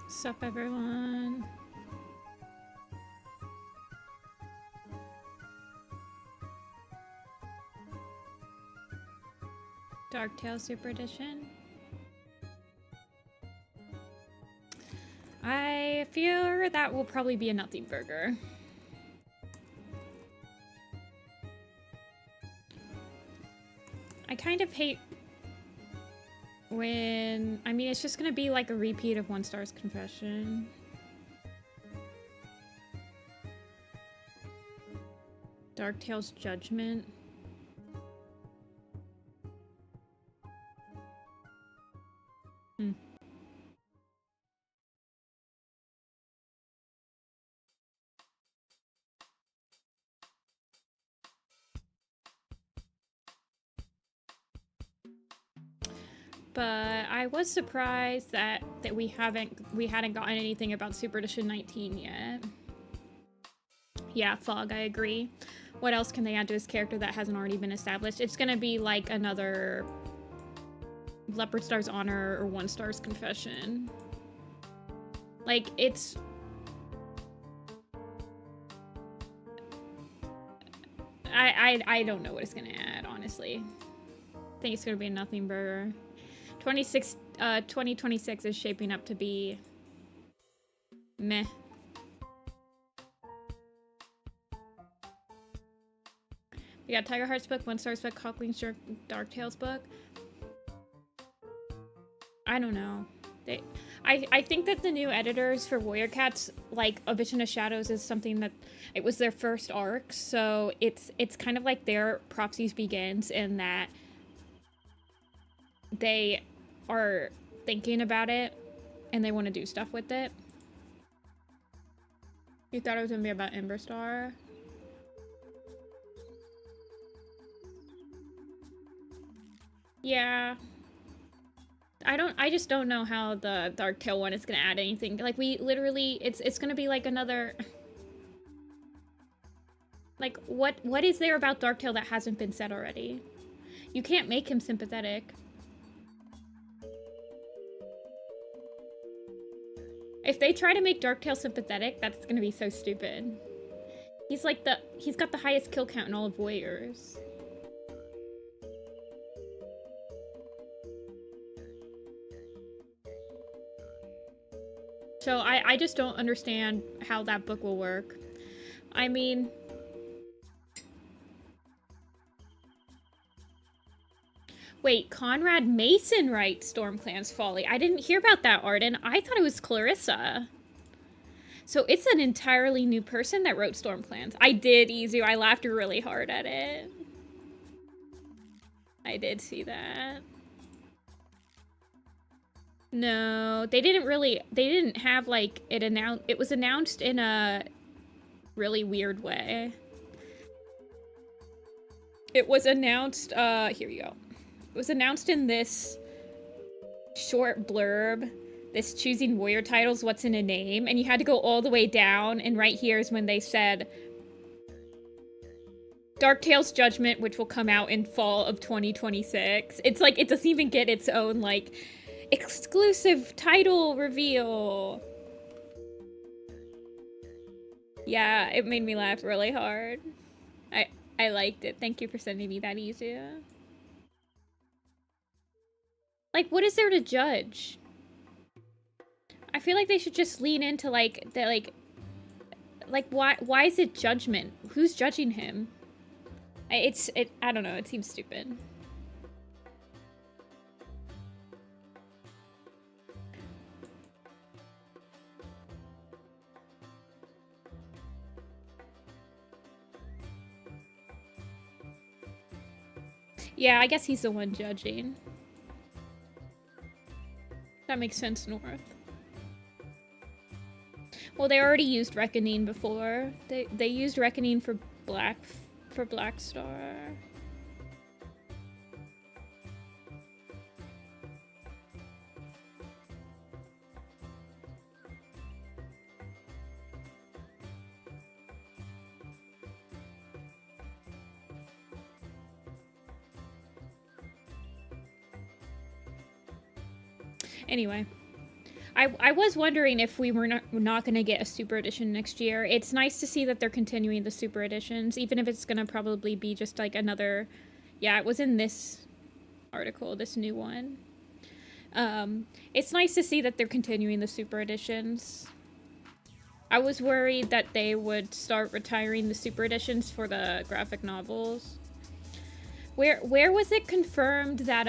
Sup, everyone? Darktail Super Edition. I fear that will probably be a nothing burger. I kind of hate when... I mean, it's just gonna be like a repeat of One Star's Confession. Darktail's Judgment. But I was surprised that we hadn't gotten anything about Super Edition 19 yet. Yeah, Fog, I agree. What else can they add to his character that hasn't already been established? It's gonna be like another Leopard Star's Honor or One Star's Confession. Like, it's... I don't know what it's gonna add, honestly. I think it's gonna be a nothing burger. 2026 is shaping up to be meh. We got Tiger Heart's book, One Star's book, Hawkling's Darktail's book. I don't know. I think that the new editors for Warrior Cats, like A Vision of Shadows, is something that it was their first arc, so it's kind of like their Propsies begins in that they are thinking about it and they want to do stuff with it. You thought it was gonna be about Ember Star? Yeah. I just don't know how the Darktail one is gonna add anything. Like, we literally, it's gonna be like another... Like, what is there about Darktail that hasn't been said already? You can't make him sympathetic. If they try to make Darktail sympathetic, that's gonna be so stupid. He's like he's got the highest kill count in all of Warriors. So I just don't understand how that book will work. I mean... Wait, Conrad Mason writes Stormclan's Folly. I didn't hear about that, Arden. I thought it was Clarissa. So it's an entirely new person that wrote Stormclans. I did, Izu. I laughed really hard at it. I did see that. No, they didn't have, like, it was announced in a really weird way. It was announced, here you go. It was announced in this short blurb, this choosing warrior titles, what's in a name, and you had to go all the way down, and right here is when they said Darktail's Judgment, which will come out in fall of 2026. It's like, it doesn't even get its own, like, exclusive title reveal. Yeah, it made me laugh really hard. I liked it. Thank you for sending me that, Izu. Like, what is there to judge? I feel like they should just lean into, like, why is it judgment? Who's judging him? I don't know, it seems stupid. Yeah, I guess he's the one judging. That makes sense, North. Well, they already used Reckoning before. They used Reckoning for Black Star. Anyway, I was wondering if we were not going to get a super edition next year. It's nice to see that they're continuing the super editions, even if it's going to probably be just like another... Yeah, it was in this article, this new one. It's nice to see that they're continuing the super editions. I was worried that they would start retiring the super editions for the graphic novels. Where was it confirmed that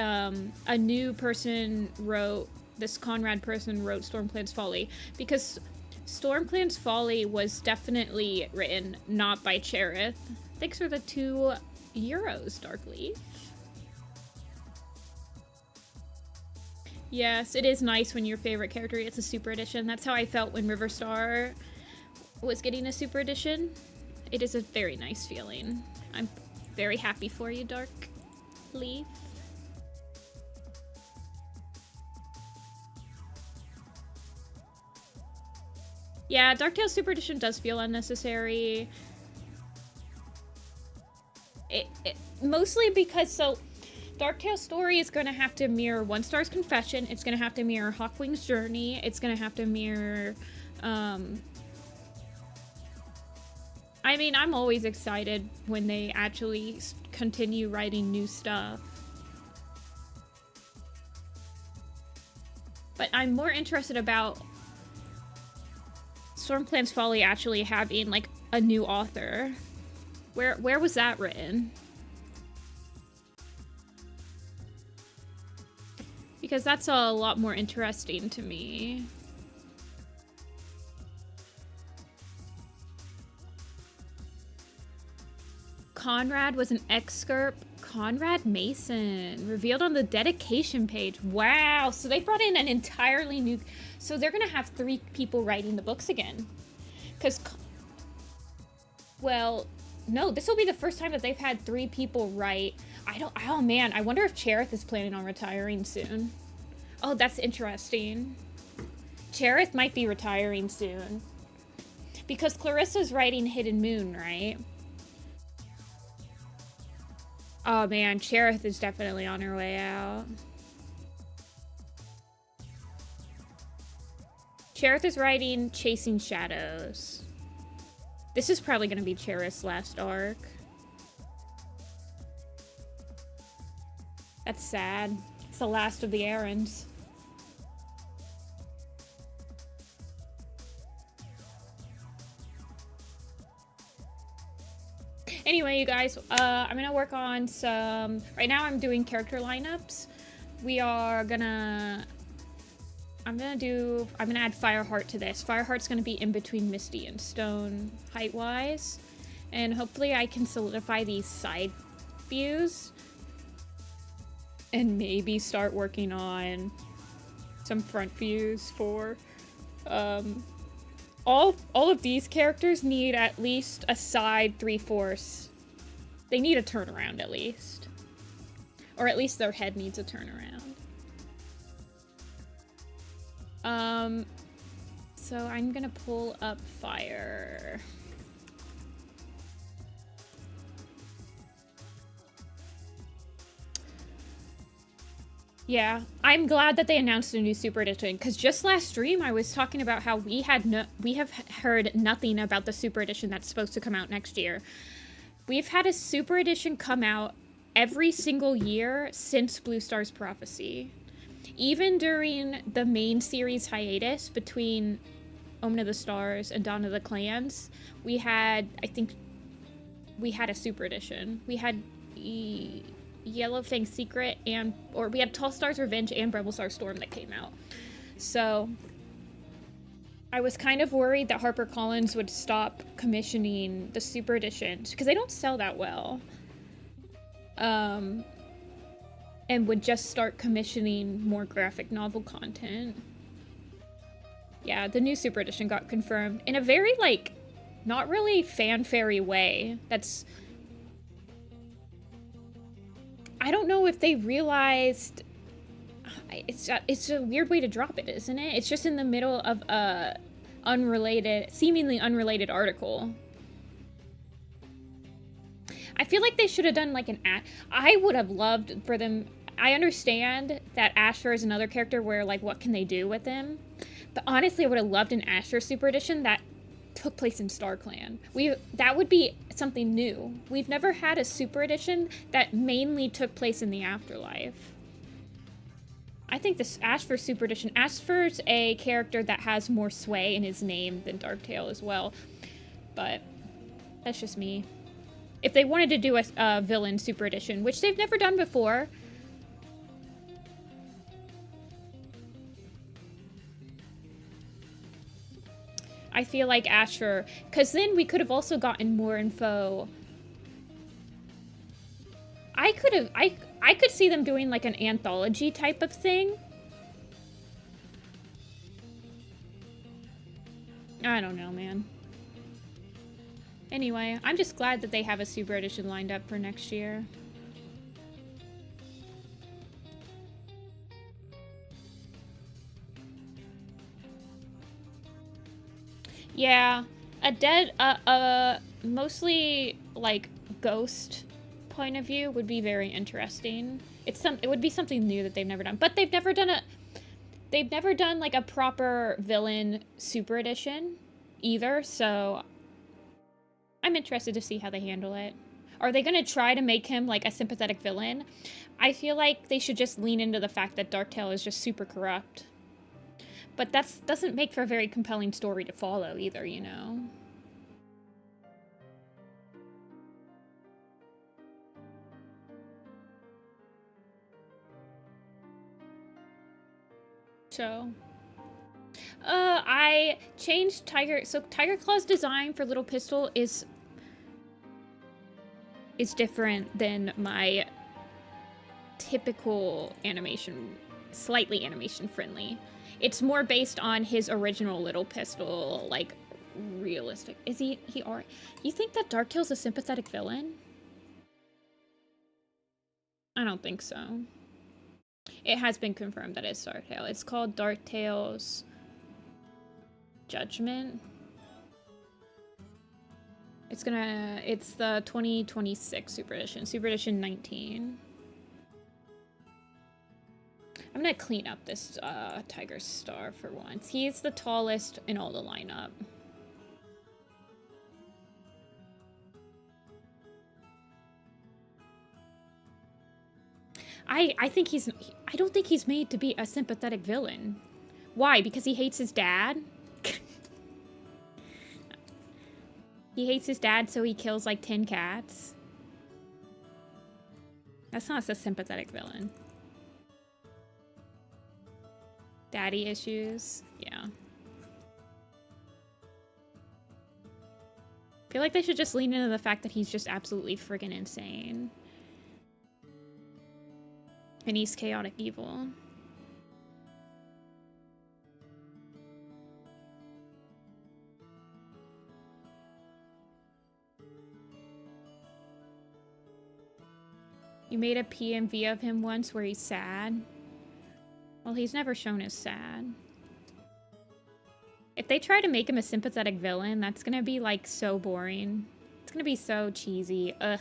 a new person wrote... This Conrad person wrote Stormclan's Folly? Because Stormclan's Folly was definitely written not by Cherith. Thanks for the 2 euros, Darkleaf. Yes, it is nice when your favorite character gets a super edition. That's how I felt when Riverstar was getting a super edition. It is a very nice feeling. I'm very happy for you, Darkleaf. Yeah, Darktail Super Edition does feel unnecessary. Mostly because, so, Darktail's story is going to have to mirror One Star's Confession, it's going to have to mirror Hawkwing's Journey, it's going to have to mirror, I mean, I'm always excited when they actually continue writing new stuff. But I'm more interested about Stormclan's Folly actually having, like, a new author. Where was that written? Because that's a lot more interesting to me. Conrad was an excerpt. Conrad Mason, revealed on the dedication page. Wow, so they brought in an entirely new... So they're gonna have 3 people writing the books again. Because... Well, no, this will be the first time that they've had 3 people write. Oh man, I wonder if Cherith is planning on retiring soon. Oh, that's interesting. Cherith might be retiring soon. Because Clarissa's writing Hidden Moon, right? Oh man, Cherith is definitely on her way out. Cherith is writing Chasing Shadows. This is probably going to be Cherith's last arc. That's sad. It's the last of the errands. Anyway, you guys, I'm gonna work on some... Right now I'm doing character lineups. I'm gonna add Fireheart to this. Fireheart's gonna be in between Misty and Stone height-wise. And hopefully I can solidify these side views. And maybe start working on some front views for... All of these characters need at least a side 3/4. They need a turnaround at least. Or at least their head needs a turnaround. So I'm gonna pull up Fire. Yeah, I'm glad that they announced a new Super Edition, because just last stream I was talking about how we have heard nothing about the Super Edition that's supposed to come out next year. We've had a Super Edition come out every single year since Blue Star's Prophecy. Even during the main series hiatus between Omen of the Stars and Dawn of the Clans, we had, I think, we had a Super Edition. We had Yellowfang Secret or we had Tall Star's Revenge and Brevelstar Storm that came out. So I was kind of worried that HarperCollins would stop commissioning the Super Editions because they don't sell that well. And would just start commissioning more graphic novel content. Yeah, the new Super Edition got confirmed in a very, like, not really fanfare-y way. That's... I don't know if they realized... It's a weird way to drop it, isn't it? It's just in the middle of a seemingly unrelated article. I feel like they should have done, like, an ad. I would have loved for them... I understand that Ashfur is another character where, like, what can they do with him? But honestly, I would have loved an Asher Super Edition that took place in StarClan. That would be something new. We've never had a Super Edition that mainly took place in the afterlife. I think this Ashfur Super Edition, Ashfur's a character that has more sway in his name than Darktail as well. But that's just me. If they wanted to do a villain Super Edition, which they've never done before. I feel like Ashfur, because then we could have also gotten more info. I could see them doing like an anthology type of thing. I don't know, man. Anyway, I'm just glad that they have a Super Edition lined up for next year. Yeah, mostly like ghost point of view would be very interesting. It would be something new that they've never done, but they've never done like a proper villain Super Edition either, so I'm interested to see how they handle it. Are they going to try to make him like a sympathetic villain? I feel like they should just lean into the fact that Darktail is just super corrupt. But that doesn't make for a very compelling story to follow either, you know? So, I changed Tiger. So Tiger Claw's design for Little Pistol is different than my typical animation, slightly animation friendly. It's more based on his original Little Pistol, like, realistic. Is he you think that Darktail's a sympathetic villain? I don't think so. It has been confirmed that it's Darktail. It's called Darktail's Judgment. It's the 2026 Super Edition. Super Edition 19. I'm gonna clean up this Tiger Star for once. He's the tallest in all the lineup. I don't think he's made to be a sympathetic villain. Why? Because he hates his dad? He hates his dad, so he kills like 10 cats. That's not a sympathetic villain. Daddy issues. Yeah. I feel like they should just lean into the fact that he's just absolutely friggin' insane. And he's chaotic evil. You made a PMV of him once where he's sad. Well, he's never shown as sad. If they try to make him a sympathetic villain, that's gonna be, like, so boring. It's gonna be so cheesy. Ugh.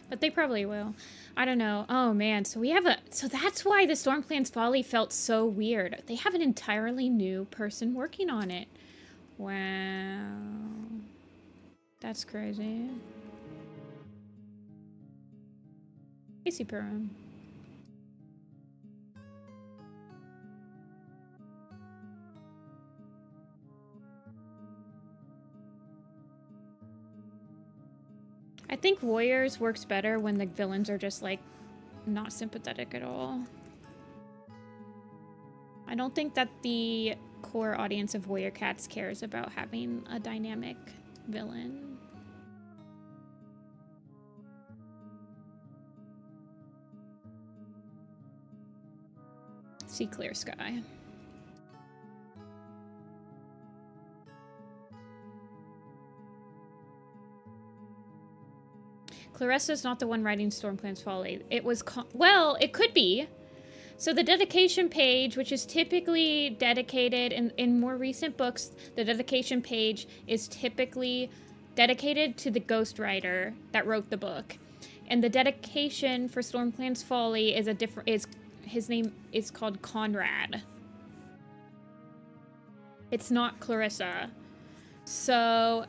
But they probably will. I don't know. Oh, man. So that's why the Stormclan's Folly felt so weird. They have an entirely new person working on it. Wow. That's crazy. Casey Perrin. I think Warriors works better when the villains are just, like, not sympathetic at all. I don't think that the core audience of Warrior Cats cares about having a dynamic villain. See Clear Sky. Clarissa's not the one writing Stormclan's Folly. It was, well, it could be. So the dedication page, which is typically dedicated, in more recent books, the dedication page is typically dedicated to the ghostwriter that wrote the book. And the dedication for Stormclan's Folly is his name is called Conrad. It's not Clarissa. So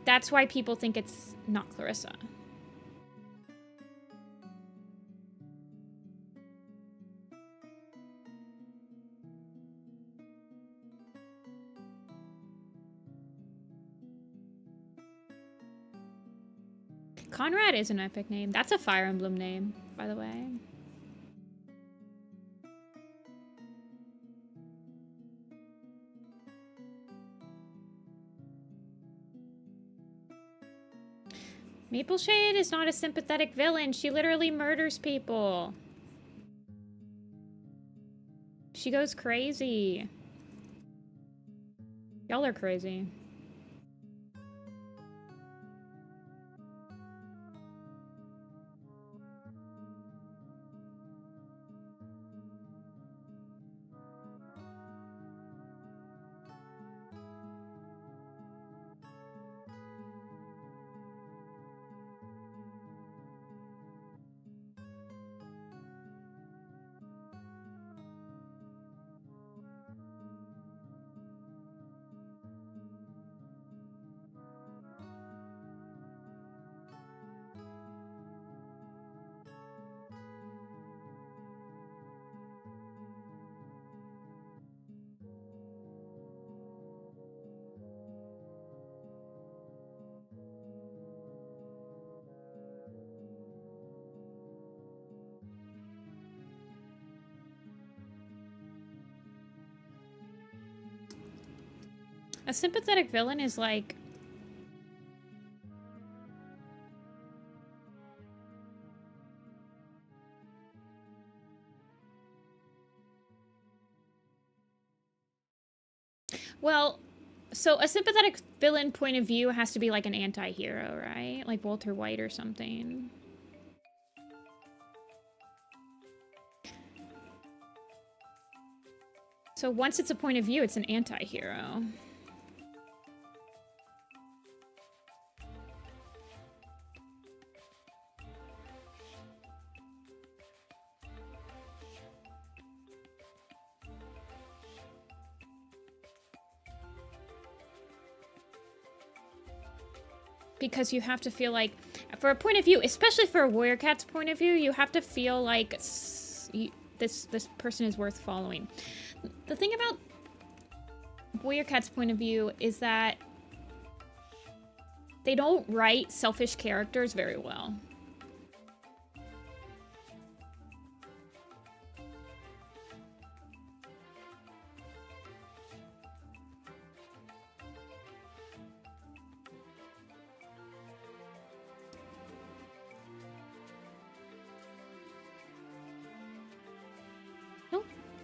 that's why people think it's not Clarissa. Conrad is an epic name. That's a Fire Emblem name, by the way. Mapleshade is not a sympathetic villain. She literally murders people. She goes crazy. Y'all are crazy. A sympathetic villain is like... Well, so a sympathetic villain point of view has to be like an anti-hero, right? Like Walter White or something. So once it's a point of view, it's an anti-hero. Because you have to feel like, for a point of view, especially for a Warrior Cat's point of view, you have to feel like this person is worth following. The thing about Warrior Cat's point of view is that they don't write selfish characters very well.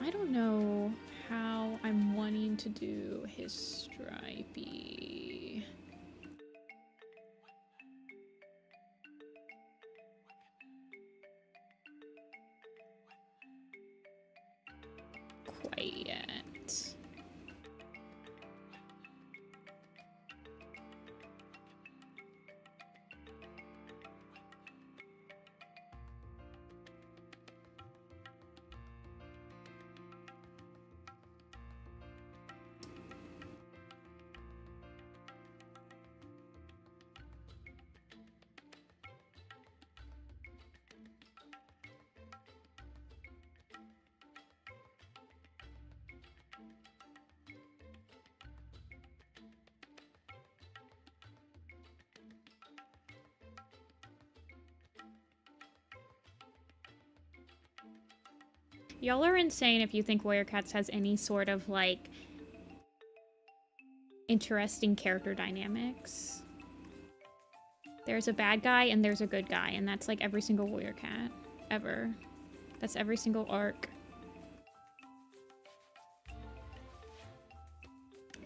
I don't know how I'm wanting to do his stripey. Quite yet. Y'all are insane if you think Warrior Cats has any sort of, like, interesting character dynamics. There's a bad guy and there's a good guy, and that's, like, every single Warrior Cat. Ever. That's every single arc.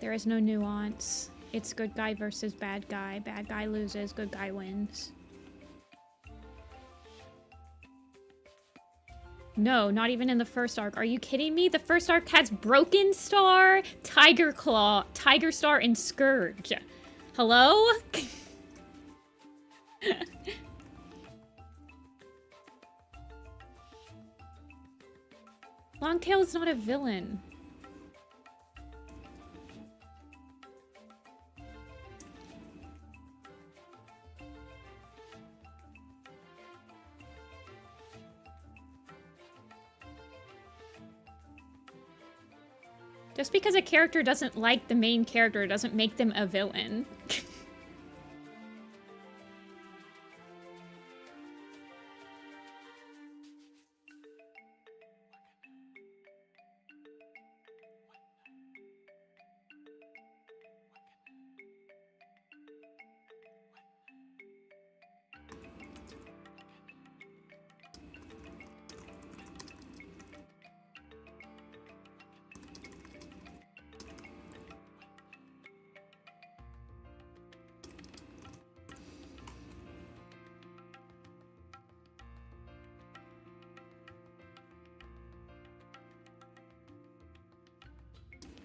There is no nuance. It's good guy versus bad guy. Bad guy loses, good guy wins. No, not even in the first arc. Are you kidding me? The first arc has Broken Star, Tiger Claw, Tiger Star, and Scourge. Hello? Longtail is not a villain. Just because a character doesn't like the main character doesn't make them a villain.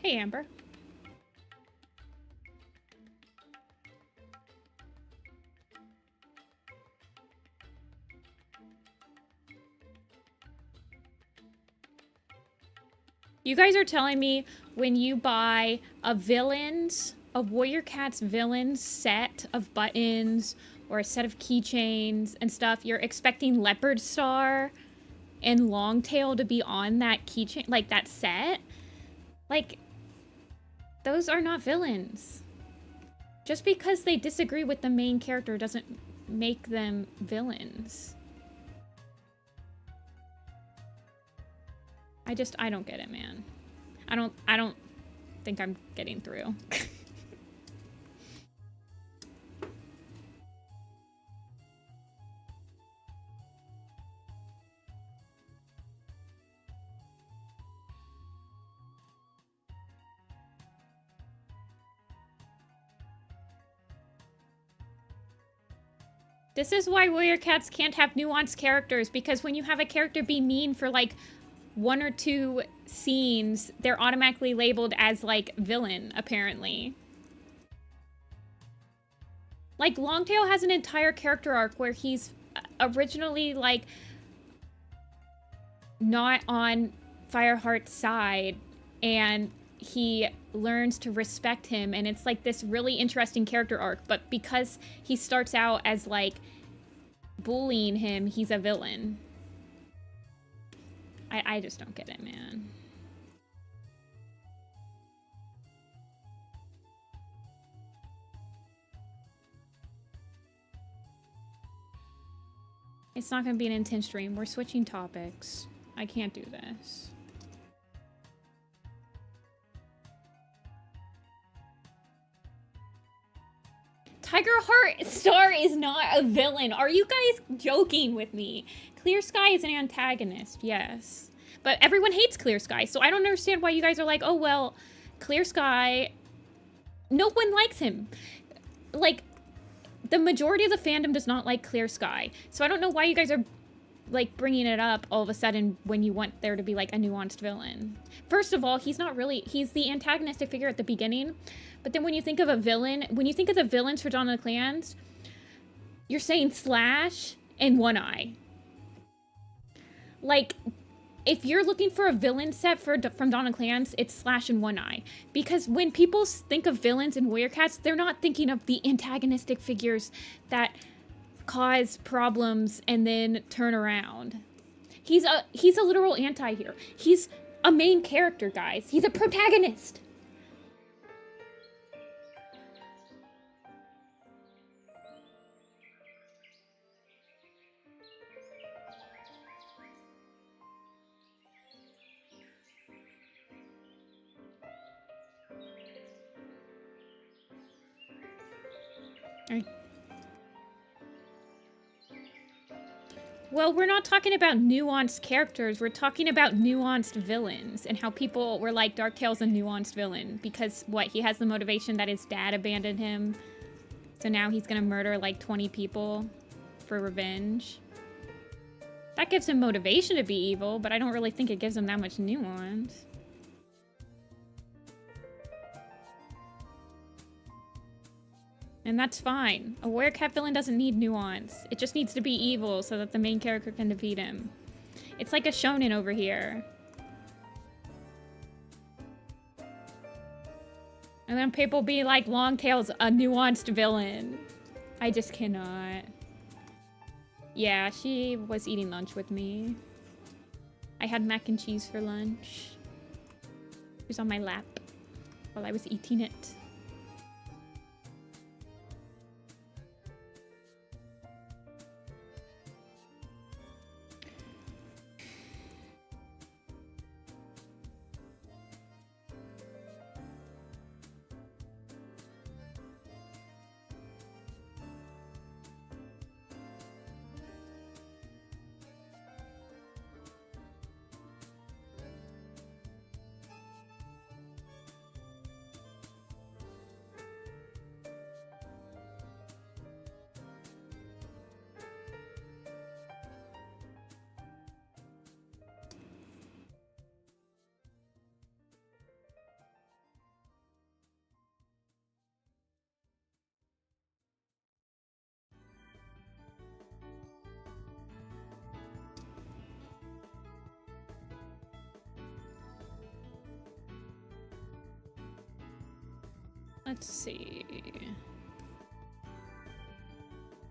Hey, Amber. You guys are telling me when you buy a Warrior Cats villains set of buttons or a set of keychains and stuff, you're expecting Leopard Star and Longtail to be on that keychain, like that set? Like, those are not villains. Just because they disagree with the main character doesn't make them villains. I don't get it, man. I don't think I'm getting through. This is why Warrior Cats can't have nuanced characters, because when you have a character be mean for like 1 or 2 scenes, they're automatically labeled as like villain, apparently. Like Longtail has an entire character arc where he's originally like not on Fireheart's side, and he learns to respect him, and it's like this really interesting character arc, but because he starts out as like bullying him, he's a villain. I just don't get it, man. It's not gonna be an intense stream. We're switching topics. I can't do this. Tiger Heart Star is not a villain. Are you guys joking with me? Clear Sky is an antagonist, yes. But everyone hates Clear Sky, so I don't understand why you guys are like, oh, well, Clear Sky, no one likes him. Like, the majority of the fandom does not like Clear Sky. So I don't know why you guys are, like, bringing it up all of a sudden when you want there to be, like, a nuanced villain. First of all, he's the antagonistic figure at the beginning. But then when you think of a villain, when you think of the villains for Dawn of the Clans, you're saying Slash and One Eye. Like, if you're looking for a villain set from Dawn of the Clans, it's Slash and One Eye. Because when people think of villains in Warrior Cats, they're not thinking of the antagonistic figures that cause problems and then turn around. He's a literal anti-hero. He's a main character, guys. He's a protagonist. Well, we're not talking about nuanced characters. We're talking about nuanced villains and how people were like, Darktail's a nuanced villain because, what, he has the motivation that his dad abandoned him. So now he's gonna murder like 20 people for revenge. That gives him motivation to be evil, but I don't really think it gives him that much nuance. And that's fine. A warrior cat villain doesn't need nuance. It just needs to be evil so that the main character can defeat him. It's like a shonen over here. And then people be like, Longtail's a nuanced villain. I just cannot. Yeah, she was eating lunch with me. I had mac and cheese for lunch. She was on my lap while I was eating it. Let's see.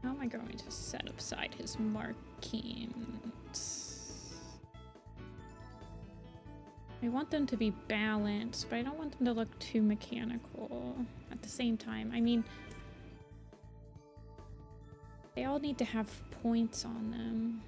How am I going to set aside his markings? I want them to be balanced, but I don't want them to look too mechanical at the same time. I mean, they all need to have points on them.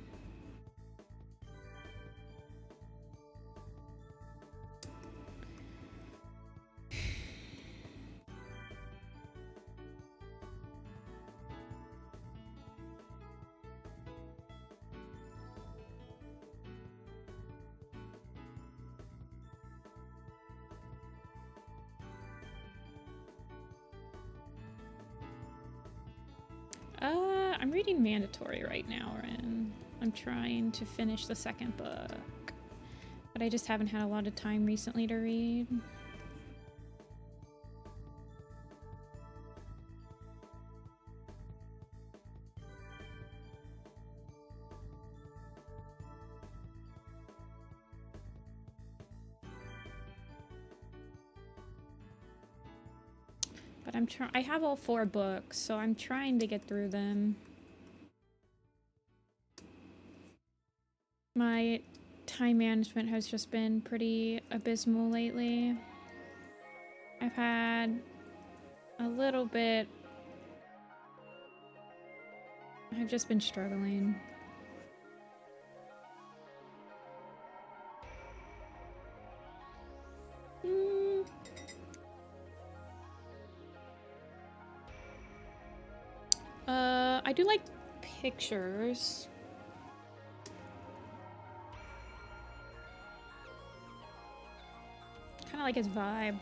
I'm reading Mandatory right now, Ren. I'm trying to finish the second book, but I just haven't had a lot of time recently to read. But I have all 4 books, so I'm trying to get through them. My time management has just been pretty abysmal lately. I've had a little bit... I've just been struggling. I do like pictures. Kind of like his vibe.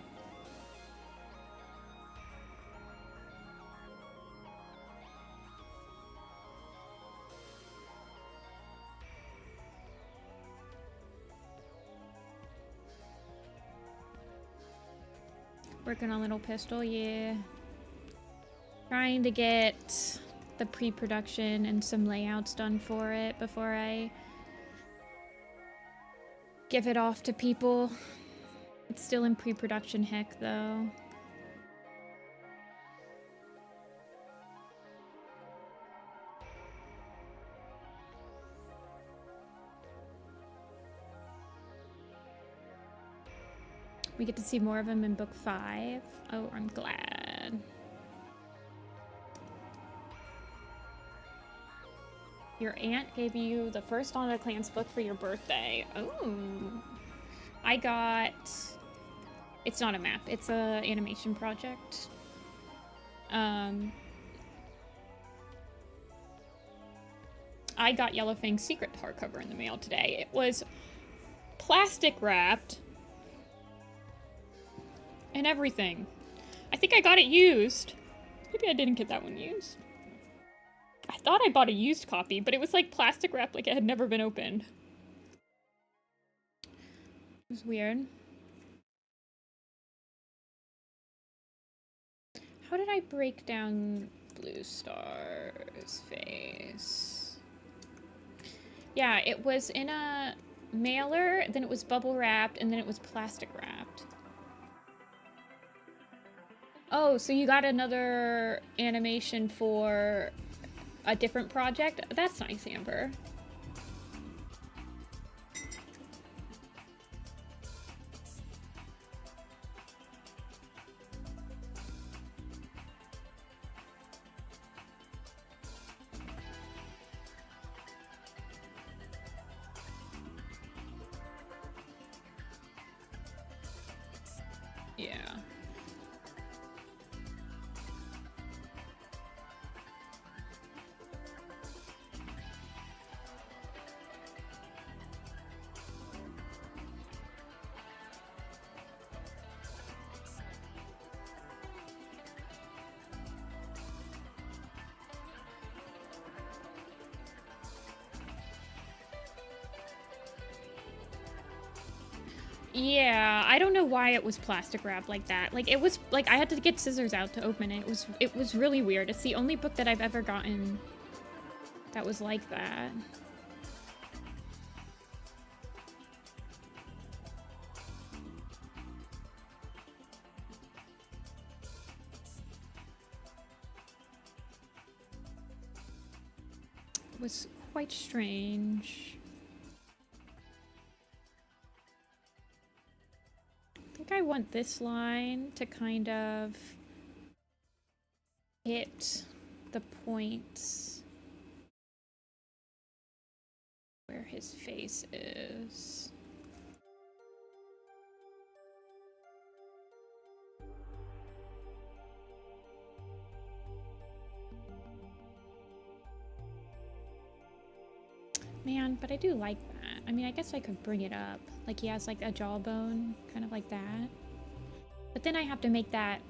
Working on Little Pistol, yeah. Trying to get the pre-production and some layouts done for it before I give it off to people. It's still in pre-production heck, though. We get to see more of him in book 5. Oh, I'm glad. Your aunt gave you the first Dawn of the Clans book for your birthday. Oh. I got... It's not a map. It's a animation project. I got Yellowfang's Secret hardcover in the mail today. It was plastic wrapped and everything. I think I got it used. Maybe I didn't get that one used. I thought I bought a used copy, but it was like plastic wrap, like it had never been opened. It was weird. How did I break down Blue Star's face? Yeah, it was in a mailer, then it was bubble wrapped, and then it was plastic wrapped. Oh, so you got another animation for a different project? That's nice, Amber. Yeah. Yeah, I don't know why it was plastic wrapped like that. Like, it was, like, I had to get scissors out to open it. It was really weird. It's the only book that I've ever gotten that was like that. It was quite strange. I think I want this line to kind of hit the points where his face is. Man, but I do like that. I mean, I guess I could bring it up. Like, he has, like, a jawbone, kind of like that. But then I have to make that...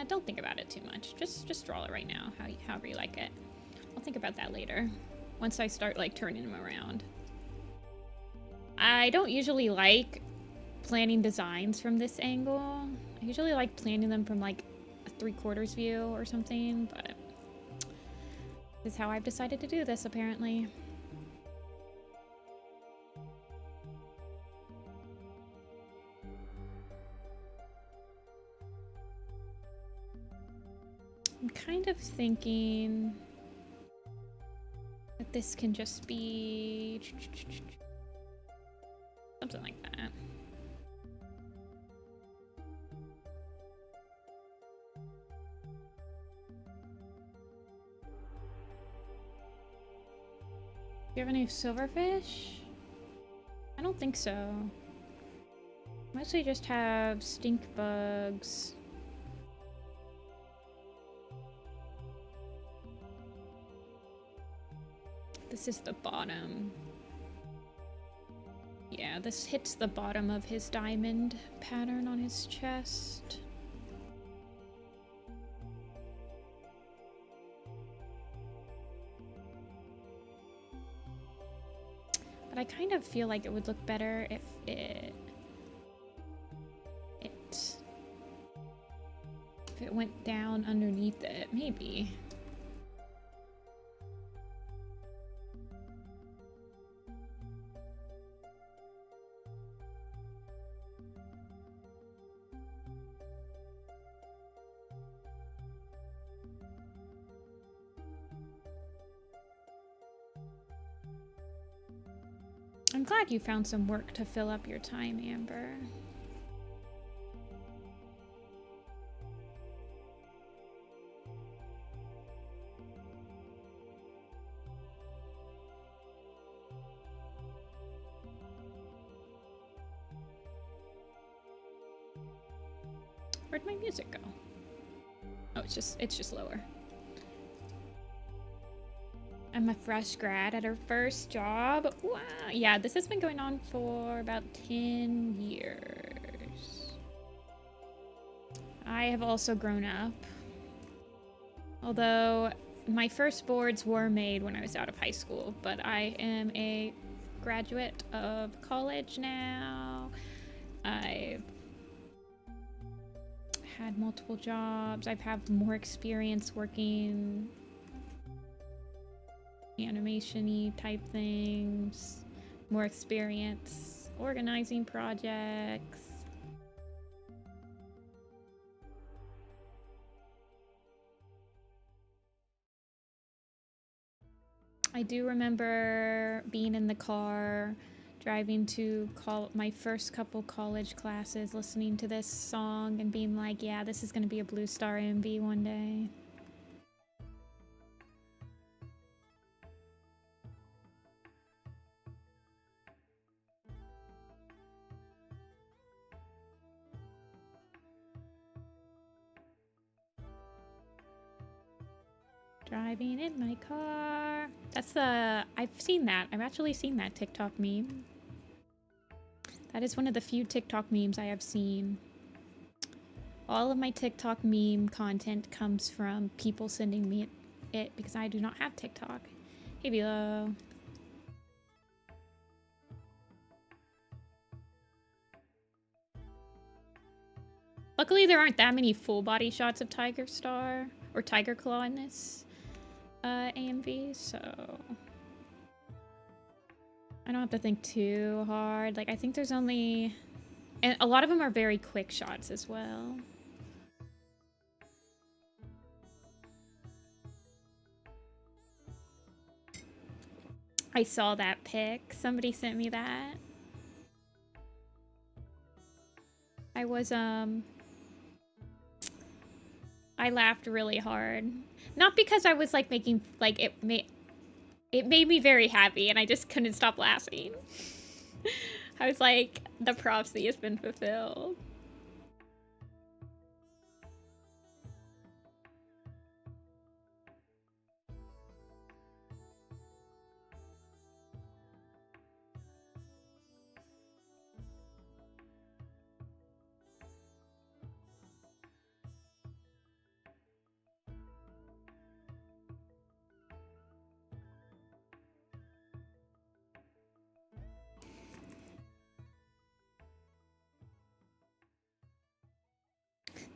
don't think about it too much. Just draw it right now, however you like it. I'll think about that later, once I start, like, turning them around. I don't usually like planning designs from this angle. I usually like planning them from, like, a 3/4 view or something, but... this is how I've decided to do this, apparently. I'm kind of thinking that this can just be something like that. Do you have any silverfish? I don't think so. Mostly just have stink bugs. This is the bottom. Yeah, this hits the bottom of his diamond pattern on his chest. But I kind of feel like it would look better if it went down underneath it, maybe. I'm glad you found some work to fill up your time, Amber. Where'd my music go? Oh, it's just lower. I'm a fresh grad at her first job. Wow. Yeah, this has been going on for about 10 years. I have also grown up. Although my first boards were made when I was out of high school, but I am a graduate of college now. I've had multiple jobs. I've had more experience working animation-y type things, more experience organizing projects. I do remember being in the car, driving to my first couple college classes, listening to this song and being like, yeah, this is going to be a Blue Star MV one day. Driving in my car. That's I've seen that. I've actually seen that TikTok meme. That is one of the few TikTok memes I have seen. All of my TikTok meme content comes from people sending me it because I do not have TikTok. Hey, Vilo. Luckily, there aren't that many full body shots of Tiger Star or Tiger Claw in this AMV, so I don't have to think too hard. Like, I think there's only... And a lot of them are very quick shots as well. I saw that pic. Somebody sent me that. I was, I laughed really hard. Not because I was, like, making... Like, it made me very happy, and I just couldn't stop laughing. I was like, the prophecy has been fulfilled.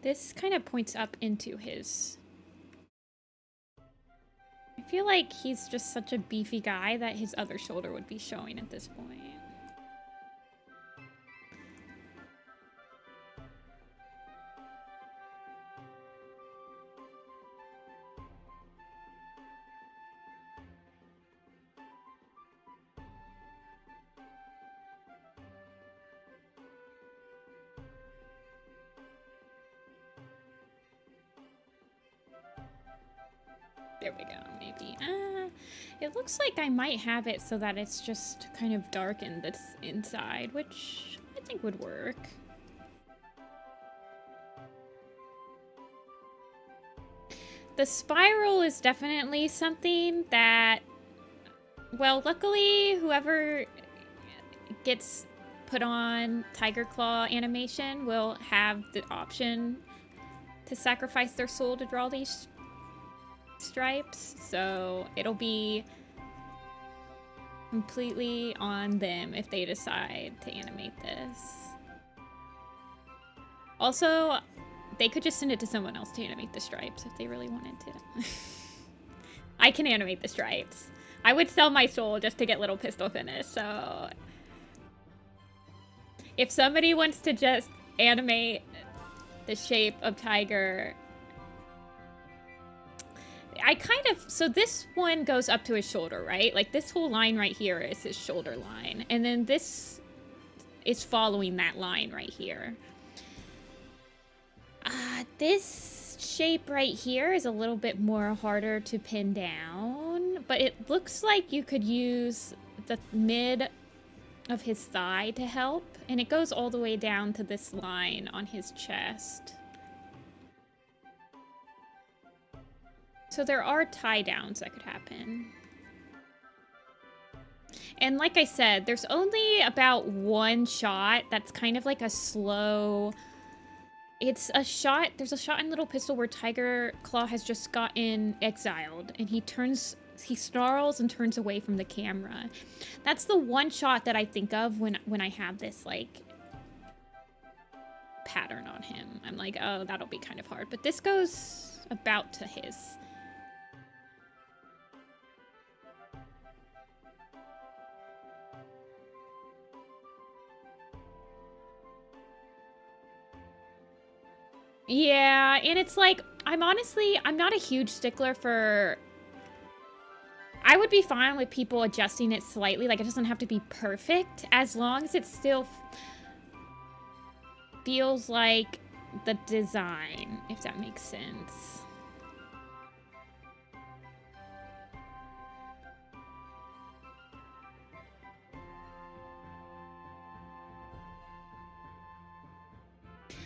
This kind of points up into his... I feel like he's just such a beefy guy that his other shoulder would be showing at this point. There we go, maybe. It looks like I might have it so that it's just kind of darkened this inside, which I think would work. The spiral is definitely something that, well, luckily whoever gets put on Tiger Claw animation will have the option to sacrifice their soul to draw these stripes, so it'll be completely on them if they decide to animate this. Also, they could just send it to someone else to animate the stripes if they really wanted to. I can animate the stripes. I would sell my soul just to get Little Pistol finished, so if somebody wants to just animate the shape of Tiger, so this one goes up to his shoulder, right? Like, this whole line right here is his shoulder line. And then this is following that line right here. This shape right here is a little bit more harder to pin down. But it looks like you could use the mid of his thigh to help. And it goes all the way down to this line on his chest. So there are tie downs that could happen. And like I said, there's only about one shot that's kind of like a slow... it's a shot. There's a shot in Little Pistol where Tiger Claw has just gotten exiled, and he snarls and turns away from the camera. That's the one shot that I think of when I have this, like, pattern on him. I'm like, oh, that'll be kind of hard. But this goes about to his. Yeah, and it's like, I'm not a huge stickler for... I would be fine with people adjusting it slightly. Like, it doesn't have to be perfect, as long as it still feels like the design, if that makes sense.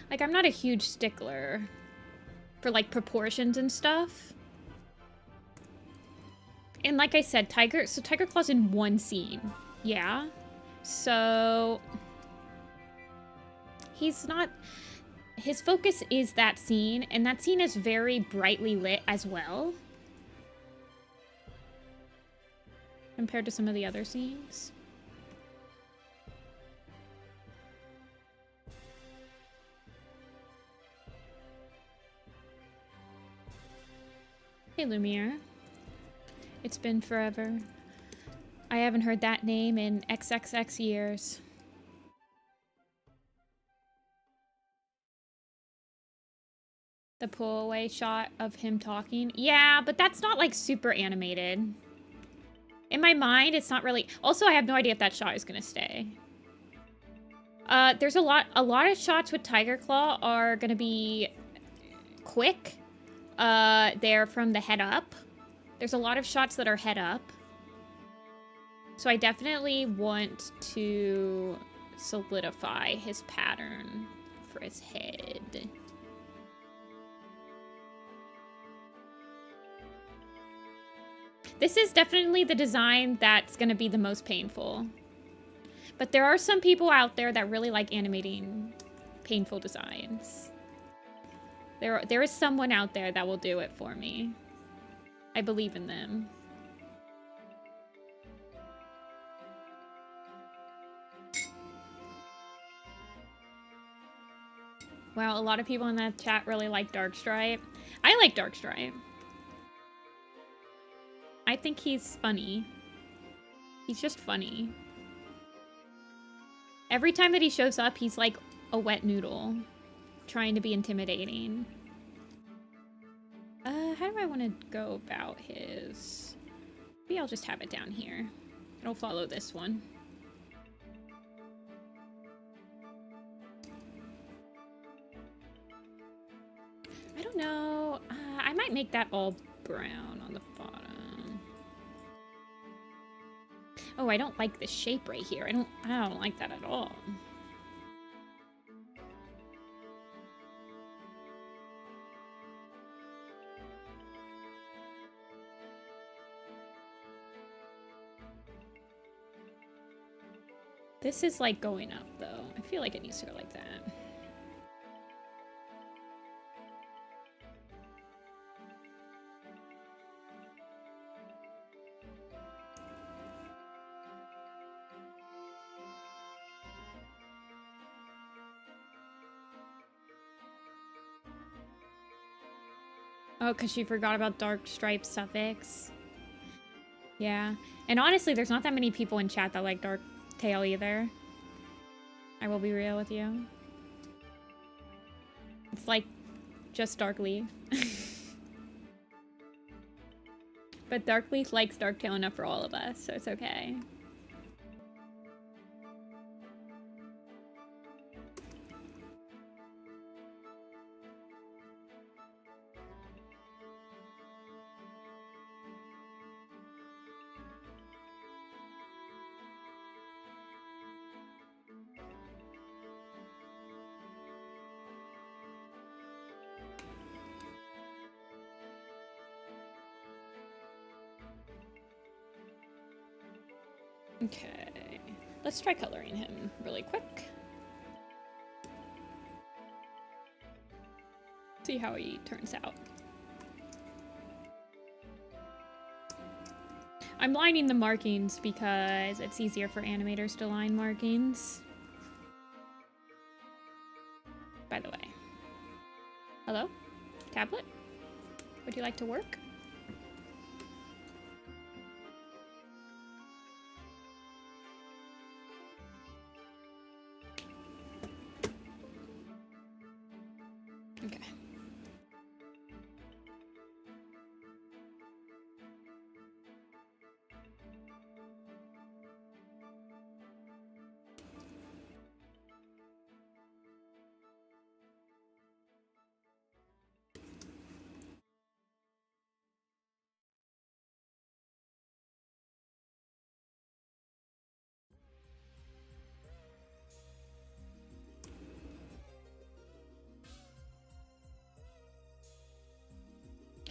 Like, I'm not a huge stickler for, like, proportions and stuff. And like I said, Tiger Claw's in one scene. Yeah. So... he's not... his focus is that scene, and that scene is very brightly lit as well. Compared to some of the other scenes. Hey, Lumiere. It's been forever. I haven't heard that name in XXX years. The pull away shot of him talking. Yeah, but that's not like super animated. In my mind, it's not really... Also, I have no idea if that shot is gonna stay. There's a lot of shots with Tiger Claw are gonna be quick. They're from the head up. There's a lot of shots that are head up. So I definitely want to solidify his pattern for his head. This is definitely the design that's going to be the most painful. But there are some people out there that really like animating painful designs. There is someone out there that will do it for me. I believe in them. Wow, a lot of people in that chat really like Darkstripe. I like Darkstripe. I think he's funny. He's just funny. Every time that he shows up, he's like a wet noodle, trying to be intimidating. How do I want to go about his... Maybe I'll just have it down here. It'll follow this one. I don't know. I might make that all brown on the bottom. Oh, I don't like this shape right here. I don't like that at all. This is like going up though. I feel like it needs to go like that. Oh, because she forgot about Darkstripe suffix. Yeah. And honestly, there's not that many people in chat that like Darktail either. I will be real with you. It's like just Darkleaf. But Darkleaf likes Darktail enough for all of us, so it's okay. Okay, let's try coloring him really quick. See how he turns out. I'm lining the markings because it's easier for animators to line markings. By the way. Hello? Tablet? Would you like to work? Okay.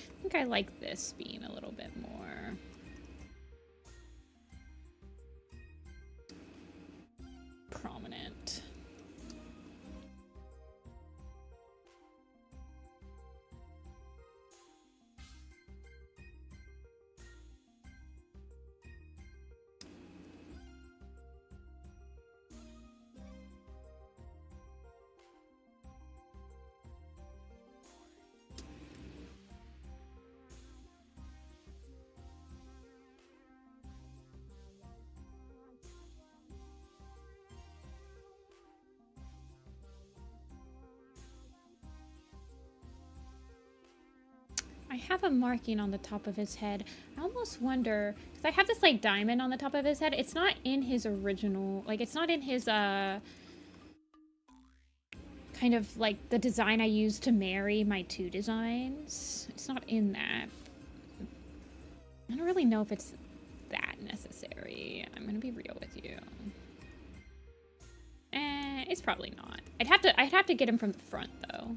I think I like this being a little bit more prominent. I have a marking on the top of his head. I almost wonder, because I have this like diamond on the top of his head. It's not in his original, like it's not in his kind of like the design I used to marry my two designs. It's not in that. I don't really know if it's that necessary. I'm gonna be real with you. It's probably not. I'd have to get him from the front though.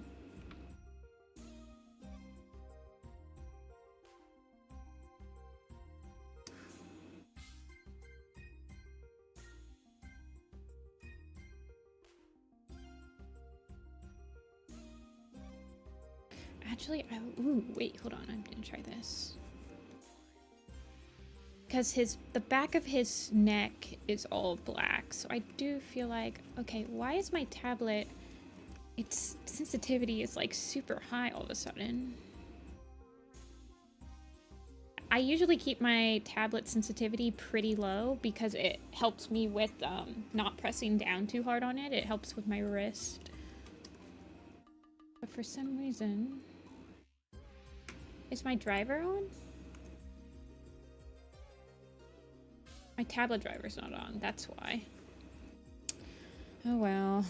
Actually, ooh, wait, hold on. I'm gonna try this. Because the back of his neck is all black, so I do feel like, okay, why is my tablet, its sensitivity is like super high all of a sudden? I usually keep my tablet sensitivity pretty low because it helps me with not pressing down too hard on it. It helps with my wrist. But for some reason... Is my driver on? My tablet driver's not on, that's why. Oh well.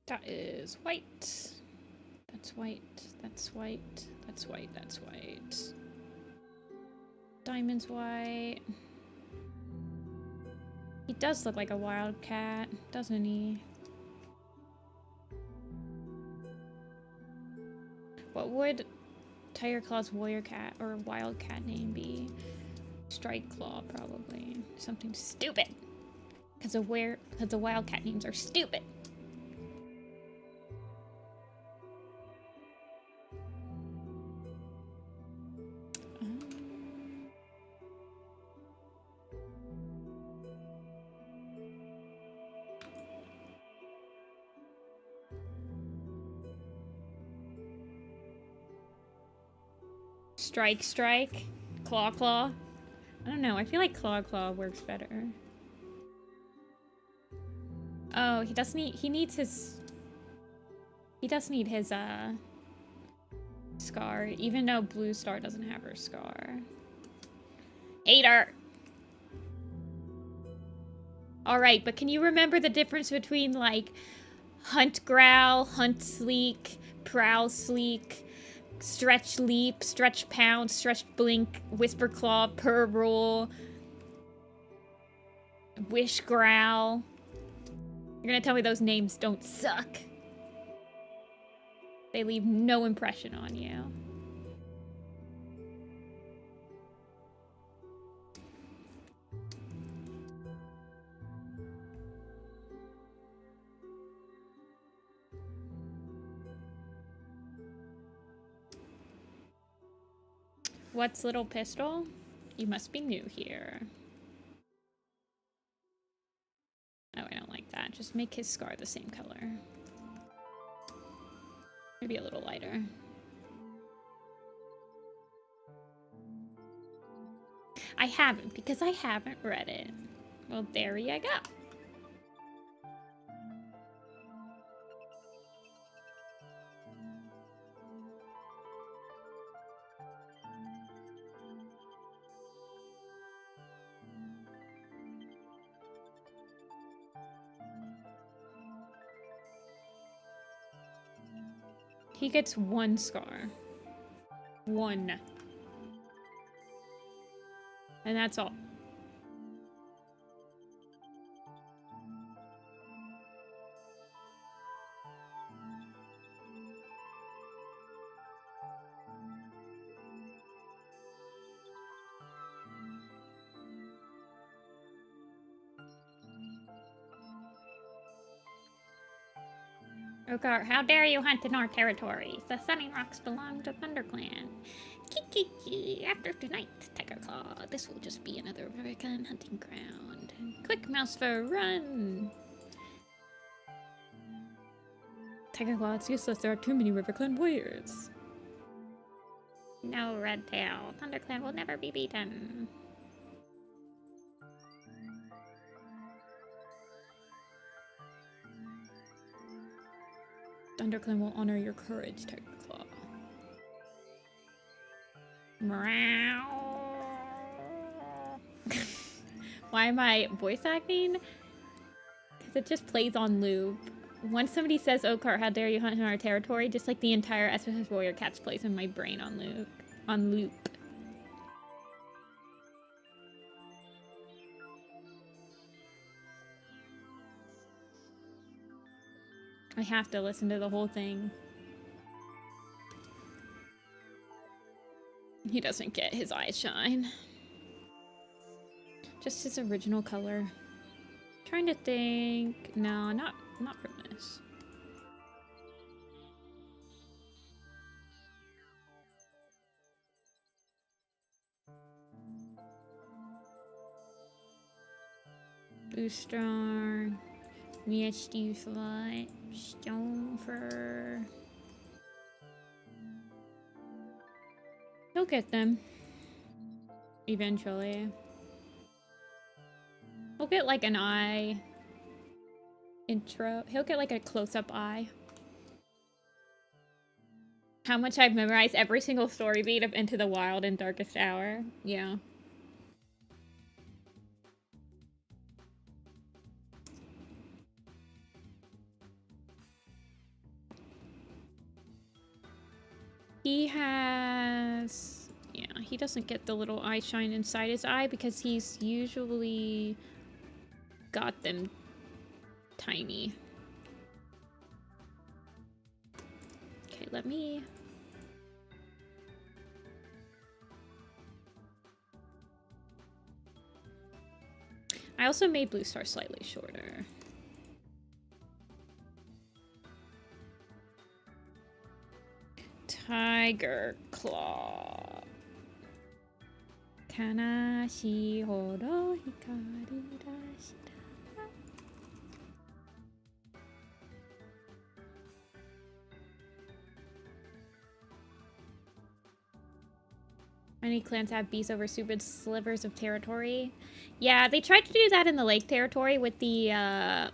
That is white. That's white. That's white. That's white. That's white. Diamond's white. He does look like a wildcat, doesn't he? What would Tiger Claw's warrior cat or wildcat name be? Strike Claw, probably. Something stupid. Because the wildcat names are stupid. Strike, strike. Claw Claw? I don't know. I feel like Claw Claw works better. Oh, he does need his scar, even though Blue Star doesn't have her scar. Hater! Alright, but can you remember the difference between, like, Hunt Growl, Hunt Sleek, Prowl Sleek, Stretch Leap, Stretch Pound, Stretch Blink, Whisper Claw, Purr Roll, Wish Growl? You're gonna tell me those names don't suck. They leave no impression on you. What's Little Pistol? You must be new here. Oh, I don't like that. Just make his scar the same color. Maybe a little lighter. I haven't, because I haven't read it. Well, there you go. He gets one scar. One. And that's all. Okar, how dare you hunt in our territories? The Sunny Rocks belong to ThunderClan. Kiki, after tonight, Tiger Claw, this will just be another Riverclan hunting ground. Quick, mouse for a run! Tiger Claw, it's useless. There are too many Riverclan warriors. No, Redtail. ThunderClan will never be beaten. ThunderClan will honor your courage, Tiger Claw. Meow. Why am I voice acting? Because it just plays on loop. Once somebody says, Okar, how dare you hunt in our territory, just like the entire SSS Warrior Cats plays in my brain on loop. I have to listen to the whole thing. He doesn't get his eyes shine. Just his original color. Trying to think. No, not from this. Blue Star. Misty Flight. Stone Fur. He'll get them. Eventually. He'll get like an eye intro. He'll get like a close-up eye. How much I've memorized every single story beat of Into the Wild and Darkest Hour. Yeah. He has... Yeah, he doesn't get the little eye shine inside his eye because he's usually got them tiny. Okay, let me... I also made Blue Star slightly shorter. Tiger Claw. Kanashi hodo hikaru dashita. Many clans have beasts over stupid slivers of territory. Yeah, they tried to do that in the lake territory with the,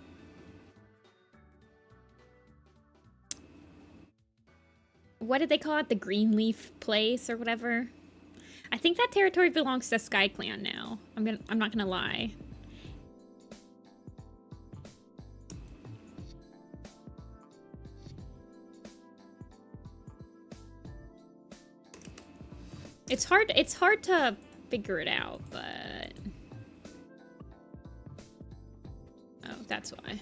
what did they call it? The Greenleaf place or whatever. I think that territory belongs to Sky Clan now. I'm not gonna lie. It's hard to figure it out, but oh, that's why.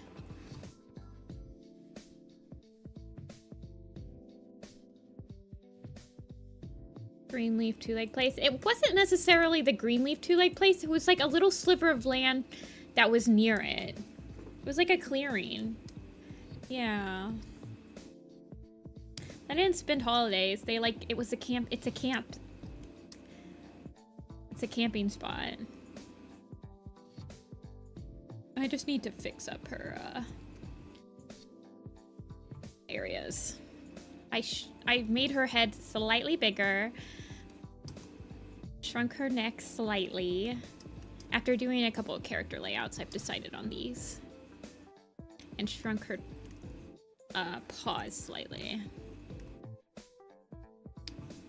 Greenleaf two-leg place. It wasn't necessarily the Greenleaf two-leg place. It was like a little sliver of land that was near it. It was like a clearing. Yeah. I didn't spend holidays. They like, it was a camp. It's a camp. It's a camping spot. I just need to fix up her areas. I made her head slightly bigger. Shrunk her neck slightly. After doing a couple of character layouts, I've decided on these. And shrunk her paws slightly.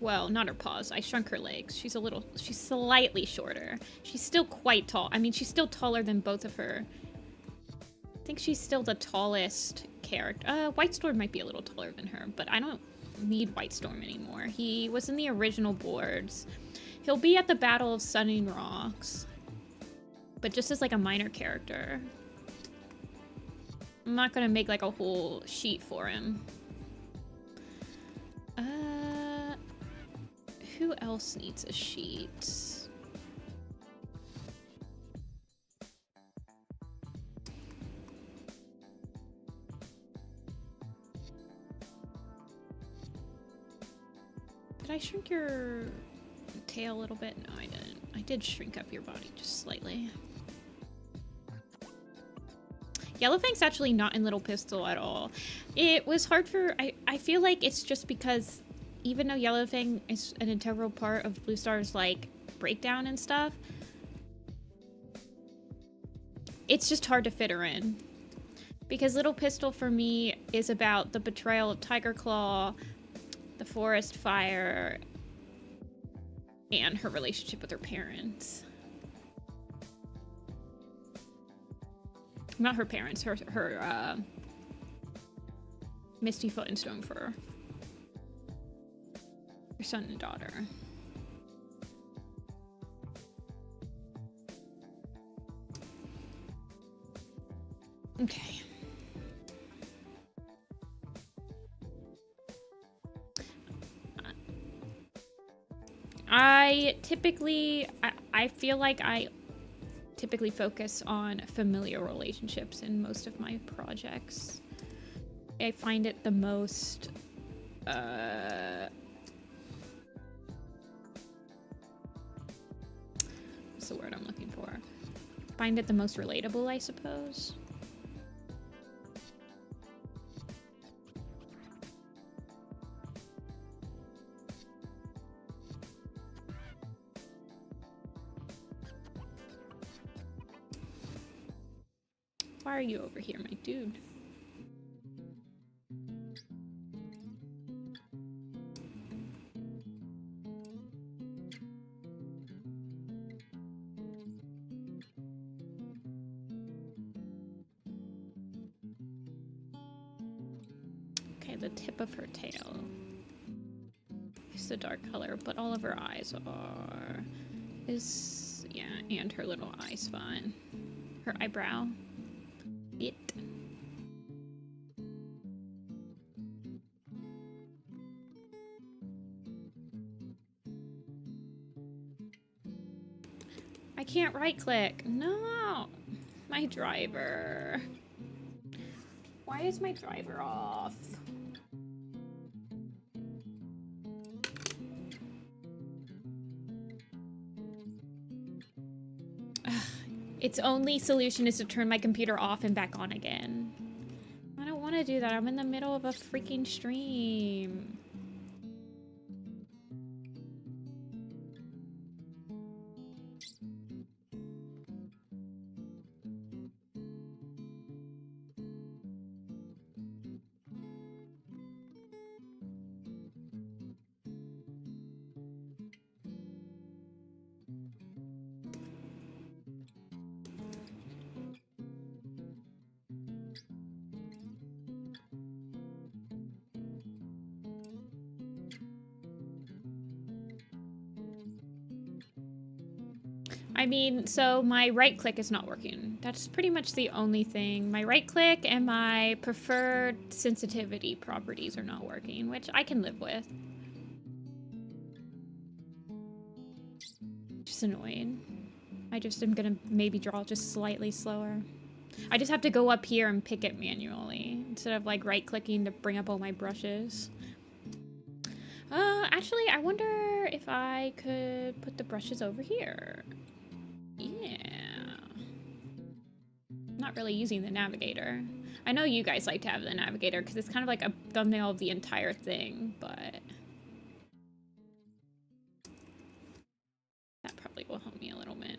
Well, not her paws. I shrunk her legs. She's slightly shorter. She's still quite tall. I mean, she's still taller than both of her. I think she's still the tallest character. Whitestorm might be a little taller than her, but I don't need Whitestorm anymore. He was in the original boards. He'll be at the Battle of Sunning Rocks, but just as like a minor character. I'm not gonna make like a whole sheet for him. Who else needs a sheet? Did I shrink your tail a little bit? No, I didn't. I did shrink up your body just slightly. Yellowfang's actually not in Little Pistol at all. It was hard for... I feel like it's just because even though Yellowfang is an integral part of Blue Star's, like, breakdown and stuff, it's just hard to fit her in. Because Little Pistol, for me, is about the betrayal of Tiger Claw, the forest fire, and her relationship with her parents. Not her parents, her Mistyfoot and Stonefur. Her son and daughter. Okay. I feel like I typically focus on familiar relationships in most of my projects. I find it the most what's the word I'm looking for? Find it the most relatable, I suppose. Why are you over here, my dude? Okay, the tip of her tail is a dark color, but all of her eyes are... yeah, and her little eye spot. Her eyebrow. It. I can't right click. No. My driver. Why is my driver off? Its only solution is to turn my computer off and back on again. I don't want to do that. I'm in the middle of a freaking stream. I mean, so my right click is not working. That's pretty much the only thing. My right click and my preferred sensitivity properties are not working, which I can live with. Just annoying. I just am gonna maybe draw just slightly slower. I just have to go up here and pick it manually instead of like right clicking to bring up all my brushes. Actually, I wonder if I could put the brushes over here. Yeah. Not really using the navigator. I know you guys like to have the navigator because it's kind of like a thumbnail of the entire thing, but that probably will help me a little bit.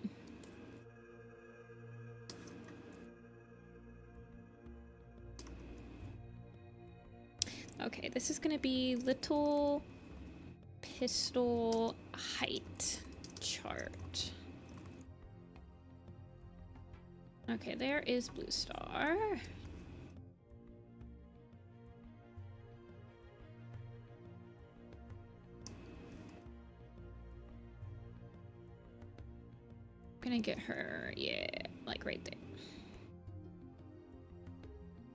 Okay, this is gonna be little pistol height chart. Okay, there is Blue Star. Gonna get her, yeah, like right there.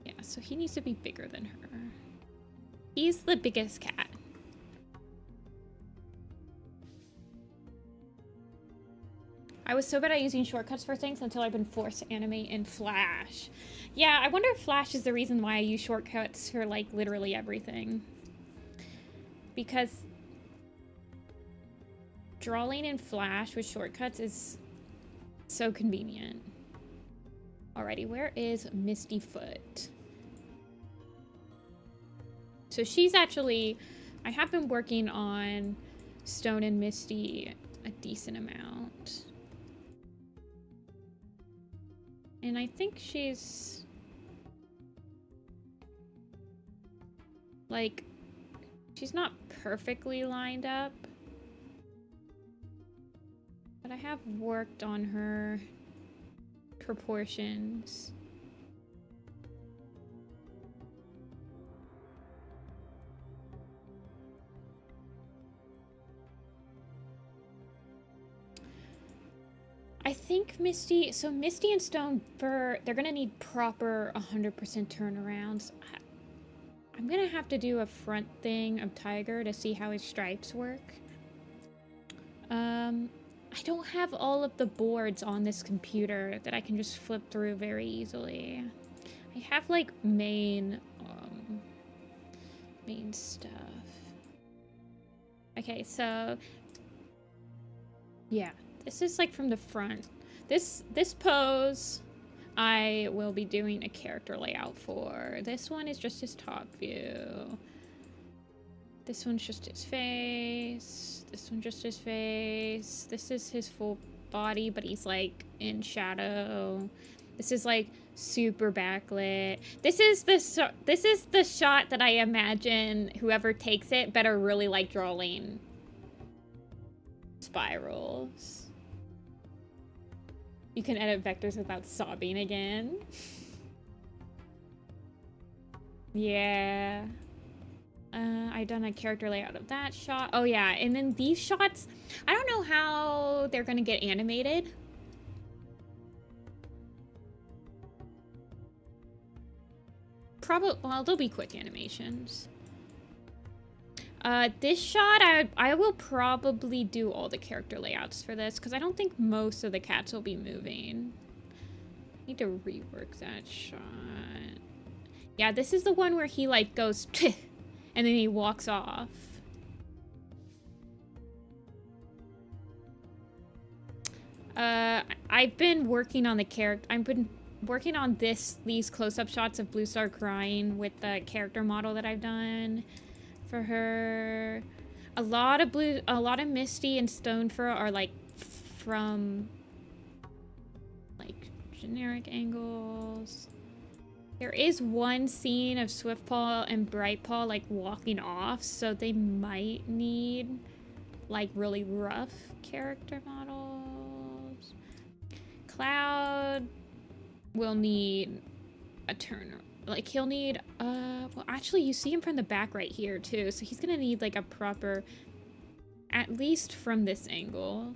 Yeah, so he needs to be bigger than her. He's the biggest cat. I was so bad at using shortcuts for things until I've been forced to animate in Flash. Yeah, I wonder if Flash is the reason why I use shortcuts for like literally everything. Because drawing in Flash with shortcuts is so convenient. Alrighty, where is Misty Foot? So she's actually, I have been working on Stone and Misty a decent amount. And I think she's like, she's not perfectly lined up, but I have worked on her proportions. I think Misty, so Misty and Stone Fur, they're gonna need proper 100% turnarounds. I'm gonna have to do a front thing of Tiger to see how his stripes work. I don't have all of the boards on this computer that I can just flip through very easily. I have like main stuff. Okay, so yeah. This is like from the front. This pose, I will be doing a character layout for. This one is just his top view. This one's just his face. This one just his face. This is his full body, but he's like in shadow. This is like super backlit. This is the shot that I imagine whoever takes it better really like drawing spirals. You can edit vectors without sobbing again. Yeah. I've done a character layout of that shot. Oh yeah, and then these shots, I don't know how they're gonna get animated. Probably, well, they'll be quick animations. This shot, I will probably do all the character layouts for this, because I don't think most of the cats will be moving. Need to rework that shot. Yeah, this is the one where he, like, goes, and then he walks off. I've been working on the character, I've been working on these close-up shots of Blue Star crying with the character model that I've done for her. A lot of Misty and Stone Fur are like from like generic angles. There is one scene of Swiftpaw and Brightpaw like walking off, so they might need like really rough character models. Cloud will need a turner. Like, he'll need, well, actually, you see him from the back right here, too. So he's gonna need, like, a proper, at least from this angle.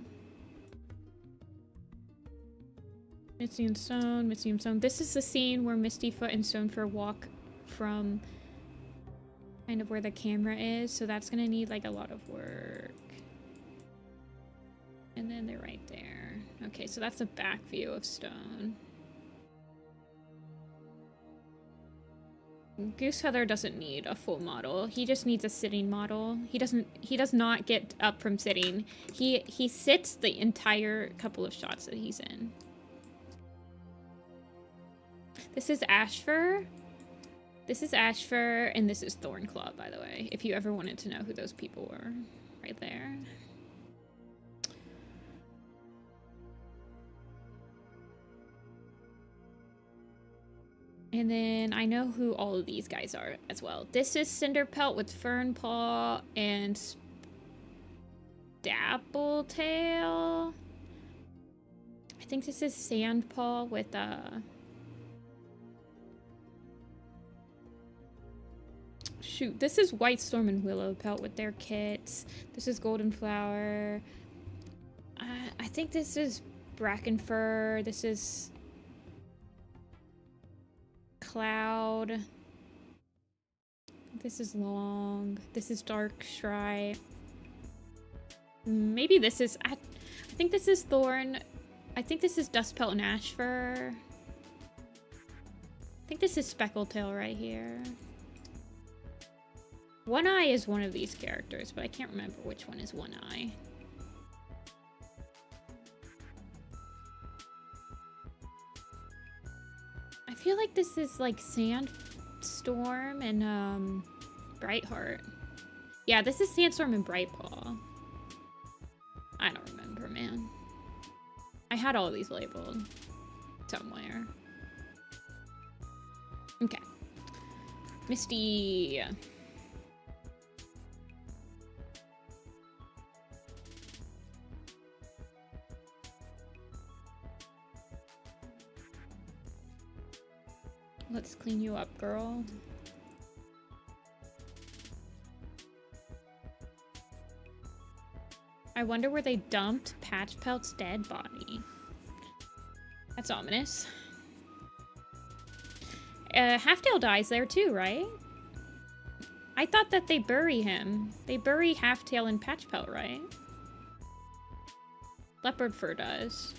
Misty and Stone, Misty and Stone. This is the scene where Mistyfoot and Stonefur walk from kind of where the camera is, so that's gonna need like a lot of work. And then they're right there. Okay, so that's a back view of Stone. Goosefeather doesn't need a full model. He just needs a sitting model. He does not get up from sitting. He sits the entire couple of shots that he's in. This is Ashfur. This is Ashfur, and this is Thornclaw, by the way, if you ever wanted to know who those people were. Right there. And then I know who all of these guys are as well. This is Cinderpelt with Fernpaw and Dappletail. I think this is Sandpaw with shoot, this is White Storm and Willowpelt with their kits. This is Goldenflower. I think this is Brackenfur. This is Cloud. This is Long. This is Darkstripe. Maybe this is... I think this is Thorn. I think this is Dustpelt and Ashfur. I think this is Speckletail right here. One Eye is one of these characters, but I can't remember which one is One Eye. I feel like this is like Sandstorm and Brightheart. Yeah, this is Sandstorm and Brightpaw. I don't remember, man. I had all of these labeled somewhere. Okay. Misty. Let's clean you up, girl. I wonder where they dumped Patchpelt's dead body. That's ominous. Halftail dies there too, right? I thought that they bury him. They bury Halftail and Patchpelt, right? Leopardfur does.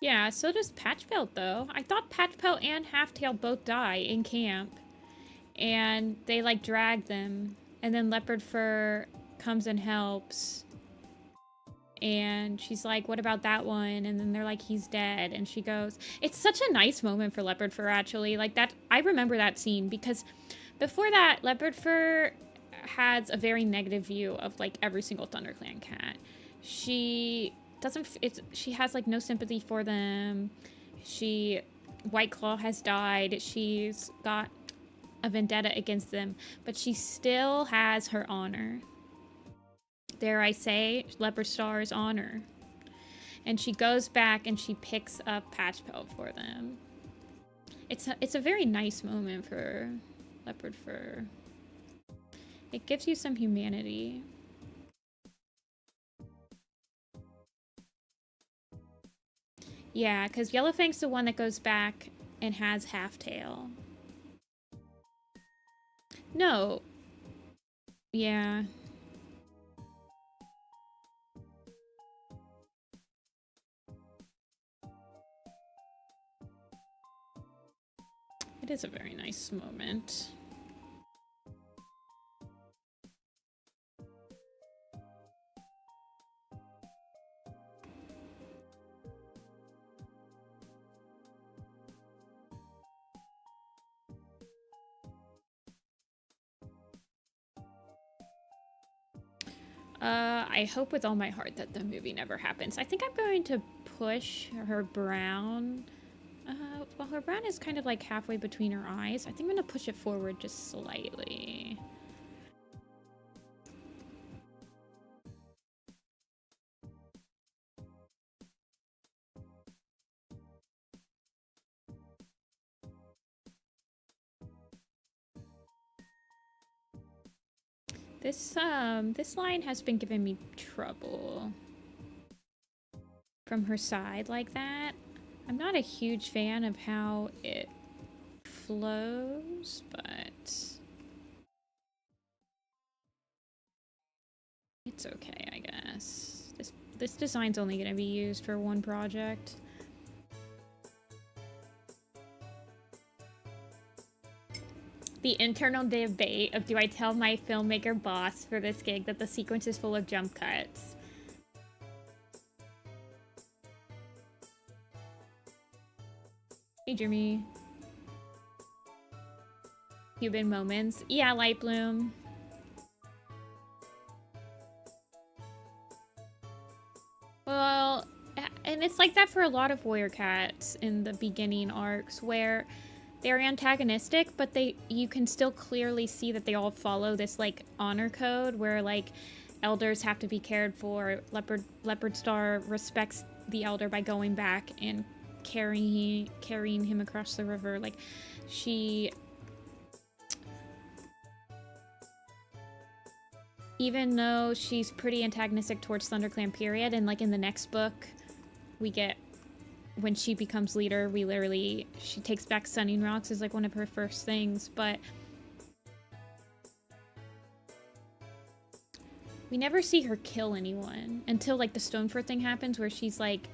Yeah, so does Patchpelt, though. I thought Patchpelt and Halftail both die in camp. And they, like, drag them. And then Leopardfur comes and helps. And she's like, what about that one? And then they're like, he's dead. And she goes... It's such a nice moment for Leopardfur, actually. Like, that... I remember that scene because before that, Leopardfur has a very negative view of, like, every single ThunderClan cat. She... she has like no sympathy for them. White Claw has died. She's got a vendetta against them, but she still has her honor. Dare I say, Leopard Star's honor. And she goes back and she picks up Patchpelt for them. It's a very nice moment for Leopardfur. It gives you some humanity. Yeah, because Yellowfang's the one that goes back and has Halftail. No. Yeah. It is a very nice moment. I hope with all my heart that the movie never happens. I think I'm going to push her brown. Well, her brown is kind of like halfway between her eyes. I think I'm going to push it forward just slightly. This line has been giving me trouble from her side like that. I'm not a huge fan of how it flows, but it's okay, I guess. This design's only gonna be used for one project. The internal debate of, do I tell my filmmaker boss for this gig that the sequence is full of jump cuts? Hey, Jimmy. Cuban moments. Yeah, Light Bloom. Well, and it's like that for a lot of warrior cats in the beginning arcs, where they're antagonistic, but you can still clearly see that they all follow this like honor code where like elders have to be cared for. Leopard Star respects the elder by going back and carrying him across the river. Like, she, even though she's pretty antagonistic towards ThunderClan period, and like in the next book we get, when she becomes leader, she takes back Sunning Rocks as like one of her first things, but we never see her kill anyone until like the Stoneford thing happens, where she's like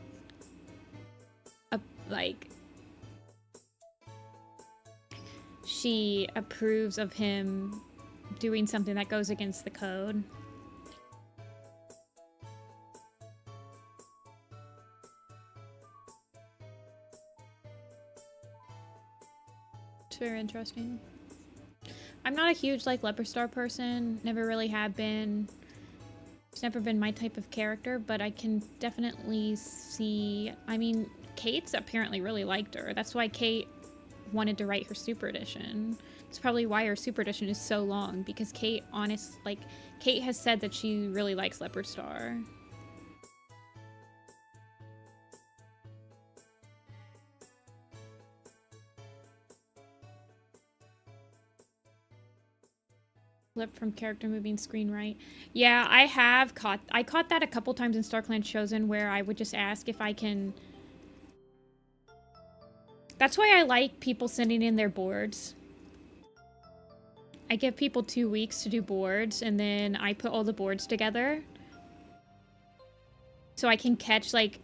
she approves of him doing something that goes against the code. It's very interesting. I'm not a huge like Leopard Star person, never really have been. It's never been my type of character, but I can definitely see, I mean, Kate's apparently really liked her. That's why Kate wanted to write her Super Edition. It's probably why her Super Edition is so long, because Kate has said that she really likes Leopard Star. Flip from character moving screen right. Yeah, I caught that a couple times in StarClan Chosen, where I would just ask if I can. That's why I like people sending in their boards. I give people 2 weeks to do boards, and then I put all the boards together. So I can catch like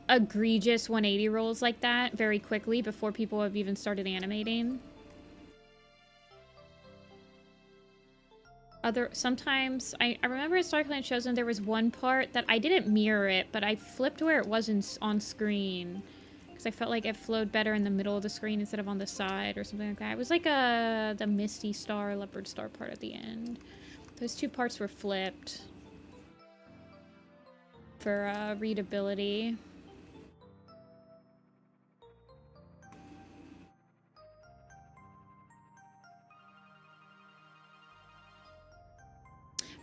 egregious 180 rolls like that very quickly before people have even started animating. Sometimes, I remember in StarClan Chosen there was one part that I didn't mirror it, but I flipped where it was on screen. Because I felt like it flowed better in the middle of the screen instead of on the side or something like that. It was like the Misty Star, Leopard Star part at the end. Those two parts were flipped for readability.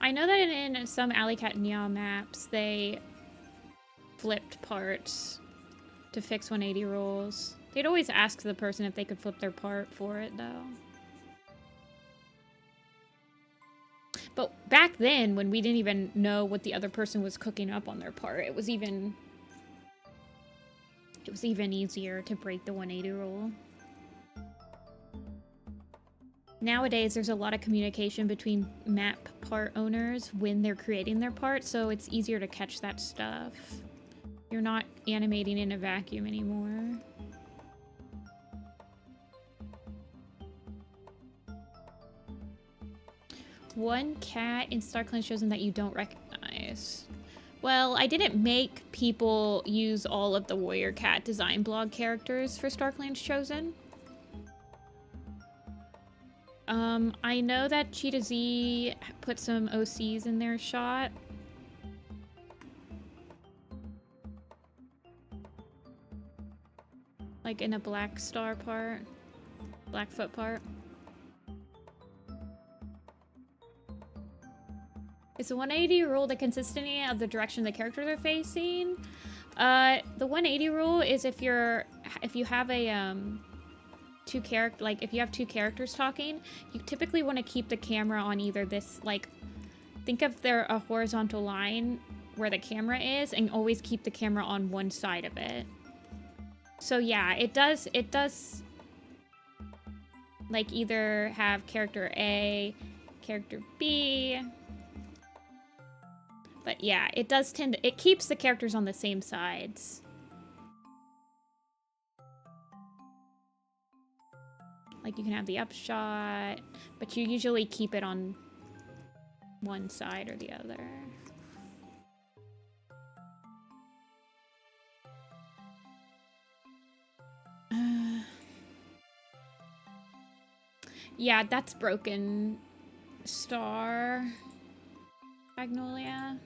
I know that in some Alley Cat Nya maps, they flipped parts to fix 180 rolls. They'd always ask the person if they could flip their part for it, though. But back then, when we didn't even know what the other person was cooking up on their part, it was even easier to break the 180 roll. Nowadays, there's a lot of communication between map part owners when they're creating their part, so it's easier to catch that stuff. You're not animating in a vacuum anymore. One cat in StarClan Chosen that you don't recognize. Well, I didn't make people use all of the Warrior Cat design blog characters for StarClan Chosen. I know that Cheetah Z put some OCs in their shot. Like in a Black Star part. Blackfoot part. Is the 180 rule the consistency of the direction the characters are facing? The 180 rule is if you have a if you have two characters talking, you typically want to keep the camera on either this like think of a horizontal line where the camera is and always keep the camera on one side of it. So yeah, it does like either have character A, character B. But yeah, it does it keeps the characters on the same sides. Like you can have the upshot, but you usually keep it on one side or the other. Yeah, that's Broken Star. Magnolia.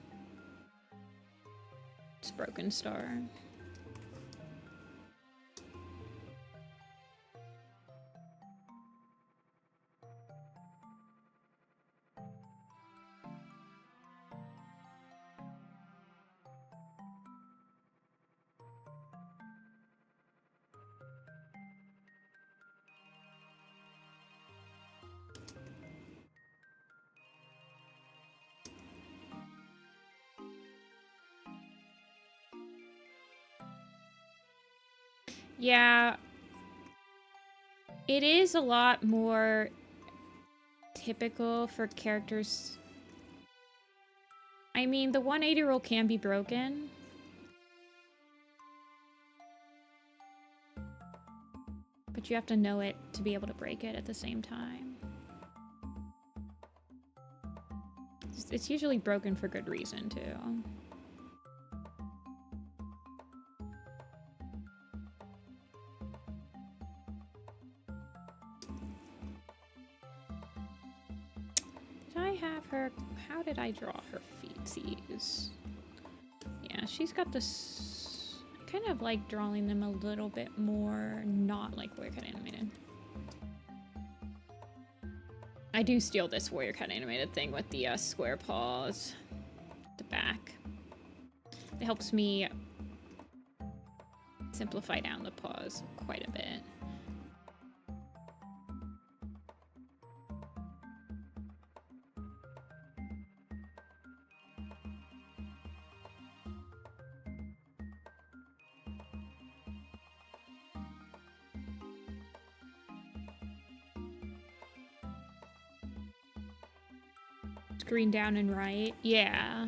It's Broken Star. Yeah, it is a lot more typical for characters. I mean, the 180 roll can be broken. But you have to know it to be able to break it at the same time. It's usually broken for good reason, too. How did I draw her feetsies? Yeah, she's got this... I kind of like drawing them a little bit more not like Warrior Cat Animated. I do steal this Warrior Cat Animated thing with the square paws at the back. It helps me simplify down the paws quite a bit. Green down and right. Yeah.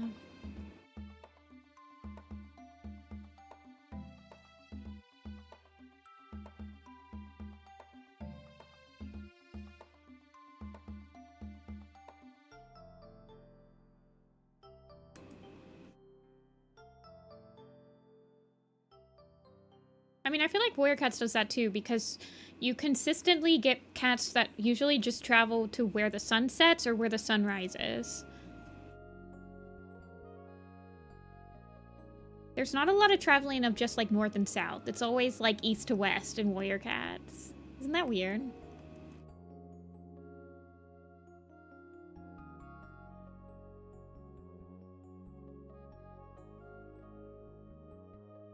I mean, I feel like Warrior Cats does that too, because you consistently get cats that usually just travel to where the sun sets or where the sun rises. There's not a lot of traveling of just like north and south. It's always like east to west in Warrior Cats. Isn't that weird?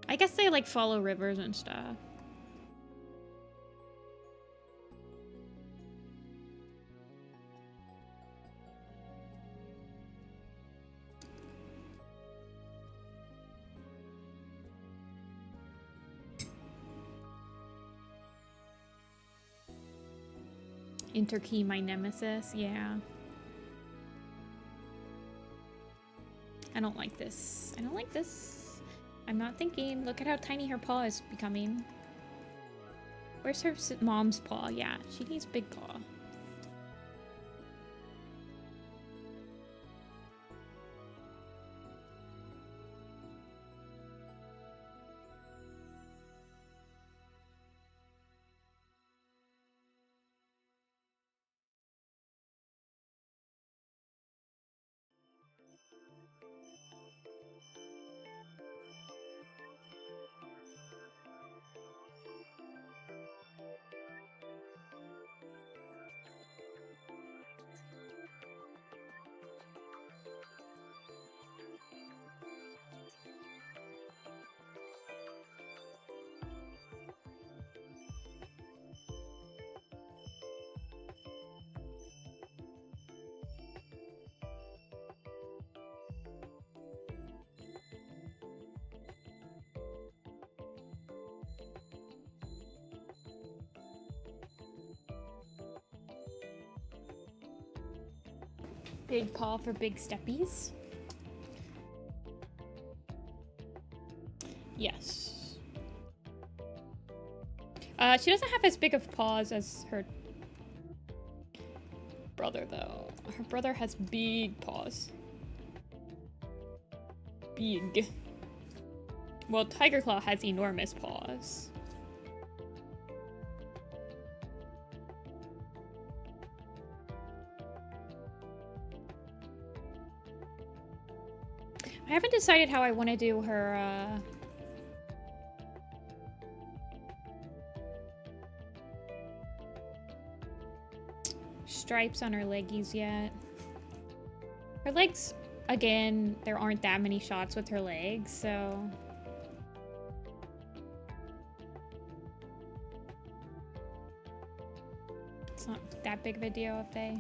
I guess they like follow rivers and stuff. Interkey my nemesis, yeah. I don't like this. I don't like this. I'm not thinking. Look at how tiny her paw is becoming. Where's her mom's paw? Yeah, she needs big paw. Big paw for big steppies. Yes. She doesn't have as big of paws as her brother, though. Her brother has big paws. Big. Well, Tiger Claw has enormous paws. I haven't decided how I want to do her, stripes on her leggies yet. Her legs, again, there aren't that many shots with her legs, so... It's not that big of a deal if they...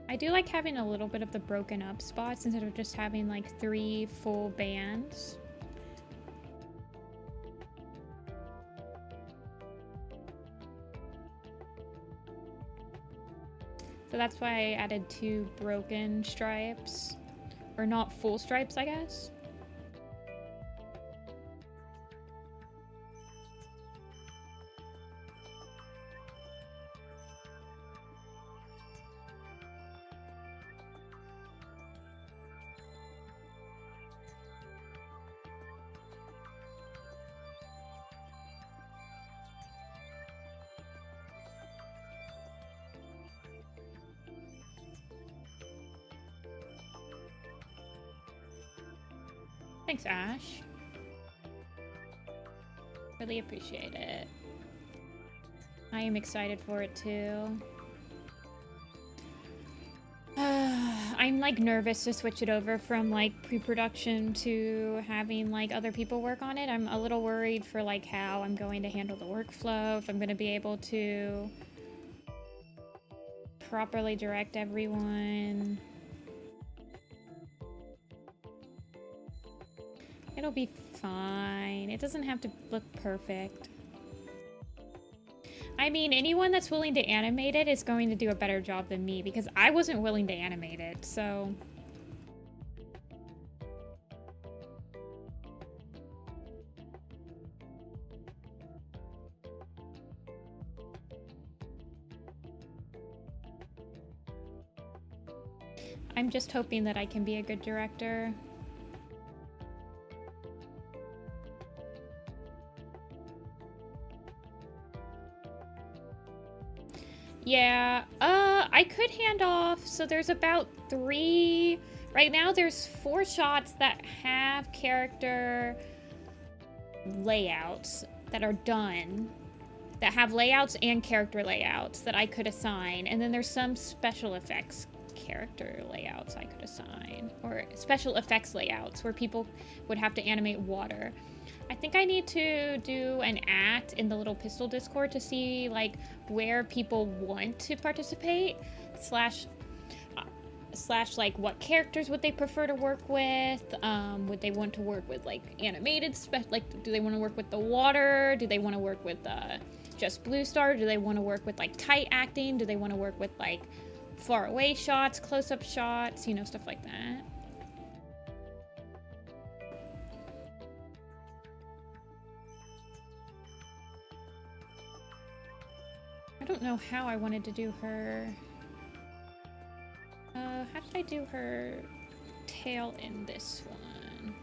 I do like having a little bit of the broken up spots instead of just having like 3 full bands. So that's why I added 2 broken stripes. Or not full stripes, I guess. Thanks, Ash. Really appreciate it. I am excited for it too. I'm like nervous to switch it over from like pre-production to having like other people work on it. I'm a little worried for like how I'm going to handle the workflow, if I'm going to be able to properly direct everyone. It'll be fine. It doesn't have to look perfect. I mean, anyone that's willing to animate it is going to do a better job than me because I wasn't willing to animate it, so... I'm just hoping that I can be a good director. Yeah, I could hand off, so there's about 3, right now there's 4 shots that have character layouts that are done, that have layouts and character layouts that I could assign, and then there's some special effects character layouts I could assign, or special effects layouts where people would have to animate water. I think I need to do an act in the little pistol Discord to see like where people want to participate, slash like what characters would they prefer to work with, would they want to work with like animated like do they want to work with the water, do they want to work with just blue star, do they want to work with like tight acting, do they want to work with like far away shots, close-up shots, you know, stuff like that. I don't know how I wanted to do her. How did I do her tail in this one?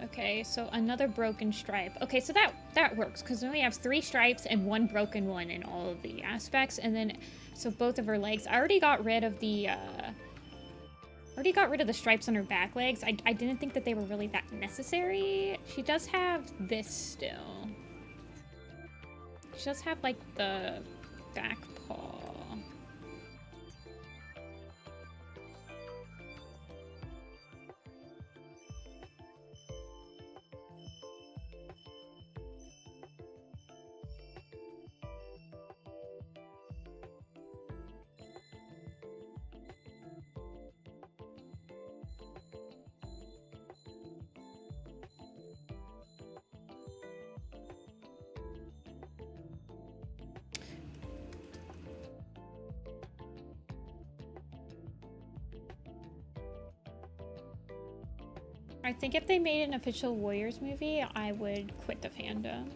Okay, so another broken stripe. Okay, so that works because we only have 3 stripes and 1 broken one in all of the aspects, and then so both of her legs. I already got rid of the stripes on her back legs. I didn't think that they were really that necessary. She does have this still. She does have like the back paw. I think if they made an official Warriors movie, I would quit the fandom.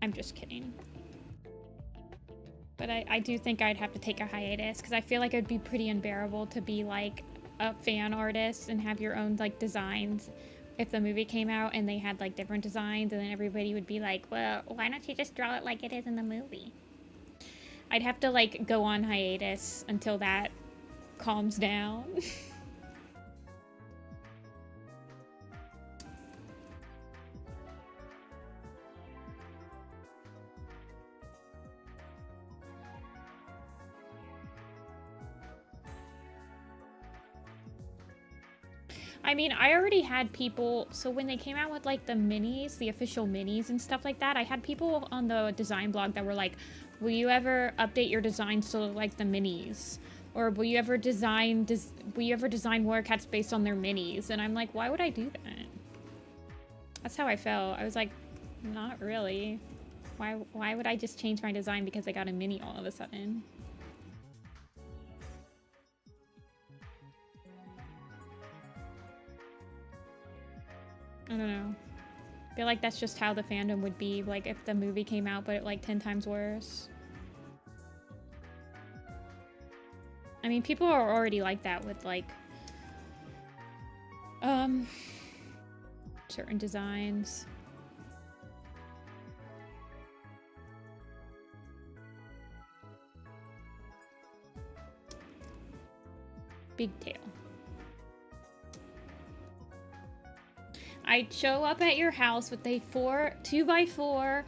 I'm just kidding. But I do think I'd have to take a hiatus because I feel like it'd be pretty unbearable to be like a fan artist and have your own like designs if the movie came out and they had like different designs, and then everybody would be like, well, why don't you just draw it like it is in the movie? I'd have to like go on hiatus until that calms down. I mean, I already had people, so when they came out with like the minis, the official minis and stuff like that, I had people on the design blog that were like, will you ever update your designs to look like the minis? Or will you ever design Warrior Cats based on their minis? And I'm like, why would I do that? That's how I felt. I was like, not really. Why would I just change my design because I got a mini all of a sudden? I don't know. I feel like that's just how the fandom would be, like, if the movie came out, but like 10 times worse. I mean, people are already like that with, like, certain designs. Big tail. I'd show up at your house with a 2x4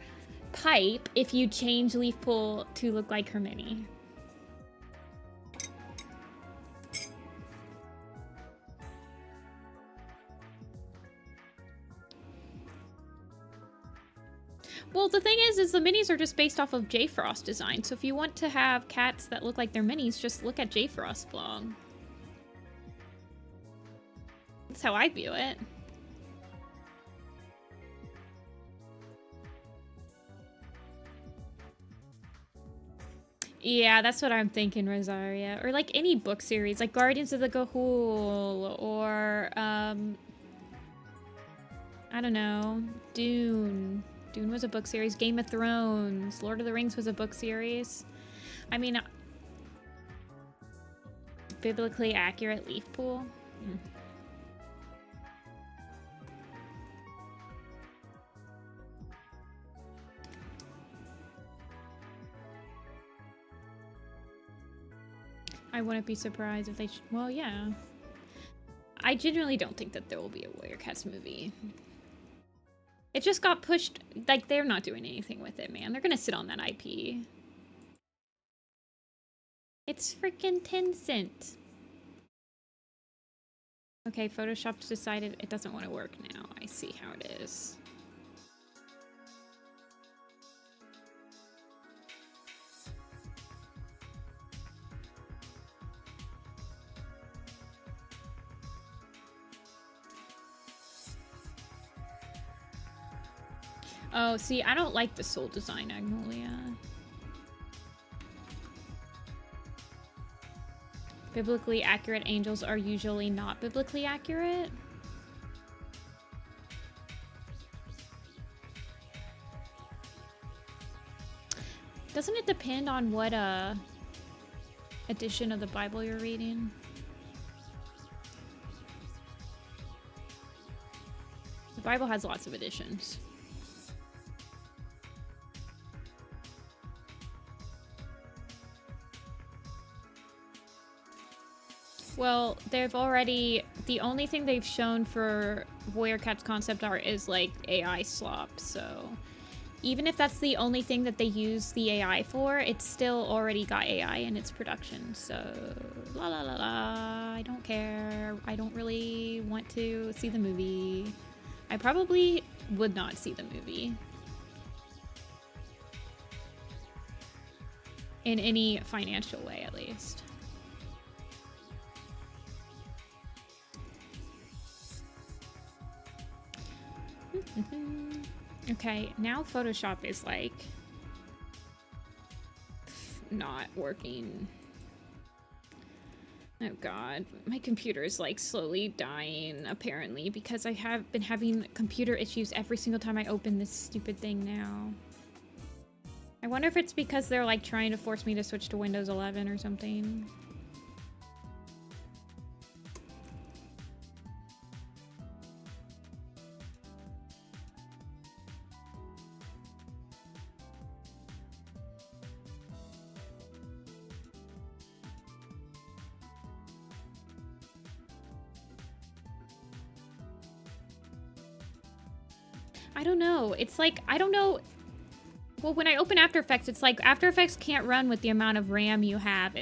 pipe if you change Leaf Pool to look like her mini. Well, the thing is the minis are just based off of J Frost design. So if you want to have cats that look like their minis, just look at J Frost blog. That's how I view it. Yeah, that's what I'm thinking, Rosaria. Or like any book series, like Guardians of the Gahul, or I don't know, Dune. Dune was a book series. Game of Thrones, Lord of the Rings was a book series. I mean, biblically accurate Leaf Pool. I wouldn't be surprised if they... well, yeah. I genuinely don't think that there will be a Warrior Cats movie. It just got pushed... like, they're not doing anything with it, man. They're gonna sit on that IP. It's freaking Tencent. Okay, Photoshop's decided it doesn't want to work now. I see how it is. Oh, see, I don't like the soul design, Agnolia. Biblically accurate angels are usually not biblically accurate. Doesn't it depend on what edition of the Bible you're reading? The Bible has lots of editions. Well, they've already... the only thing they've shown for Warrior Cats concept art is, like, AI slop, so... even if that's the only thing that they use the AI for, it's still already got AI in its production, so... la la la la, I don't care. I don't really want to see the movie. I probably would not see the movie. In any financial way, at least. Okay, now Photoshop is like not working. Oh god, my computer is like slowly dying apparently because I have been having computer issues every single time I open this stupid thing now. I wonder if it's because they're like trying to force me to switch to Windows 11 or something. I don't know. It's like, I don't know. Well, when I open After Effects, it's like After Effects can't run with the amount of RAM you have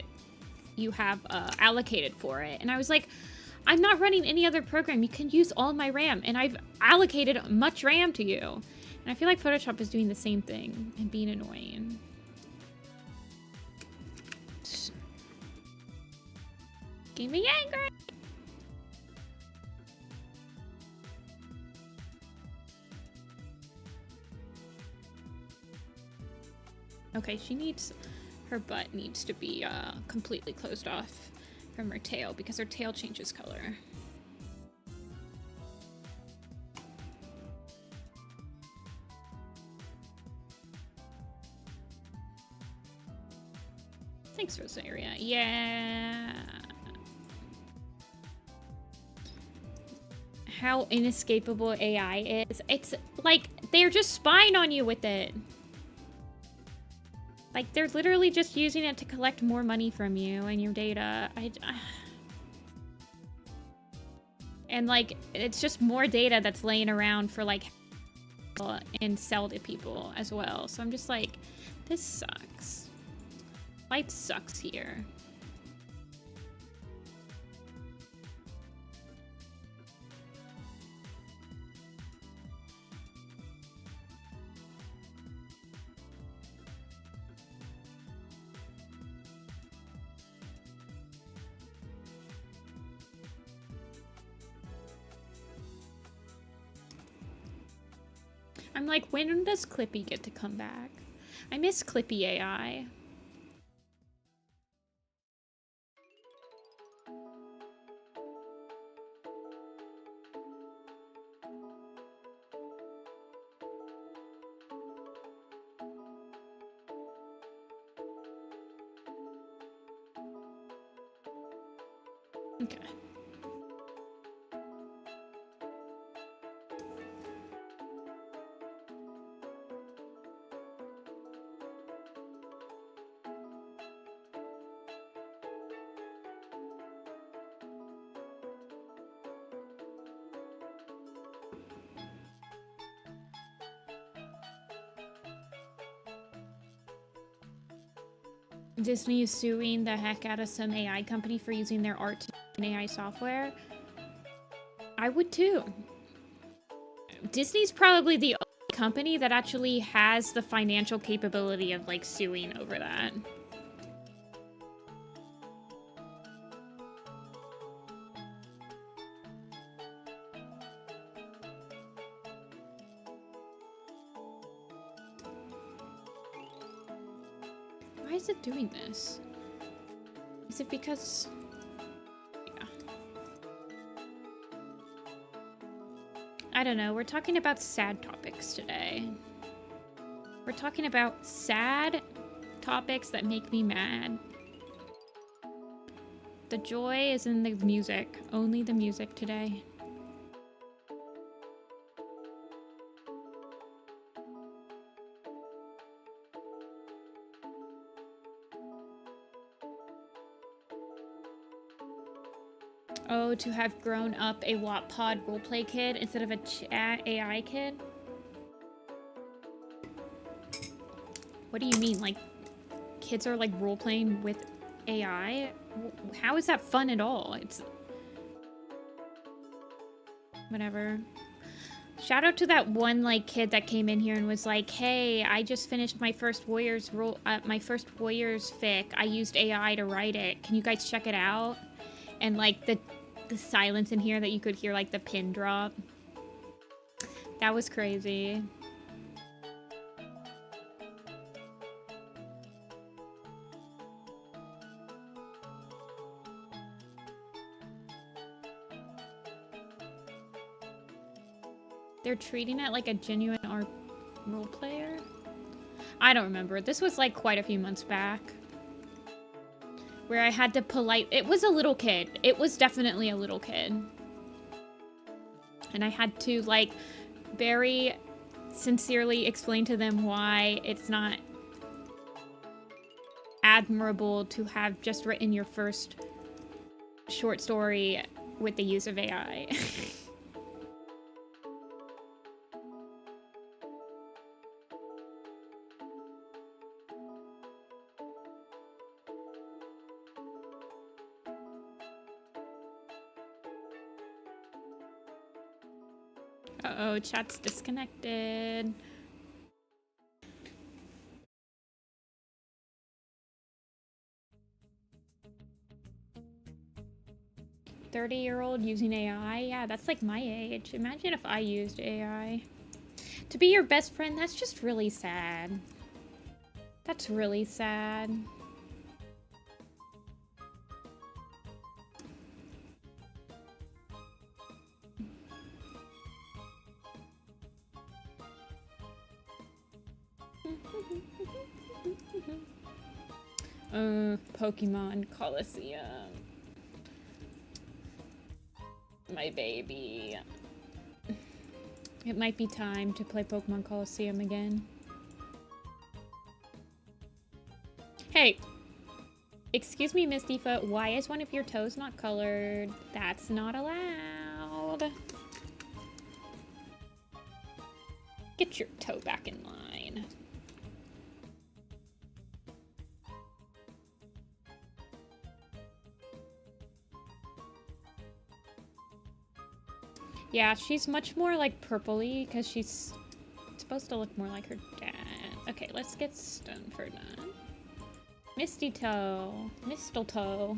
allocated for it. And I was like, I'm not running any other program. You can use all my RAM, and I've allocated much RAM to you. And I feel like Photoshop is doing the same thing and being annoying. Get me angry. Okay, her butt needs to be completely closed off from her tail because her tail changes color. Thanks, Rosaria. Yeah. How inescapable AI is. It's like they're just spying on you with it. Like, they're literally just using it to collect more money from you and your data. And, like, it's just more data that's laying around for, like, and sell to people as well. So I'm just like, this sucks. Life sucks here. I'm like, when does Clippy get to come back? I miss Clippy AI. Okay. Disney is suing the heck out of some AI company for using their art in AI software. I would too. Disney's probably the only company that actually has the financial capability of like suing over that. Why is it doing this? Is it because... Yeah. I don't know. We're talking about sad topics today. We're talking about sad topics that make me mad. The joy is in the music. Only the music today. Oh, to have grown up a Wattpod roleplay kid instead of a chat AI kid? What do you mean? Like, kids are like roleplaying with AI? How is that fun at all? It's... Whatever. Shout out to that one like kid that came in here and was like, "Hey, I just finished my first Warriors fic. I used AI to write it. Can you guys check it out?" And like the silence in here that you could hear like the pin drop. That was crazy. They're treating it like a genuine role player? I don't remember. This was like quite a few months back. Where I had to it was a little kid. It was definitely a little kid. And I had to like very sincerely explain to them why it's not admirable to have just written your first short story with the use of AI. Uh-oh, chat's disconnected. "30-year-old using AI? Yeah, that's like my age. Imagine if I used AI. To be your best friend, that's just really sad. That's really sad. Pokemon Coliseum. My baby. It might be time to play Pokemon Coliseum again. Hey! Excuse me, Mistyfoot, why is one of your toes not colored? That's not allowed. Get your toe back in line. Yeah, she's much more like purpley because she's supposed to look more like her dad. Okay, let's get Stonefur done. Mistletoe. Mistletoe.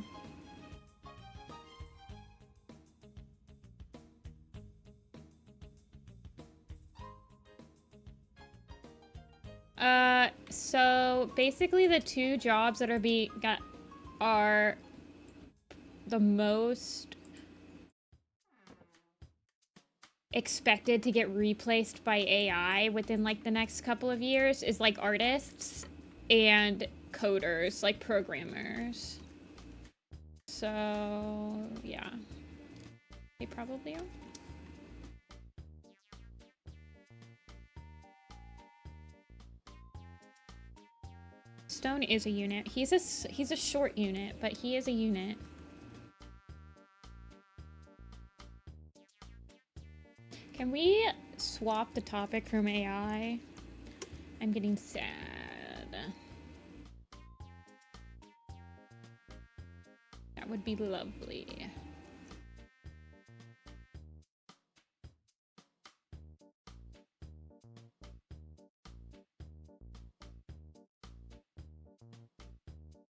So basically the two jobs that are the most expected to get replaced by AI within like the next couple of years is like artists and coders, like programmers. So yeah, they probably are. Stone is a unit. He's a short unit, but he is a unit. Can we swap the topic from AI? I'm getting sad. That would be lovely.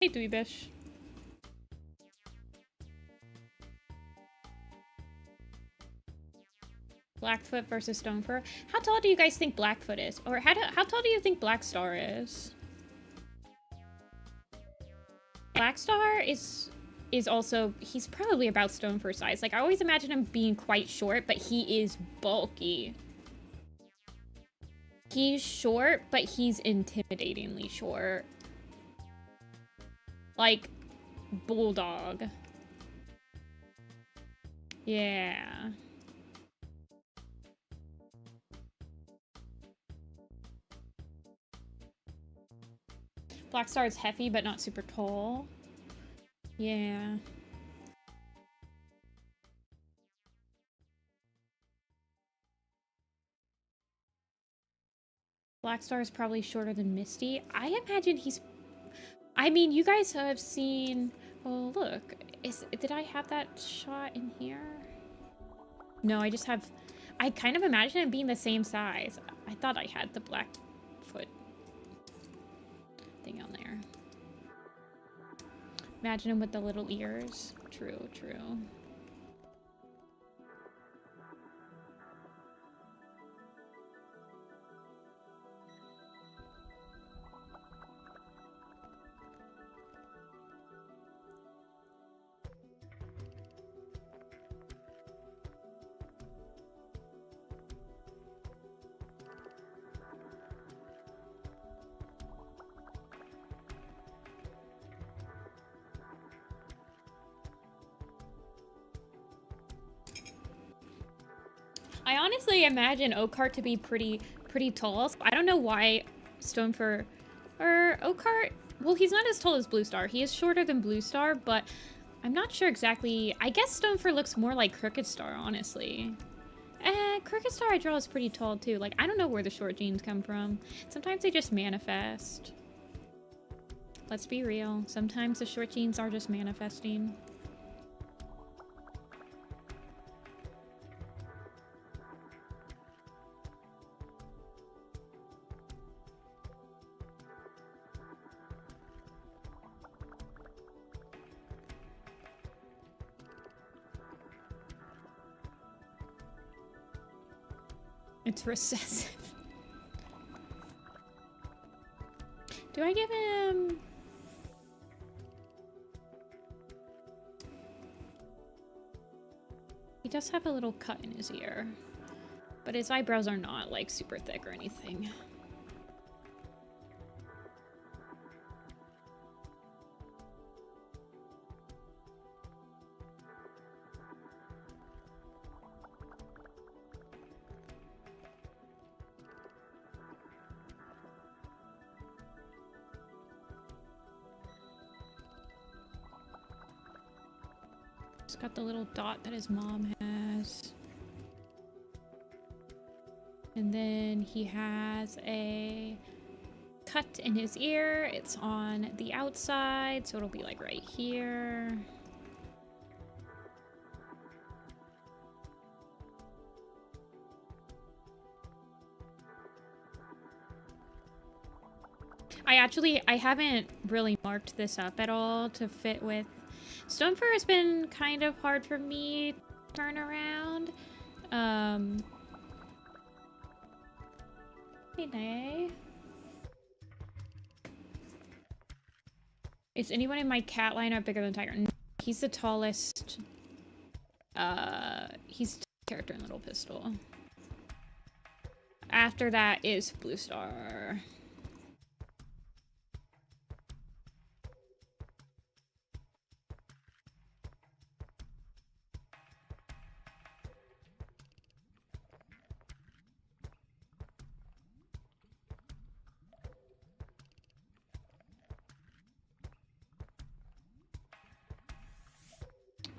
Hey, Dweebish. Blackfoot versus Stonefur. How tall do you guys think Blackfoot is? Or how tall do you think Blackstar is? Blackstar is also, he's probably about Stonefur size. Like, I always imagine him being quite short, but he is bulky. He's short, but he's intimidatingly short. Like, bulldog. Yeah. Blackstar is hefty, but not super tall. Yeah. Blackstar is probably shorter than Misty. I imagine he's... I mean, you guys have seen... Oh, look. Did I have that shot in here? No, I just have... I kind of imagine him being the same size. I thought I had the Blackfoot thing on there. Imagine him with the little ears. True, true. I honestly imagine Oakheart to be pretty tall. I don't know why Stonefur or Oakheart. Well, he's not as tall as Blue Star. He is shorter than Blue Star, but I'm not sure exactly. I guess Stonefur looks more like Crooked Star, honestly. Crooked Star I draw is pretty tall too. Like, I don't know where the short genes come from. Sometimes they just manifest. Let's be real. Sometimes the short genes are just manifesting. It's recessive. Do I give him... He does have a little cut in his ear. But his eyebrows are not, like, super thick or anything. He's got the little dot that his mom has. And then he has a cut in his ear. It's on the outside, so it'll be like right here. I haven't really marked this up at all to fit with. Stonefur has been kind of hard for me to turn around. Hey, Nay. Is anyone in my cat lineup bigger than Tiger? No, he's the tallest. He's the character in Little Pistol. After that is Blue Star.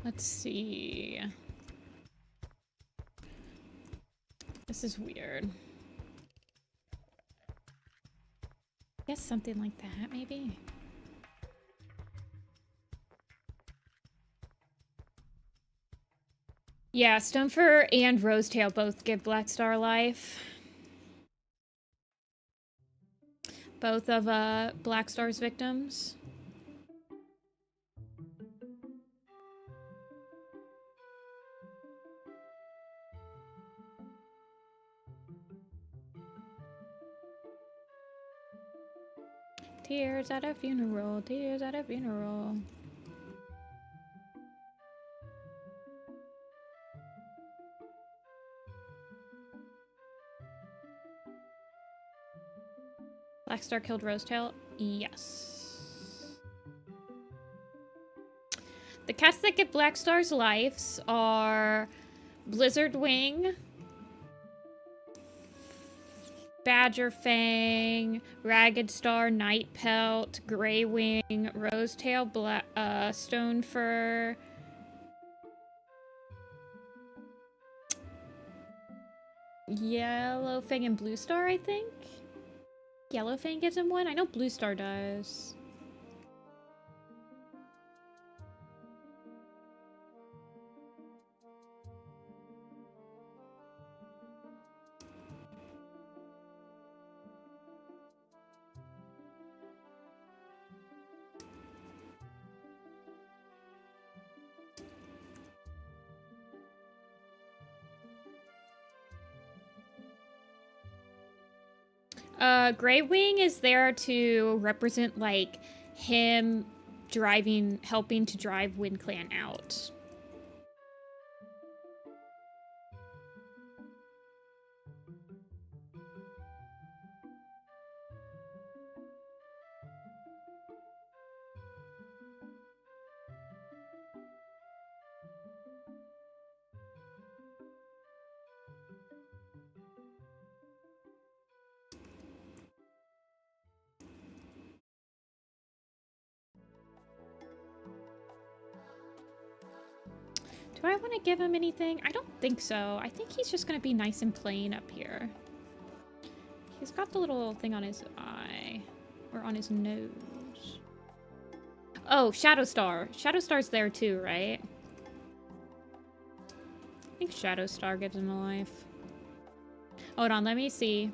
Let's see. This is weird. I guess something like that, maybe? Yeah, Stonefur and Rosetail both give Black Star life. Both of Black Star's victims. Tears at a funeral, tears at a funeral. Black Star killed Rosetail? Yes. The cats that get Black Star's lives are Blizzard Wing, Badger Fang, Ragged Star, Night Pelt, Grey Wing, Rosetail, Stonefur, Yellow Fang, and Blue Star, I think? Yellow Fang gives him one? I know Blue Star does. Grey Wing is there to represent, like, him helping to drive Wind Clan out. Do I want to give him anything? I don't think so. I think he's just going to be nice and plain up here. He's got the little thing on his eye. Or on his nose. Oh, Shadow Star. Shadow Star's there too, right? I think Shadow Star gives him a life. Hold on, let me see.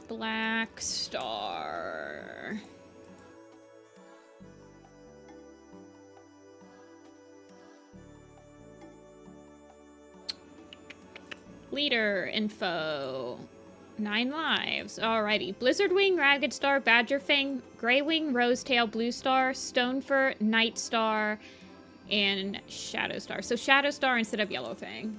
Black Star. Leader info. 9 lives. Alrighty. Blizzardwing, Ragged Star, Badgerfang, Greywing, Rosetail, Blue Star, Stonefur, Night Star, and Shadow Star. So Shadow Star instead of Yellowfang.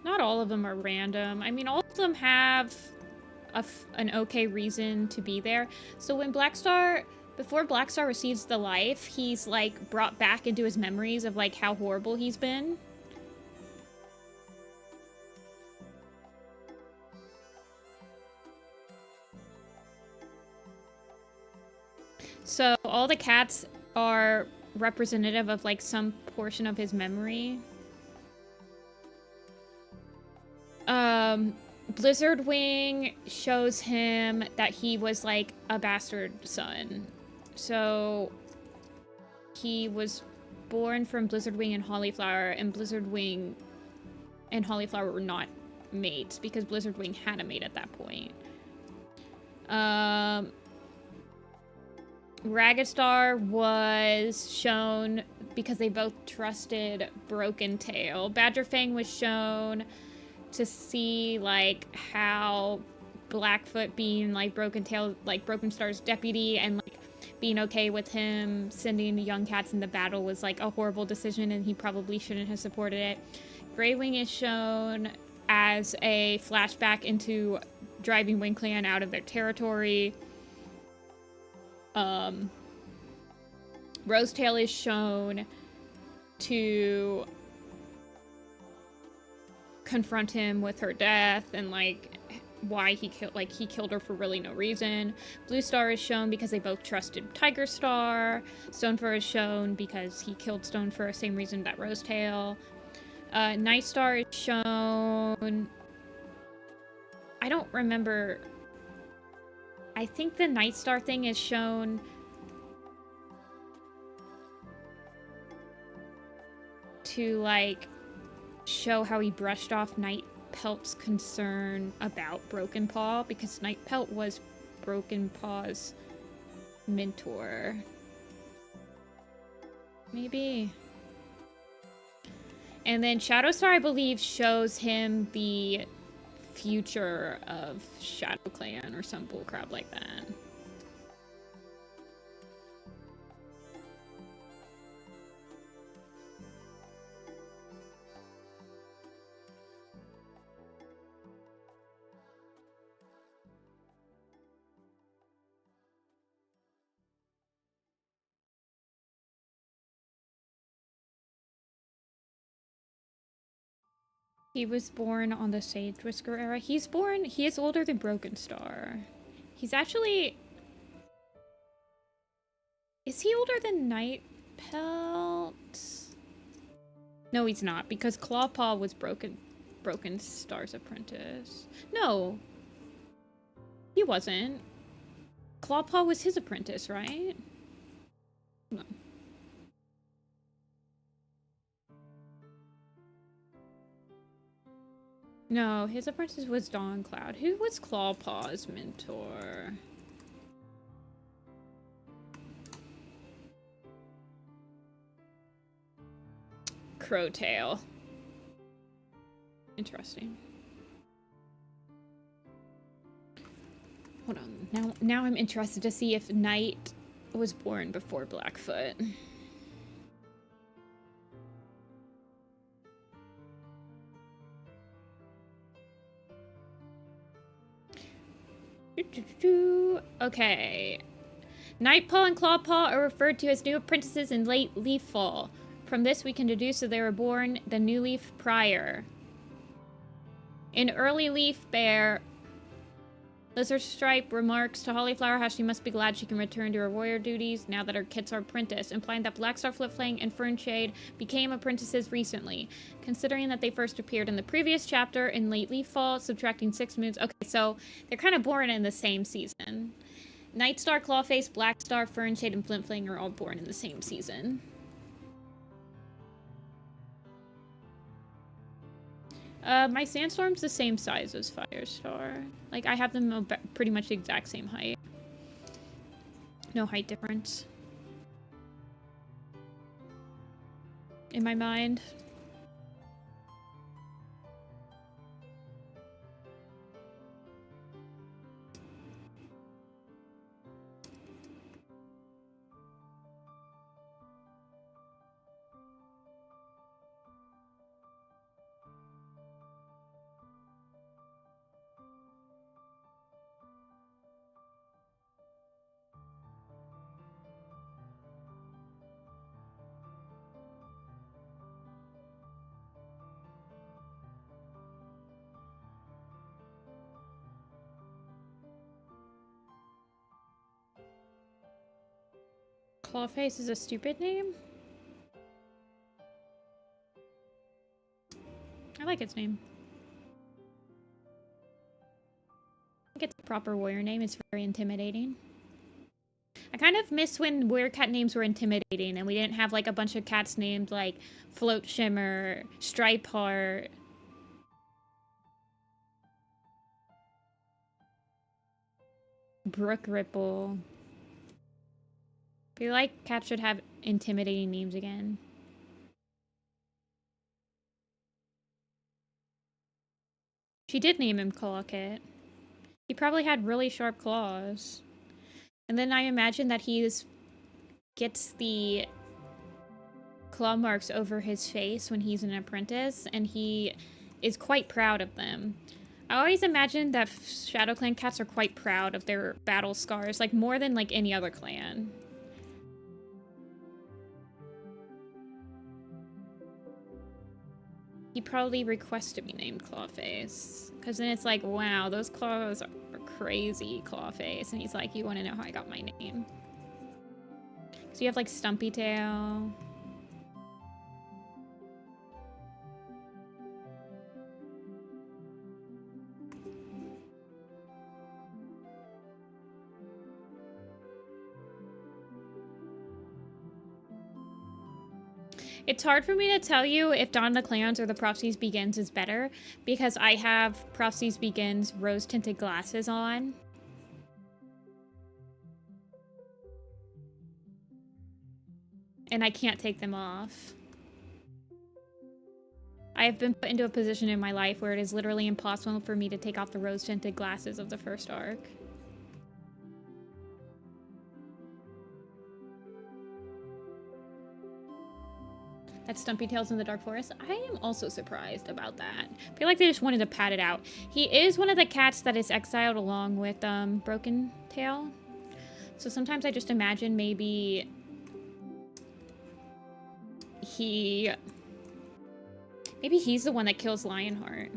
Not all of them are random. I mean, all of them have an okay reason to be there. So when Blackstar, before Blackstar receives the life, he's like brought back into his memories of like how horrible he's been. So all the cats are representative of like some portion of his memory. Blizzardwing shows him that he was like a bastard son. So he was born from Blizzardwing and Hollyflower, and Blizzardwing and Hollyflower were not mates because Blizzardwing had a mate at that point. Ragged Star was shown because they both trusted Broken Tail. Badgerfang was shown to see like how Blackfoot being like Broken Tail, like Broken Star's deputy, and like being okay with him sending young cats into battle was like a horrible decision and he probably shouldn't have supported it. Greywing is shown as a flashback into driving Wing Clan out of their territory. Rosetail is shown to confront him with her death and like why he killed her for really no reason. Blue Star is shown because they both trusted Tiger Star. Stonefur is shown because he killed Stonefur, same reason that Rosetail. Night Star is shown. I don't remember. I think the Night Star thing is shown to like show how he brushed off Night Pelt's concern about Broken Paw, because Night Pelt was Broken Paw's mentor. Maybe. And then Shadow Star, I believe, shows him the future of Shadow Clan or some bullcrap like that. He was born on the Sage Whisker era. He is older than Broken Star. He's actually... Is he older than Night Pelt? No, he's not, because Clawpaw was Broken Star's apprentice. No. He wasn't. Clawpaw was his apprentice, right? No. No, his apprentice was Dawncloud. Who was Clawpaw's mentor? Crowtail. Interesting. Hold on. Now I'm interested to see if Night was born before Blackfoot. Okay. Nightpaw and Clawpaw are referred to as new apprentices in late leaf fall. From this, we can deduce that they were born the new leaf prior. In early leaf bear, Lizard Stripe remarks to Hollyflower how she must be glad she can return to her warrior duties now that her kits are apprenticed, implying that Blackstar, Flipflang, and Fernshade became apprentices recently, considering that they first appeared in the previous chapter in late leaf fall, subtracting 6 moons. Okay, so they're kind of born in the same season. Nightstar, Clawface, Blackstar, Fernshade, and Flintflang are all born in the same season. My Sandstorm's the same size as Firestar. Like, I have them pretty much the exact same height. No height difference. In my mind. Clawface is a stupid name? I like its name. I think it's a proper warrior name. It's very intimidating. I kind of miss when warrior cat names were intimidating and we didn't have like a bunch of cats named like Float Shimmer, Stripe Heart. Brook Ripple. I feel like cats should have intimidating names again. She did name him Clawkit. He probably had really sharp claws. And then I imagine that he gets the claw marks over his face when he's an apprentice, and he is quite proud of them. I always imagine that Shadow Clan cats are quite proud of their battle scars, like more than like any other clan. He probably requests to be named Clawface. Because then it's like, wow, those claws are crazy, Clawface. And he's like, you want to know how I got my name? So you have like Stumpy Tail. It's hard for me to tell you if Dawn of the Clans or the Prophecies Begins is better, because I have Prophecies Begins rose-tinted glasses on. And I can't take them off. I have been put into a position in my life where it is literally impossible for me to take off the rose-tinted glasses of the first arc. That's Stumpy Tails in the Dark Forest. I am also surprised about that. I feel like they just wanted to pad it out. He is one of the cats that is exiled along with Broken Tail. So sometimes I just imagine maybe maybe he's the one that kills Lionheart.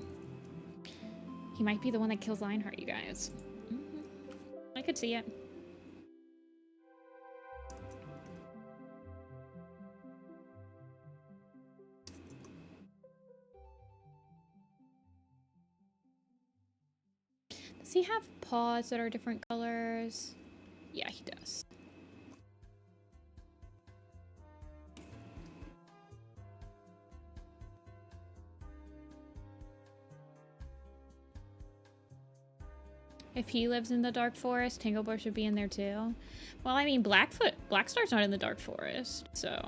He might be the one that kills Lionheart, you guys. I could see it. Does he have paws that are different colors? Yeah, he does. If he lives in the Dark Forest, Tanglebur should be in there too. Well, I mean, Blackstar's not in the Dark Forest, so.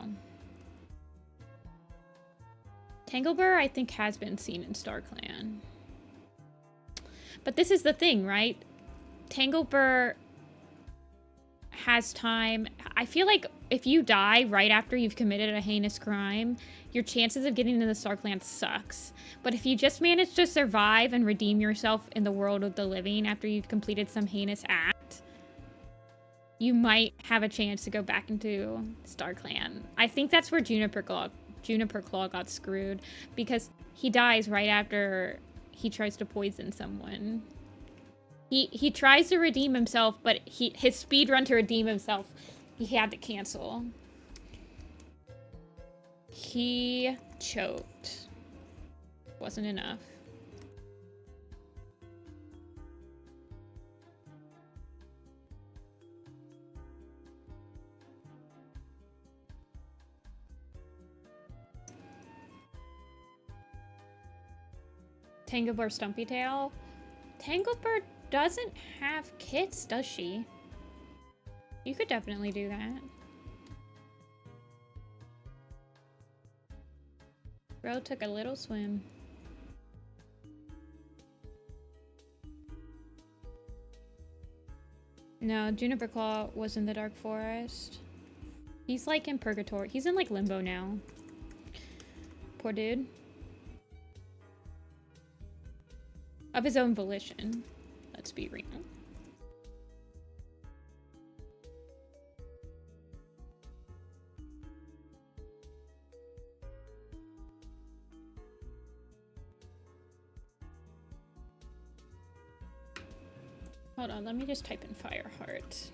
Tanglebur, I think, has been seen in StarClan. But this is the thing, right? Tanglebur has time. I feel like if you die right after you've committed a heinous crime, your chances of getting into the StarClan sucks. But if you just manage to survive and redeem yourself in the world of the living after you've completed some heinous act, you might have a chance to go back into StarClan. I think that's where Juniper Claw got screwed, because he dies right after he tries to poison someone. He tries to redeem himself, but his speed run to redeem himself, he had to cancel. He choked. Wasn't enough. Tanglebird Stumpy Tail. Tanglebird doesn't have kits, does she? You could definitely do that. Bro took a little swim. No, Juniper Claw was in the Dark Forest. He's like in purgatory. He's in like limbo now. Poor dude. Of his own volition. Let's be real. Hold on, let me just type in Fireheart.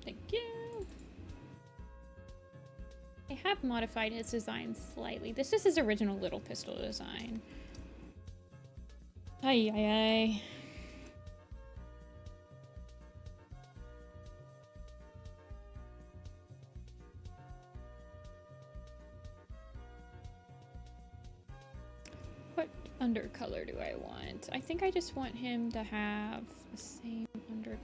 Thank you. I have modified his design slightly. This is his original little pistol design. Ay, ay, ay. What undercolor do I want? I think I just want him to have the same undercolor.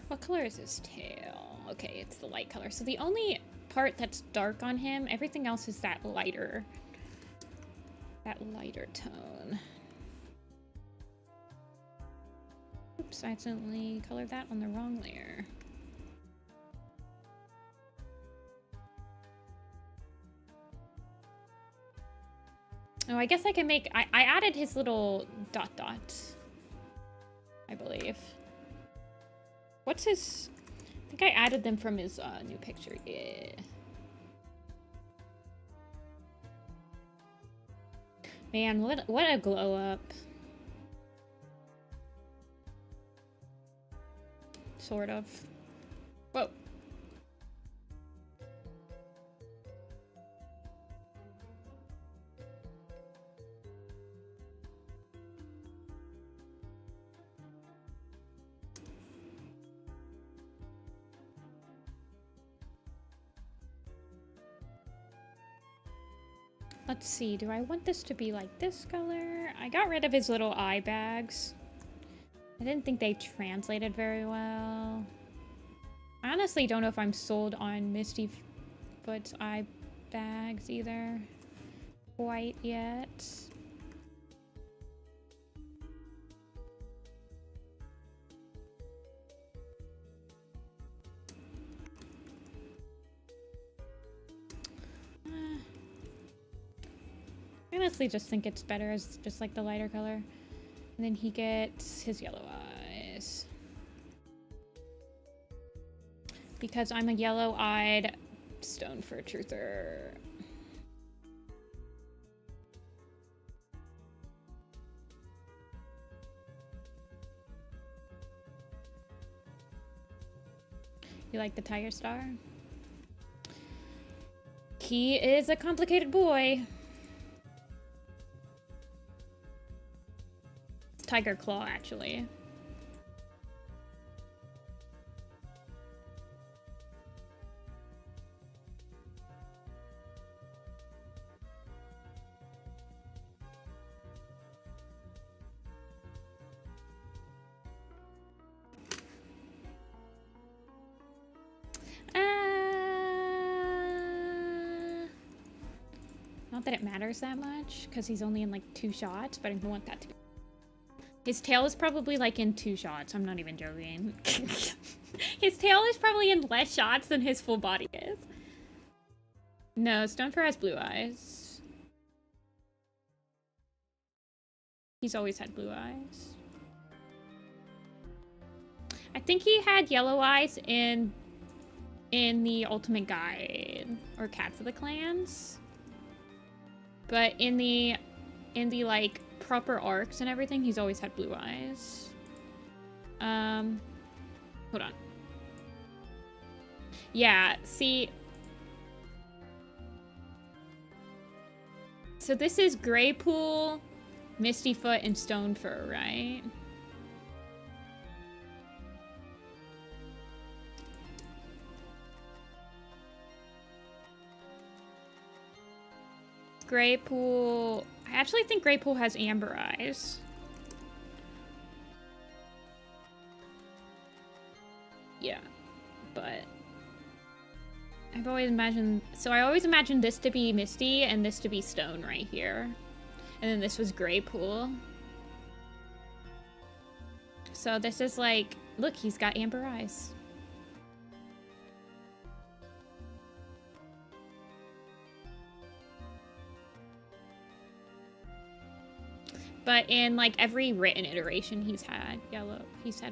What color is his tail? Okay, it's the light color. So the only part that's dark on him, everything else is that lighter tone. Oops, I accidentally colored that on the wrong layer. Oh, I guess I can make... I added his little dot, I believe. What's his... I think I added them from his new picture. Yeah. Man, what a glow up. Sort of. Whoa. Let's see, do I want this to be like this color? I got rid of his little eye bags. I didn't think they translated very well. I honestly don't know if I'm sold on Mistyfoot's eye bags either quite yet. I honestly just think it's better as just like the lighter color. And then he gets his yellow eyes. Because I'm a yellow-eyed stone fur truther. You like the Tiger Star? He is a complicated boy. Tiger Claw, actually. Not that it matters that much, because he's only in like 2 shots, but I don't want that to be. His tail is probably like in 2 shots. I'm not even joking. His tail is probably in less shots than his full body is. No, Stonefur has blue eyes. He's always had blue eyes. I think he had yellow eyes in the Ultimate Guide or Cats of the Clans. But in the like proper arcs and everything, he's always had blue eyes. Hold on. Yeah, see. So this is Greypool, Mistyfoot, and Stonefur, right? Greypool. I actually think Greypool has amber eyes. Yeah, but I've always imagined. So I always imagined this to be Misty and this to be Stone right here, and then this was Greypool. So this is like, look, he's got amber eyes. But in like every written iteration, he's had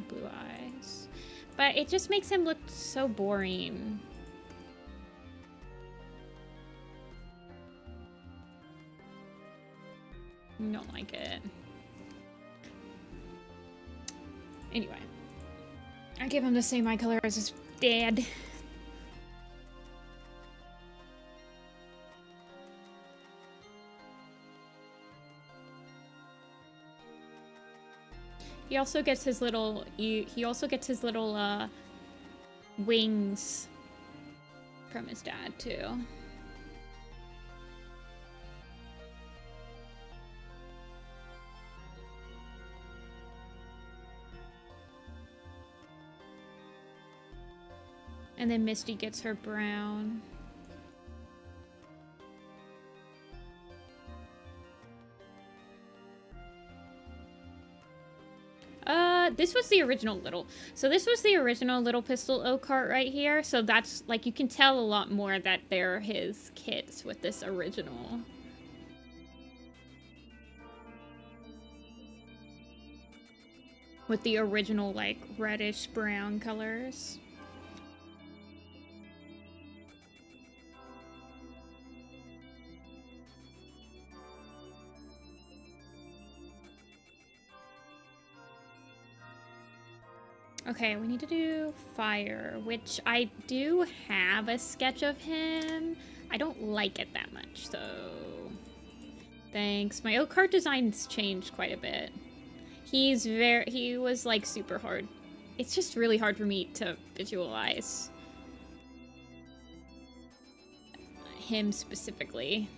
blue eyes. But it just makes him look so boring. I don't like it. Anyway, I give him the same eye color as his dad. He also gets his little wings from his dad too. And then Misty gets her brown. This was the original little. So this was the original Little Pistol O-Cart right here. So that's, like, you can tell a lot more that they're his kids with this original. With the original, like, reddish brown colors. Okay, we need to do Fire, which I do have a sketch of him. I don't like it that much, so thanks. My O-Cart design's changed quite a bit. He was like super hard. It's just really hard for me to visualize him specifically.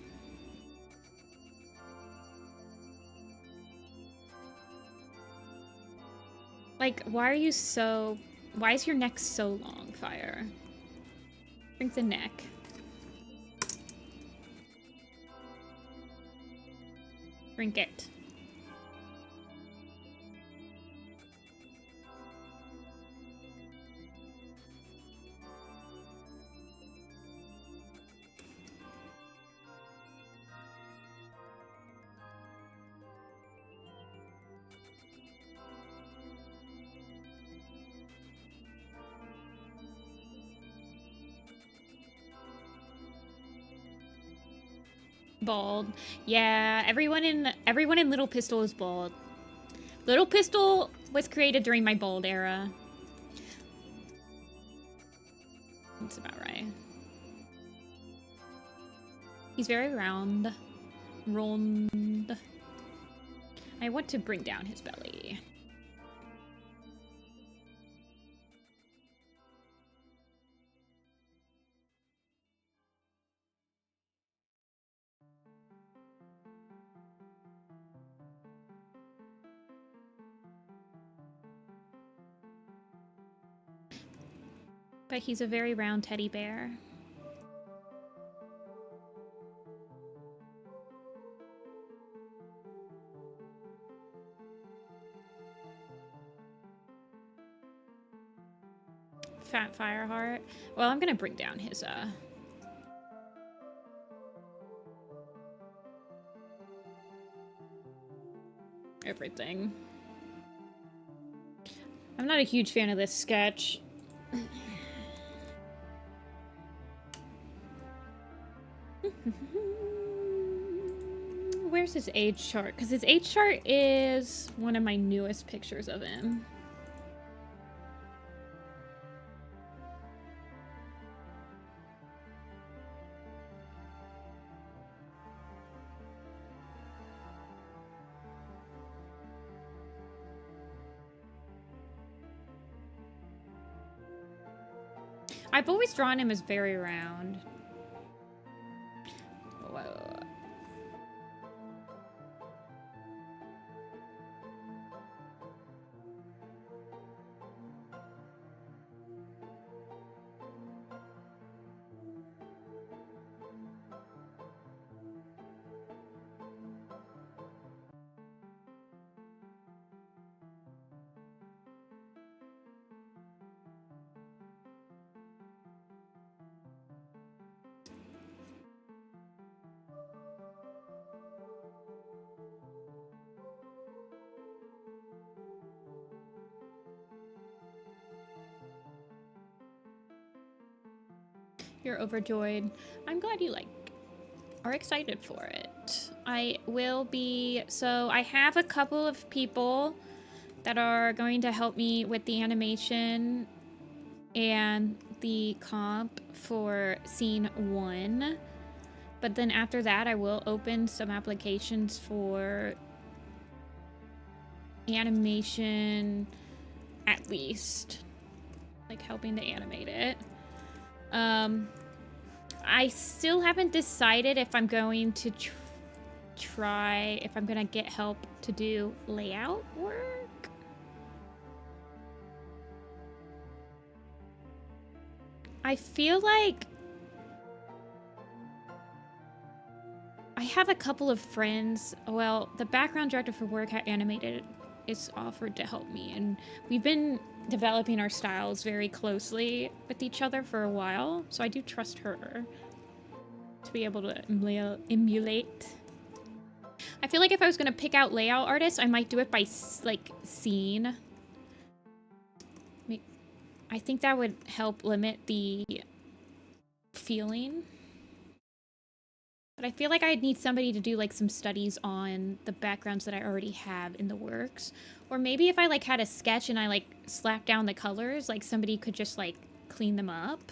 Like, why is your neck so long, Fire? Shrink the neck. Shrink it. Bald. Yeah, everyone in Little Pistol is bald. Little Pistol was created during my bald era. That's about right. He's very round. Rond. I want to bring down his belly. But he's a very round teddy bear. Fat Fireheart. Well, I'm gonna bring down his, everything. I'm not a huge fan of this sketch. Where's his age chart? Because his age chart is one of my newest pictures of him. I've always drawn him as very round. Whoa. You're overjoyed. I'm glad you are excited for it. I will be, so I have a couple of people that are going to help me with the animation and the comp for scene 1. But then after that, I will open some applications for animation, at least. Like helping to animate it. I still haven't decided if I'm going to try, if I'm gonna get help to do layout work. I feel like I have a couple of friends. Well, the background director for Work Hat Animated is offered to help me, and we've been developing our styles very closely with each other for a while, so I do trust her to be able to emulate. I feel like if I was going to pick out layout artists, I might do it by, like, scene. I think that would help limit the feeling. But I feel like I'd need somebody to do, like, some studies on the backgrounds that I already have in the works. Or maybe if I, like, had a sketch and I, like, slapped down the colors, like, somebody could just, like, clean them up.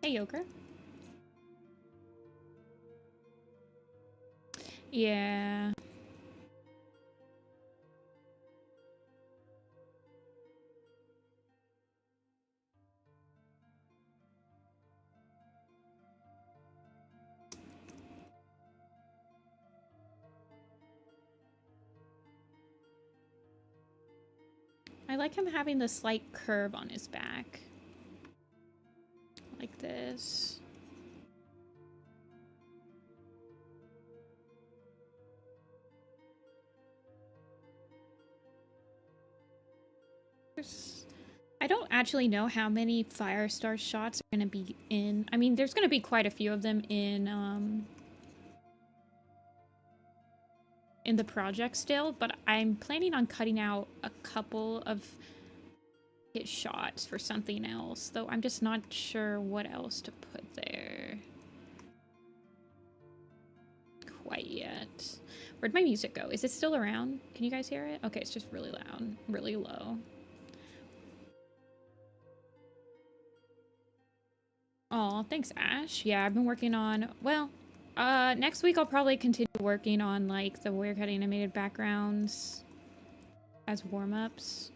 Hey, Yoker. Yeah. I like him having the slight curve on his back. Like this. I don't actually know how many Firestar shots are going to be in. I mean, there's going to be quite a few of them in the project still, but I'm planning on cutting out a couple of his shots for something else, though I'm just not sure what else to put there quite yet. Where'd my music go? Is it still around? Can you guys hear it? Okay, it's just really loud, really low. Oh, thanks, Ash. Yeah, I've been working on, well, next week I'll probably continue working on, like, the Wirecut animated backgrounds as warm-ups.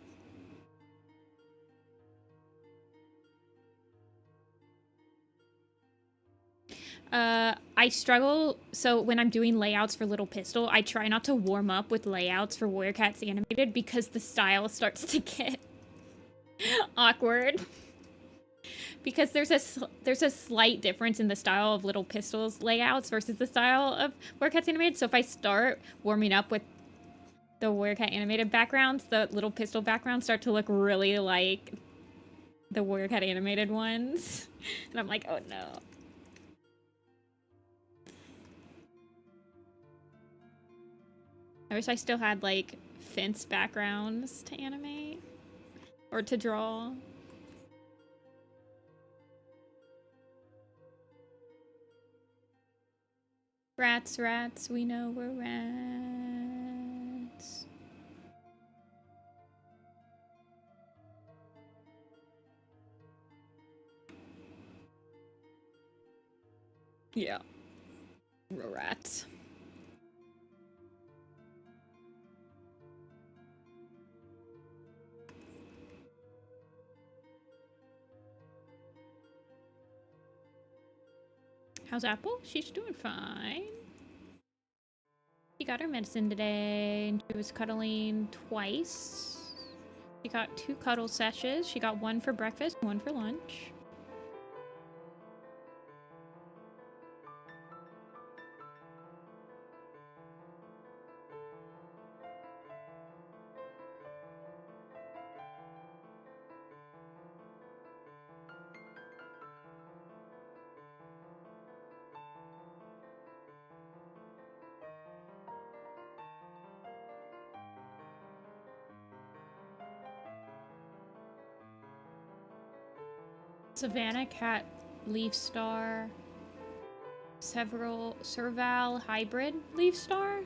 I struggle, so when I'm doing layouts for Little Pistol, I try not to warm up with layouts for Warrior Cats Animated because the style starts to get awkward. because there's a slight difference in the style of Little Pistol's layouts versus the style of Warrior Cat's animated. So if I start warming up with the Warrior Cat animated backgrounds, the Little Pistol backgrounds start to look really like the Warrior Cat animated ones. And I'm like, oh no. I wish I still had like fence backgrounds to animate or to draw. Rats, rats, we know we're rats. Yeah. We're rats. How's Apple? She's doing fine. She got her medicine today, and she was cuddling twice. She got 2 cuddle sessions. She got 1 for breakfast, 1 for lunch. Savannah Cat Leaf Star. Serval Hybrid Leaf Star.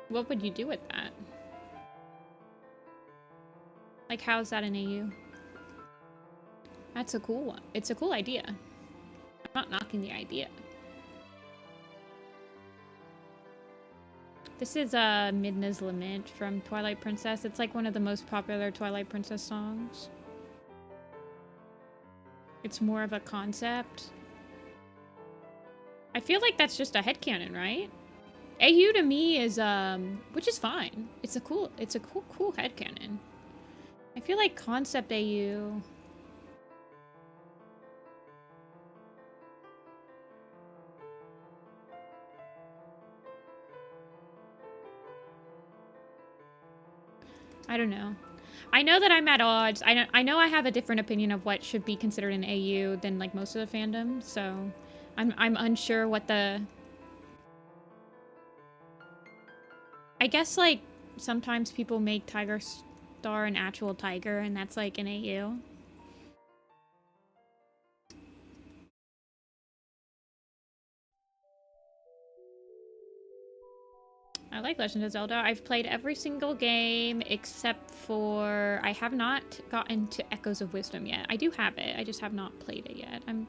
What would you do with that? Like, how's that an AU? That's a cool one. It's a cool idea. I'm not knocking the idea. This is Midna's Lament from Twilight Princess. It's like one of the most popular Twilight Princess songs. It's more of a concept. I feel like that's just a headcanon, right? AU to me is which is fine. It's a cool headcanon. I feel like concept AU. I don't know. I know that I'm at odds. I know I have a different opinion of what should be considered an AU than like most of the fandom, so I'm unsure what the... I guess like sometimes people make Tiger Star an actual tiger, and that's like an AU. I like Legend of Zelda. I've played every single game except for... I have not gotten to Echoes of Wisdom yet. I do have it. I just have not played it yet. I'm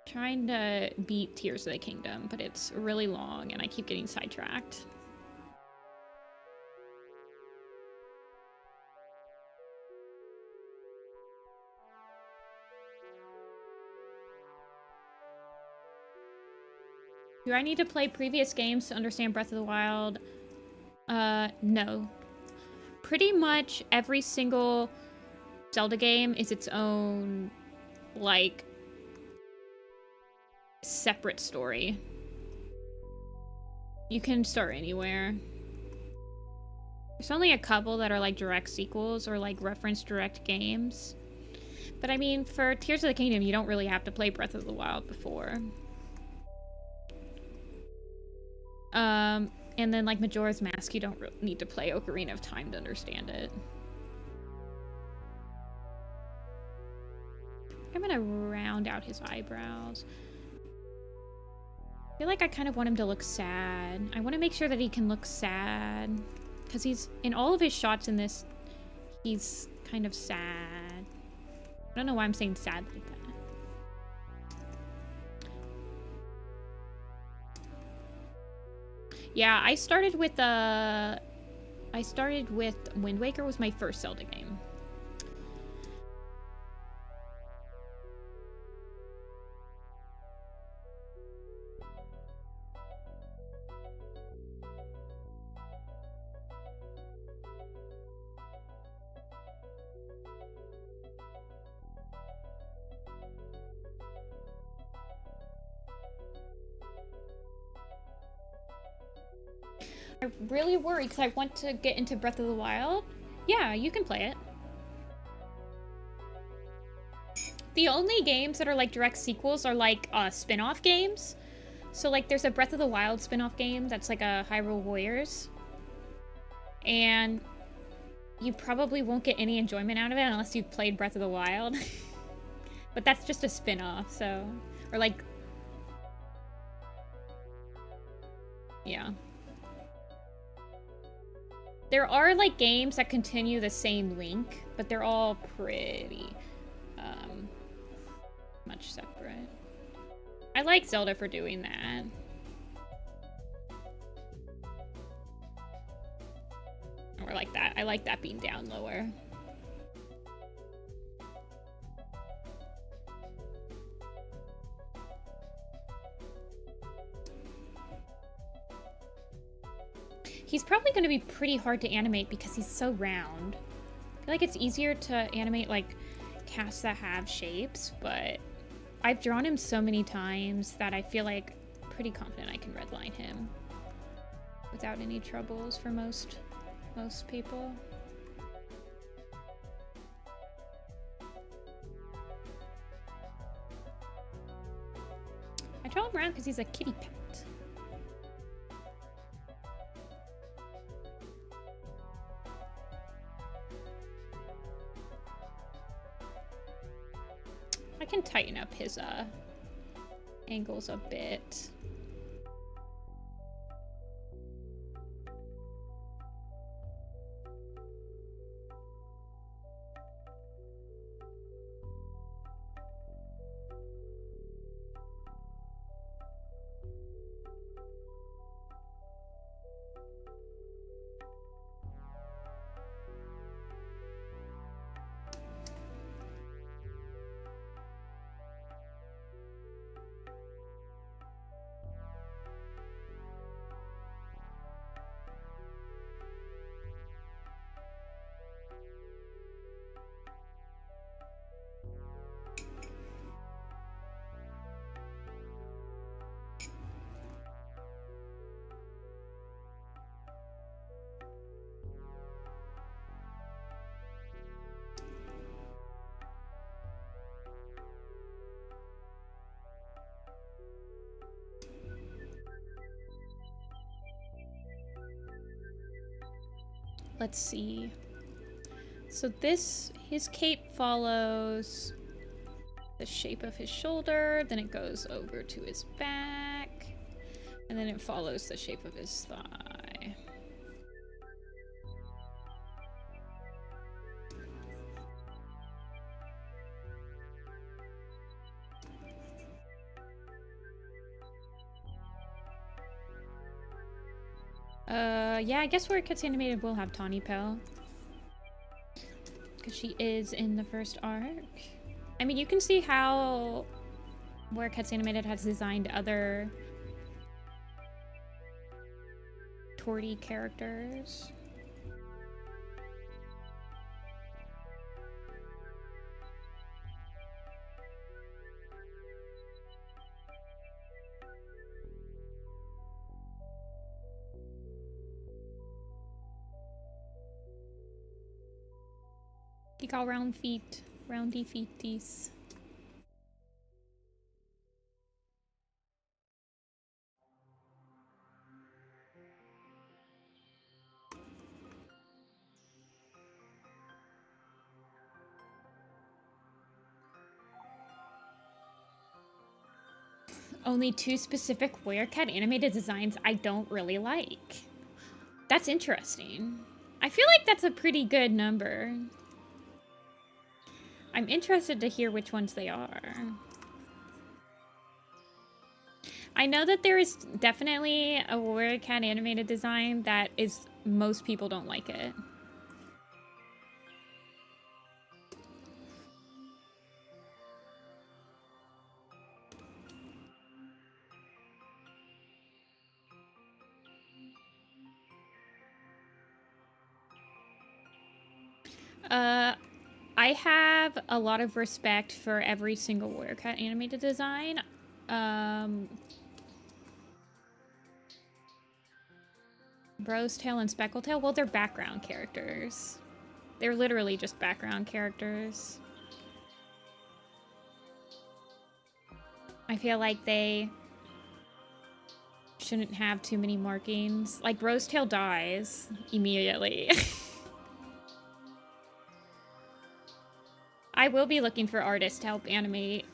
trying to beat Tears of the Kingdom, but it's really long and I keep getting sidetracked. Do I need to play previous games to understand Breath of the Wild? No. Pretty much every single Zelda game is its own, like, separate story. You can start anywhere. There's only a couple that are, like, direct sequels or, like, reference direct games. But, I mean, for Tears of the Kingdom, you don't really have to play Breath of the Wild before. And then, like, Majora's Mask, you don't need to play Ocarina of Time to understand it. I'm gonna round out his eyebrows. I feel like I kind of want him to look sad. I want to make sure that he can look sad. Because he's, in all of his shots in this, he's kind of sad. I don't know why I'm saying sad like that. Yeah, I started with Wind Waker was my first Zelda game. I really worry because I want to get into Breath of the Wild. Yeah, you can play it. The only games that are like direct sequels are like spin-off games. So like there's a Breath of the Wild spin-off game that's like a Hyrule Warriors. And you probably won't get any enjoyment out of it unless you've played Breath of the Wild. But that's just a spin-off, so... Or like... Yeah. There are like games that continue the same link, but they're all pretty... much separate. I like Zelda for doing that. Or like that. I like that being down lower. He's probably going to be pretty hard to animate because he's so round. I feel like it's easier to animate like casts that have shapes, but I've drawn him so many times that I feel like pretty confident I can redline him without any troubles for most people. I draw him around because he's a kitty pet. I can tighten up his angles a bit. Let's see. So his cape follows the shape of his shoulder, then it goes over to his back, and then it follows the shape of his thigh. Yeah, I guess where it gets animated will have Tawny Pell. Because she is in the first arc. I mean, you can see how where Cats Animated has designed other Torty characters. You call round feet, roundy feeties. Only two specific Werecat animated designs I don't really like. That's interesting. I feel like that's a pretty good number. I'm interested to hear which ones they are. I know that there is definitely a Werecat animated design that is most people don't like it. I have a lot of respect for every single Werecat animated design. Rosetail and Speckletail? Well, they're background characters. They're literally just background characters. I feel like they shouldn't have too many markings. Like, Rosetail dies immediately. I will be looking for artists to help animate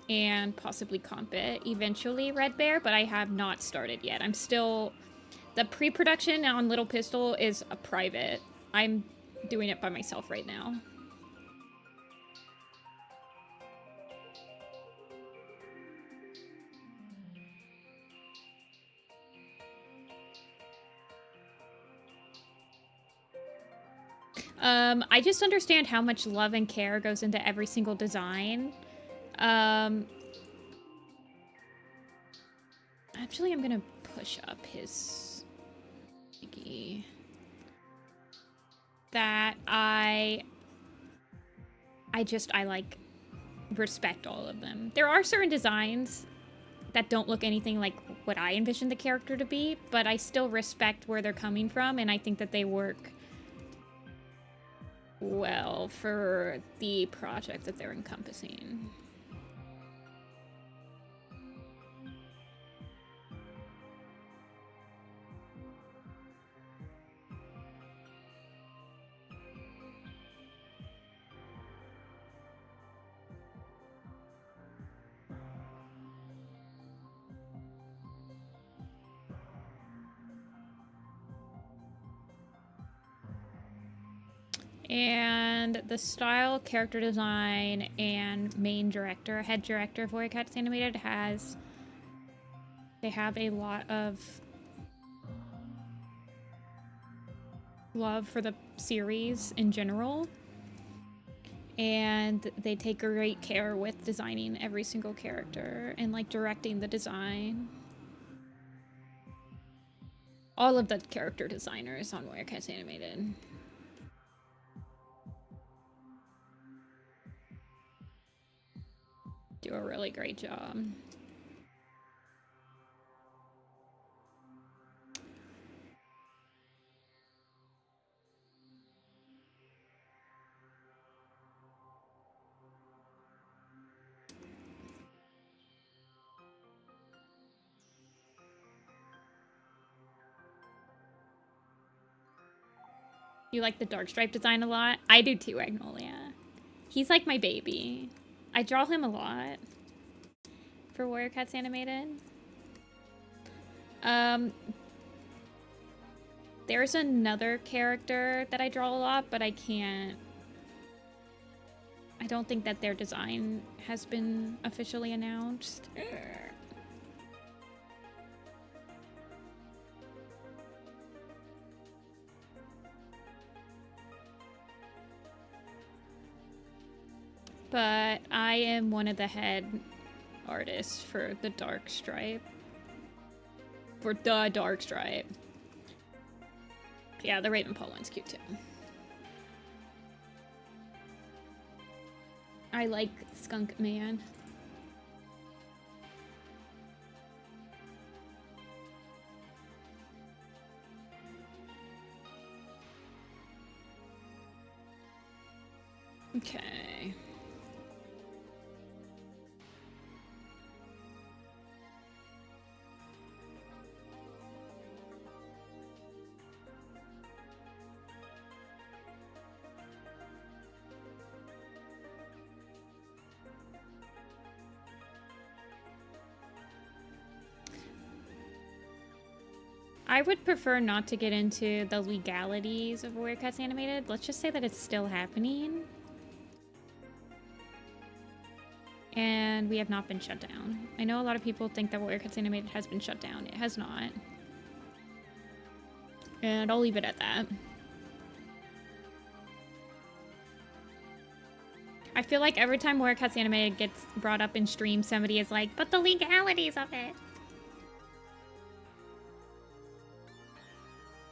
and possibly comp it eventually, Red Bear, but I have not started yet. I'm still... The pre-production on Little Pistol is a private. I'm doing it by myself right now. I just understand how much love and care goes into every single design. Actually, I'm gonna push up his thingy. That I like respect all of them. There are certain designs that don't look anything like what I envisioned the character to be, but I still respect where they're coming from, and I think that they work well for the project that they're encompassing. And the style, character design, and main director, head director of Warrior Cats Animated they have a lot of love for the series in general. And they take great care with designing every single character and like directing the design. All of the character designers on Warrior Cats Animated. Do a really great job. You like the dark stripe design a lot? I do too, Agnolia. He's like my baby. I draw him a lot for Warrior Cats Animated. There's another character that I draw a lot, but I don't think that their design has been officially announced. But I am one of the head artists for the dark stripe. For the dark stripe. Yeah, the Ravenpaw one's cute too. I like Skunk Man. Okay. I would prefer not to get into the legalities of Warrior Cats Animated. Let's just say that it's still happening. And we have not been shut down. I know a lot of people think that Warrior Cats Animated has been shut down. It has not. And I'll leave it at that. I feel like every time Warrior Cats Animated gets brought up in stream, somebody is like, but the legalities of it.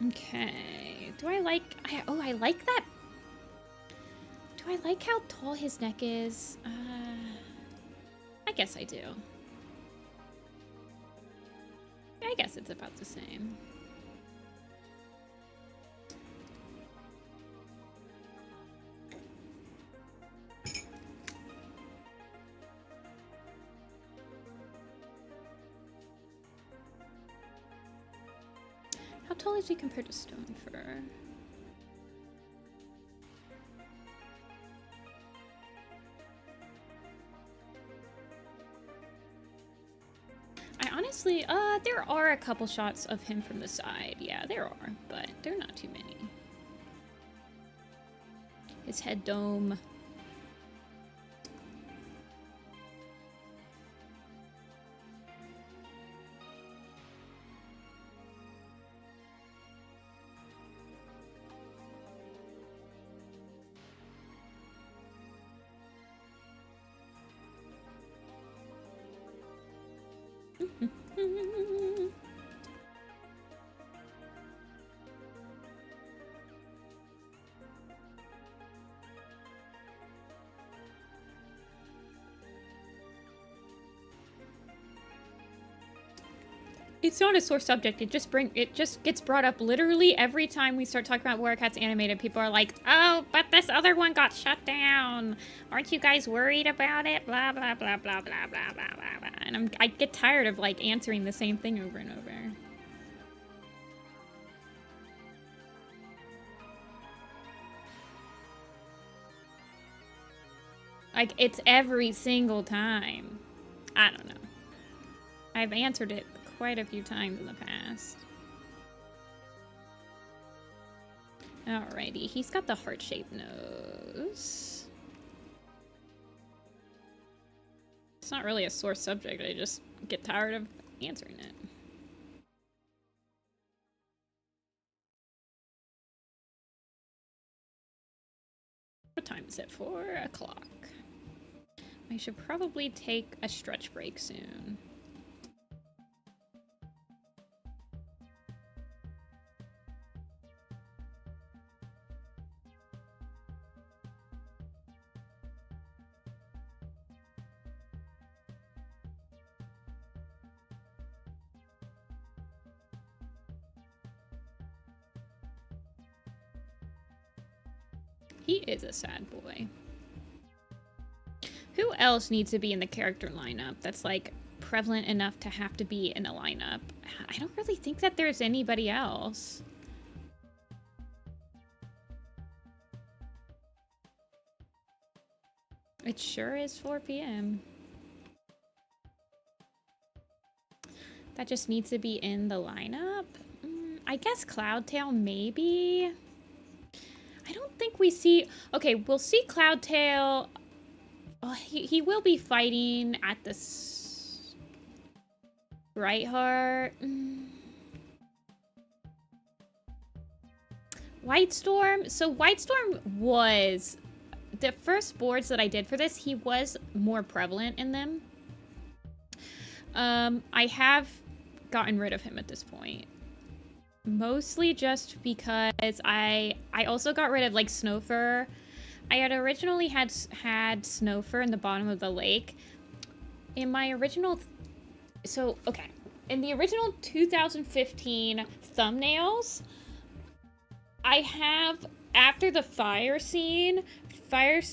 Okay. Do I like... I like that. Do I like how tall his neck is? I guess I do. I guess it's about the same. How tall is he compared to Stonefur? I honestly, there are a couple shots of him from the side. Yeah, there are, but they're not too many. His head dome. It's not a sore subject. It just gets brought up literally every time we start talking about Warrior Cats animated. People are like, "Oh, but this other one got shut down. Aren't you guys worried about it?" Blah blah blah blah blah blah blah blah blah. And I get tired of like answering the same thing over and over. Like it's every single time. I don't know. I've answered it quite a few times in the past. Alrighty, he's got the heart-shaped nose. It's not really a sore subject, I just get tired of answering it. What time is it? 4 o'clock. I should probably take a stretch break soon. He is a sad boy. Who else needs to be in the character lineup that's like prevalent enough to have to be in a lineup? I don't really think that there's anybody else. It sure is 4 p.m. That just needs to be in the lineup? I guess Cloudtail maybe? I don't think we see... Okay, we'll see Cloudtail... Oh, he will be fighting at the... Brightheart. Whitestorm. So Whitestorm was... The first boards that I did for this, he was more prevalent in them. I have gotten rid of him at this point. Mostly just because I also got rid of like Snowfur. I had originally had Snowfur in the bottom of the lake. In my original, in the original 2015 thumbnails, I have after the fire scene, Blue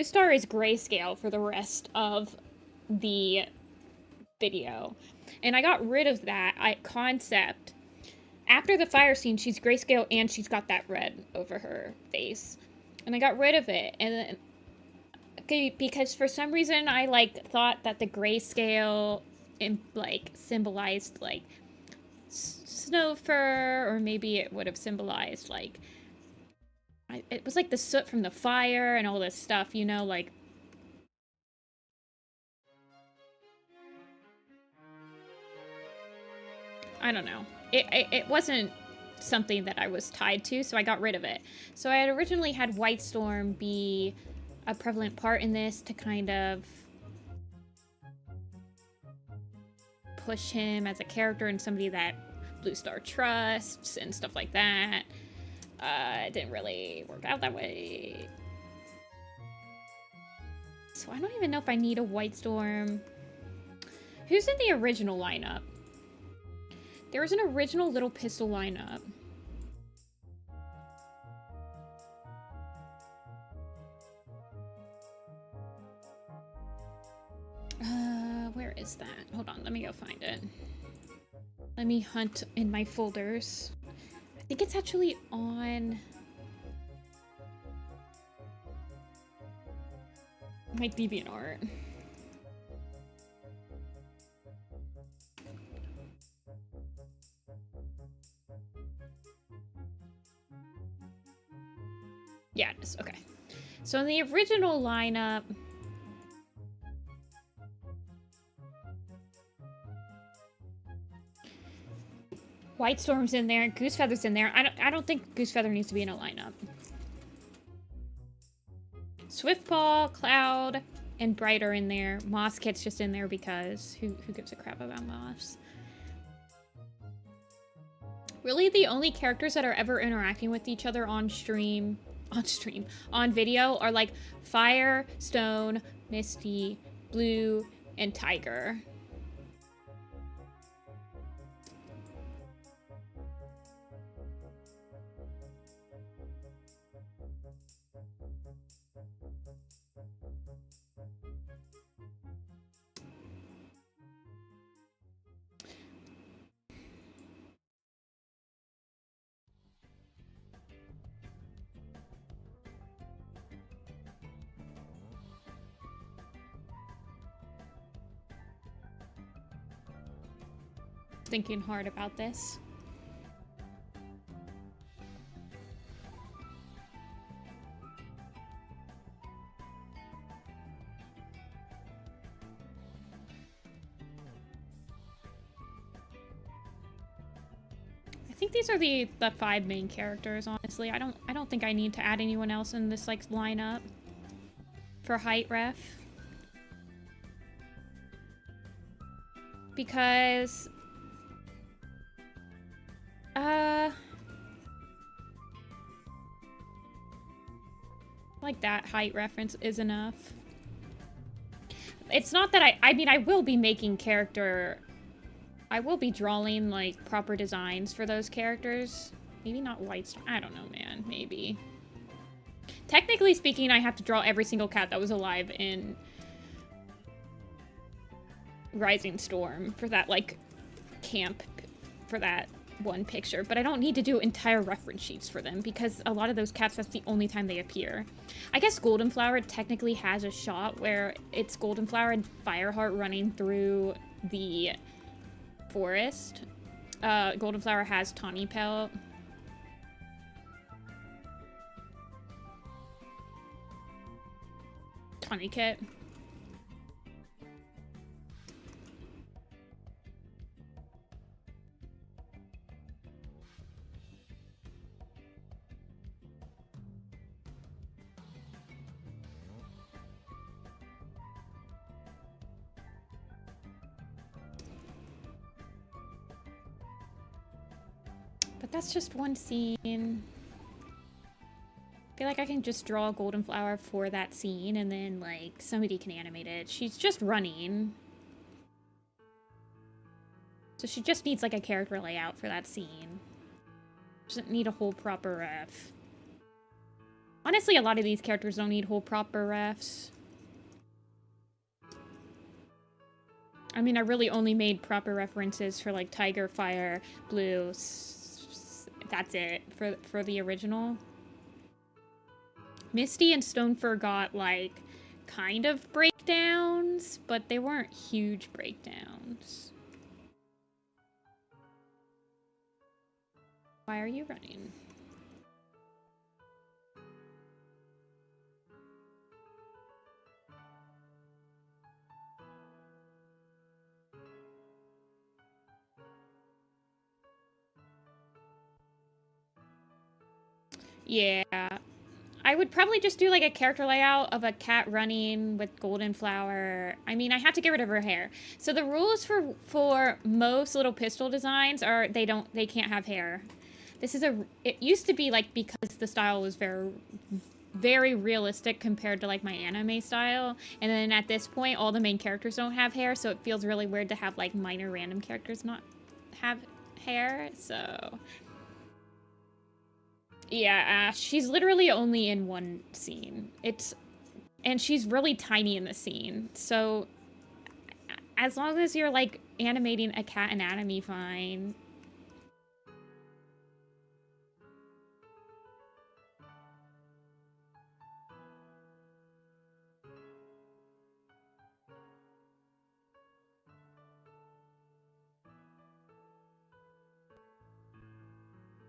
Star is grayscale for the rest of the video. And I got rid of that concept. After the fire scene, she's grayscale and she's got that red over her face. And I got rid of it. And then, okay, because for some reason I like thought that the grayscale symbolized like snow fur, or maybe it would have symbolized like it was like the soot from the fire and all this stuff, you know, like I don't know. It wasn't something that I was tied to, so I got rid of it. So I had originally had Whitestorm be a prevalent part in this to kind of push him as a character and somebody that Blue Star trusts and stuff like that. It didn't really work out that way. So I don't even know if I need a Whitestorm. Who's in the original lineup? There was an original Little Pistol lineup. Where is that? Hold on, let me go find it. Let me hunt in my folders. I think it's actually on my DeviantArt. Yeah, it is. Okay. So in the original lineup, White Storm's in there, Goosefeather's in there. I don't think Goosefeather needs to be in a lineup. Swiftpaw, Cloud, and Bright are in there. Moss Kit's just in there because who gives a crap about Moss? Really, the only characters that are ever interacting with each other on video are like Fire, Stone, Misty, Blue, and Tiger. Thinking hard about this. I think these are the 5 main characters, honestly. I don't think I need to add anyone else in this like lineup for height ref. Because like that height reference is enough. It's not that I mean, I will be making I will be drawing, like, proper designs for those characters. Maybe not White Storm. I don't know, man. Maybe. Technically speaking, I have to draw every single cat that was alive in Rising Storm for that, like, camp, for that one picture. But I don't need to do entire reference sheets for them because a lot of those cats, that's the only time they appear. I guess Golden Flower technically has a shot where it's Golden Flower and Fireheart running through the forest. Golden Flower has Tawny Pelt. Tawny Kit. But that's just one scene. I feel like I can just draw a Golden Flower for that scene and then, like, somebody can animate it. She's just running. So she just needs, like, a character layout for that scene. Doesn't need a whole proper ref. Honestly, a lot of these characters don't need whole proper refs. I mean, I really only made proper references for, like, Tiger, Fire, Blue. That's it for the original. Misty and Stonefur got, like, kind of breakdowns, but they weren't huge breakdowns. Why are you running? Yeah. I would probably just do, like, a character layout of a cat running with Golden Flower. I mean, I have to get rid of her hair. So the rules for most little pistol designs are they can't have hair. This is it used to be, like, because the style was very, very realistic compared to, like, my anime style. And then at this point, all the main characters don't have hair, so it feels really weird to have, like, minor random characters not have hair, so... Yeah, she's literally only in one scene. And she's really tiny in the scene. So as long as you're, like, animating a cat anatomy fine.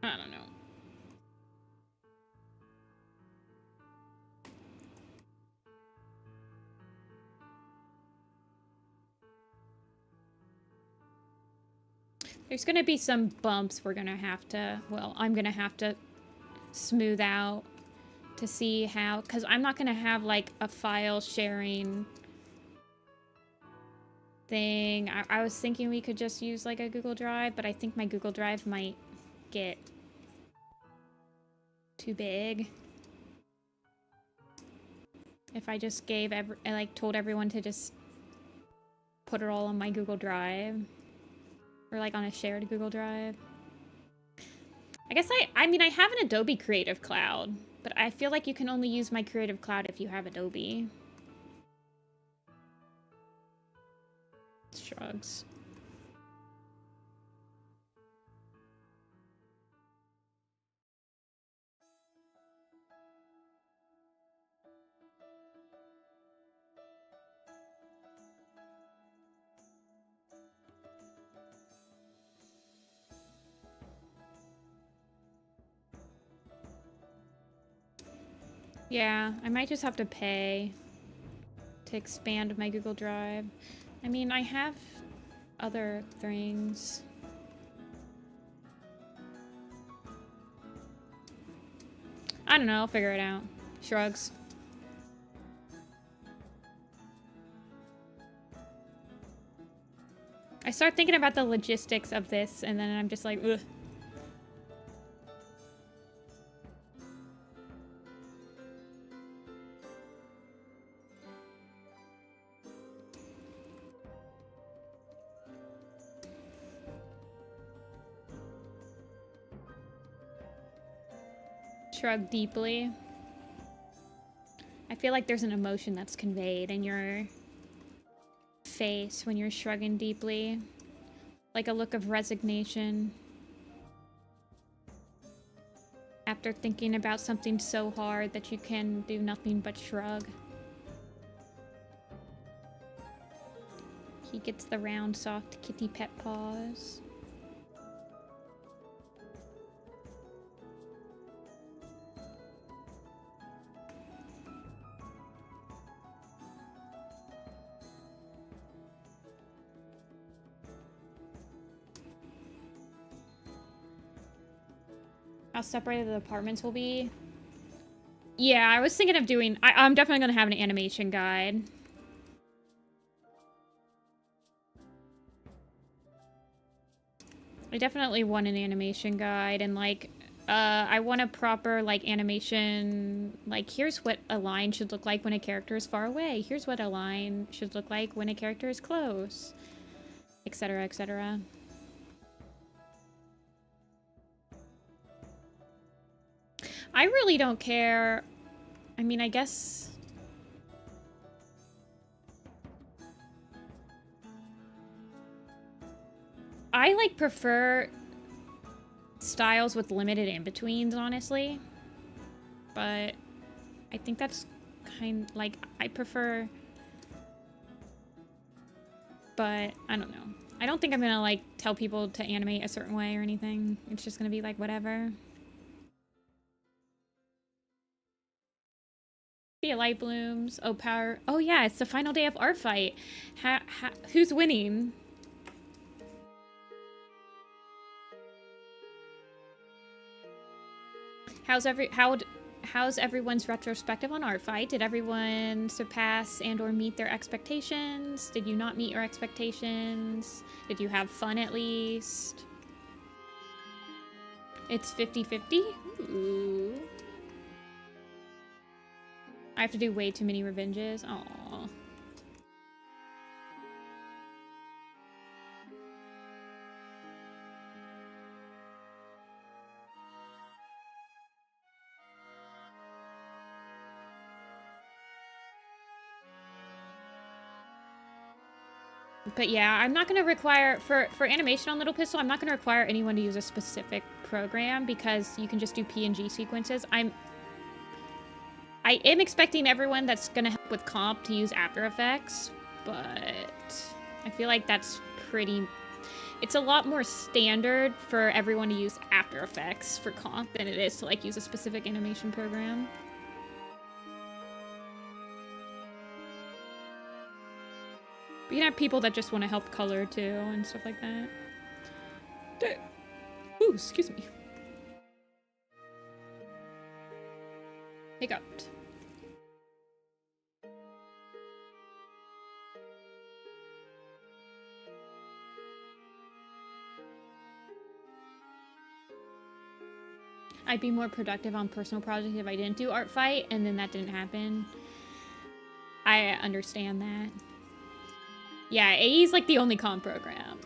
I don't know. There's gonna be some bumps we're gonna have to, well, I'm gonna have to smooth out to see how, because I'm not gonna have, like, a file sharing thing. I was thinking we could just use, like, a Google Drive, but I think my Google Drive might get too big if I just gave told everyone to just put it all on my Google Drive, or like on a shared Google Drive. I guess I mean I have an Adobe Creative Cloud, but I feel like you can only use my Creative Cloud if you have Adobe. Shrugs. Yeah, I might just have to pay to expand my Google Drive. I mean, I have other things. I don't know, I'll figure it out. Shrugs. I start thinking about the logistics of this, and then I'm just like, ugh. Shrug deeply. I feel like there's an emotion that's conveyed in your face when you're shrugging deeply. Like a look of resignation. After thinking about something so hard that you can do nothing but shrug. He gets the round, soft kitty pet paws. How separated the apartments will be. Yeah, I was thinking of doing... I'm definitely going to have an animation guide. I definitely want an animation guide, and, like, I want a proper, like, animation... Like, here's what a line should look like when a character is far away. Here's what a line should look like when a character is close. Etc., etc. I really don't care. I mean, I guess... I, like, prefer styles with limited in-betweens, honestly. But I think that's like, I prefer... But, I don't know. I don't think I'm gonna, like, tell people to animate a certain way or anything. It's just gonna be, like, whatever. The light blooms. Oh, power. Oh, yeah, it's the final day of our fight. Who's winning? How's everyone's retrospective on Art Fight? Did everyone surpass and or meet their expectations? Did you not meet your expectations? Did you have fun at least? It's 50-50? Ooh. I have to do way too many revenges. Aww. But yeah, I'm not going to require, for animation on Little Pistol, I'm not going to require anyone to use a specific program because you can just do PNG sequences. I am expecting everyone that's going to help with comp to use After Effects, but I feel like that's pretty... It's a lot more standard for everyone to use After Effects for comp than it is to, like, use a specific animation program. But you can have people that just want to help color, too, and stuff like that. Ooh, excuse me. Hiccuped. I'd be more productive on personal projects if I didn't do art fight, and then that didn't happen. I understand that. Yeah, AE's like the only comp program.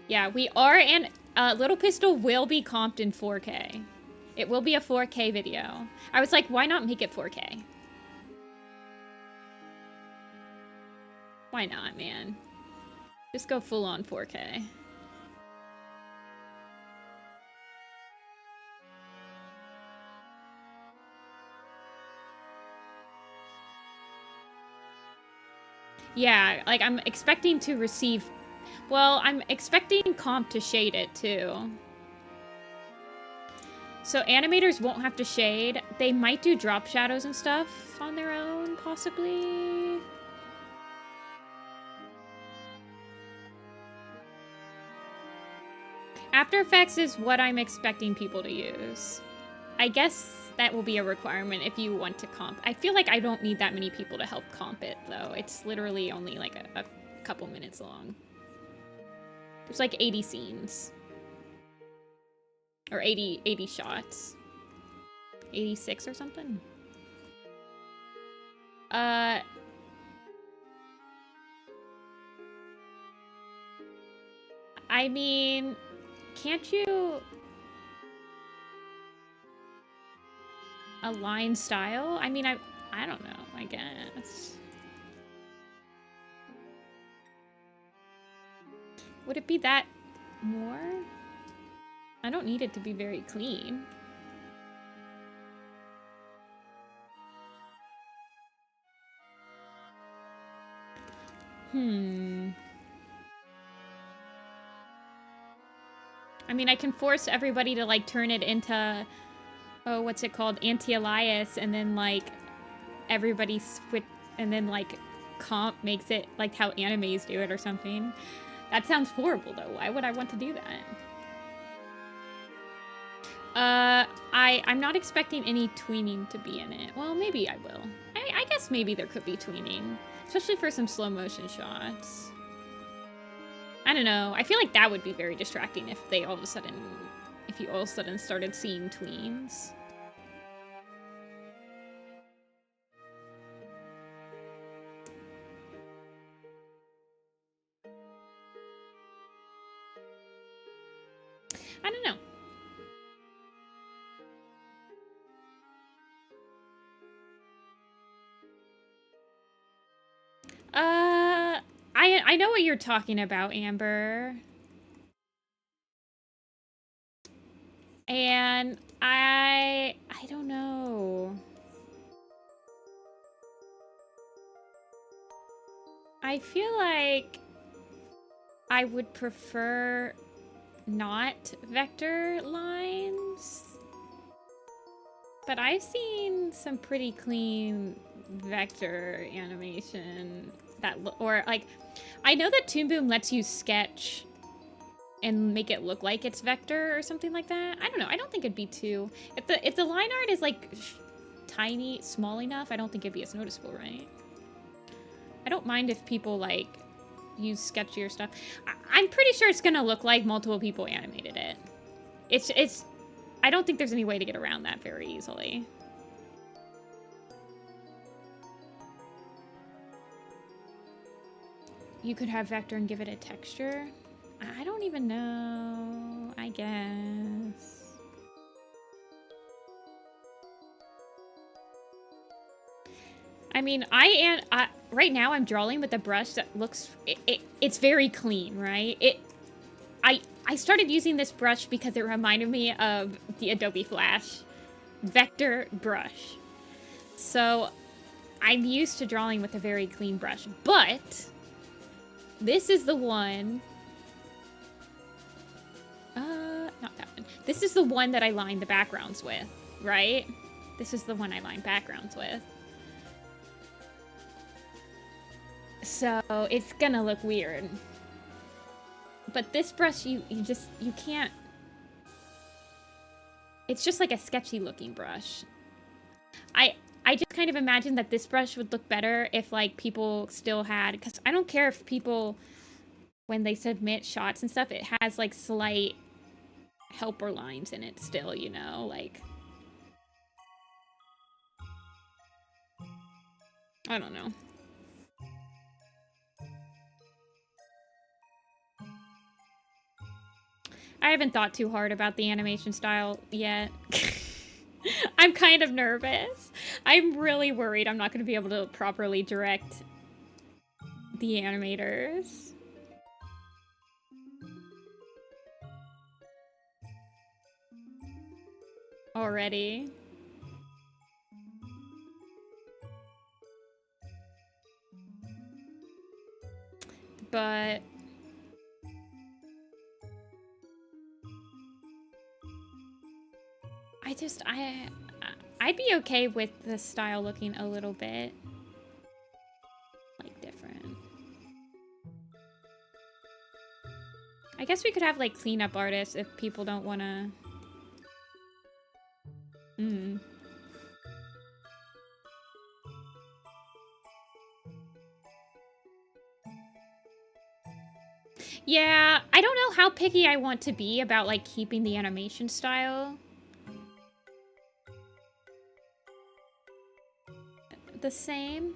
Yeah, we are, and Little Pistol will be comped in 4K. It will be a 4K video. I was like, why not make it 4K? Why not, man? Just go full on 4K. Yeah, like, I'm expecting to receive... Well, I'm expecting comp to shade it, too. So animators won't have to shade. They might do drop shadows and stuff on their own, possibly. After Effects is what I'm expecting people to use. I guess that will be a requirement if you want to comp. I feel like I don't need that many people to help comp it, though. It's literally only like a couple minutes long. There's like 80 scenes. Or 80 shots. 86 or something. I mean, can't you align style? I mean, I don't know, I guess. Would it be that more? I don't need it to be very clean. I mean, I can force everybody to, like, turn it into, oh, what's it called? Anti-Elias, and then, like, everybody switch, and then, like, comp makes it like how animes do it or something. That sounds horrible, though. Why would I want to do that? I'm not expecting any tweening to be in it. Well, maybe I will. I guess maybe there could be tweening. Especially for some slow motion shots. I don't know. I feel like that would be very distracting if they all of a sudden... If you all of a sudden started seeing tweens. I don't know. I know what you're talking about, Amber. And I don't know. I feel like I would prefer not vector lines. But I've seen some pretty clean vector animation that or like I know that Toon Boom lets you sketch and make it look like it's vector or something like that. I don't know. I don't think it'd be too... If the line art is like tiny, small enough, I don't think it'd be as noticeable, right? I don't mind if people like use sketchier stuff. I'm pretty sure it's gonna look like multiple people animated it. It's I don't think there's any way to get around that very easily. You could have vector and give it a texture. I don't even know, I guess. I mean, right now I'm drawing with a brush that looks, it's very clean, right? I started using this brush because it reminded me of the Adobe Flash vector brush. So I'm used to drawing with a very clean brush, but this is the one, not that one. This is the one that I line the backgrounds with, right? This is the one I line backgrounds with. So it's gonna look weird. But this brush, you can't... It's just like a sketchy looking brush. I just kind of imagined that this brush would look better if like people still had... Because I don't care if people, when they submit shots and stuff, it has like slight helper lines in it still, you know? Like... I don't know. I haven't thought too hard about the animation style yet. I'm kind of nervous. I'm really worried I'm not going to be able to properly direct the animators. Already. But... I'd be okay with the style looking a little bit like different. I guess we could have like cleanup artists if people don't want to. Yeah, I don't know how picky I want to be about like keeping the animation style the same.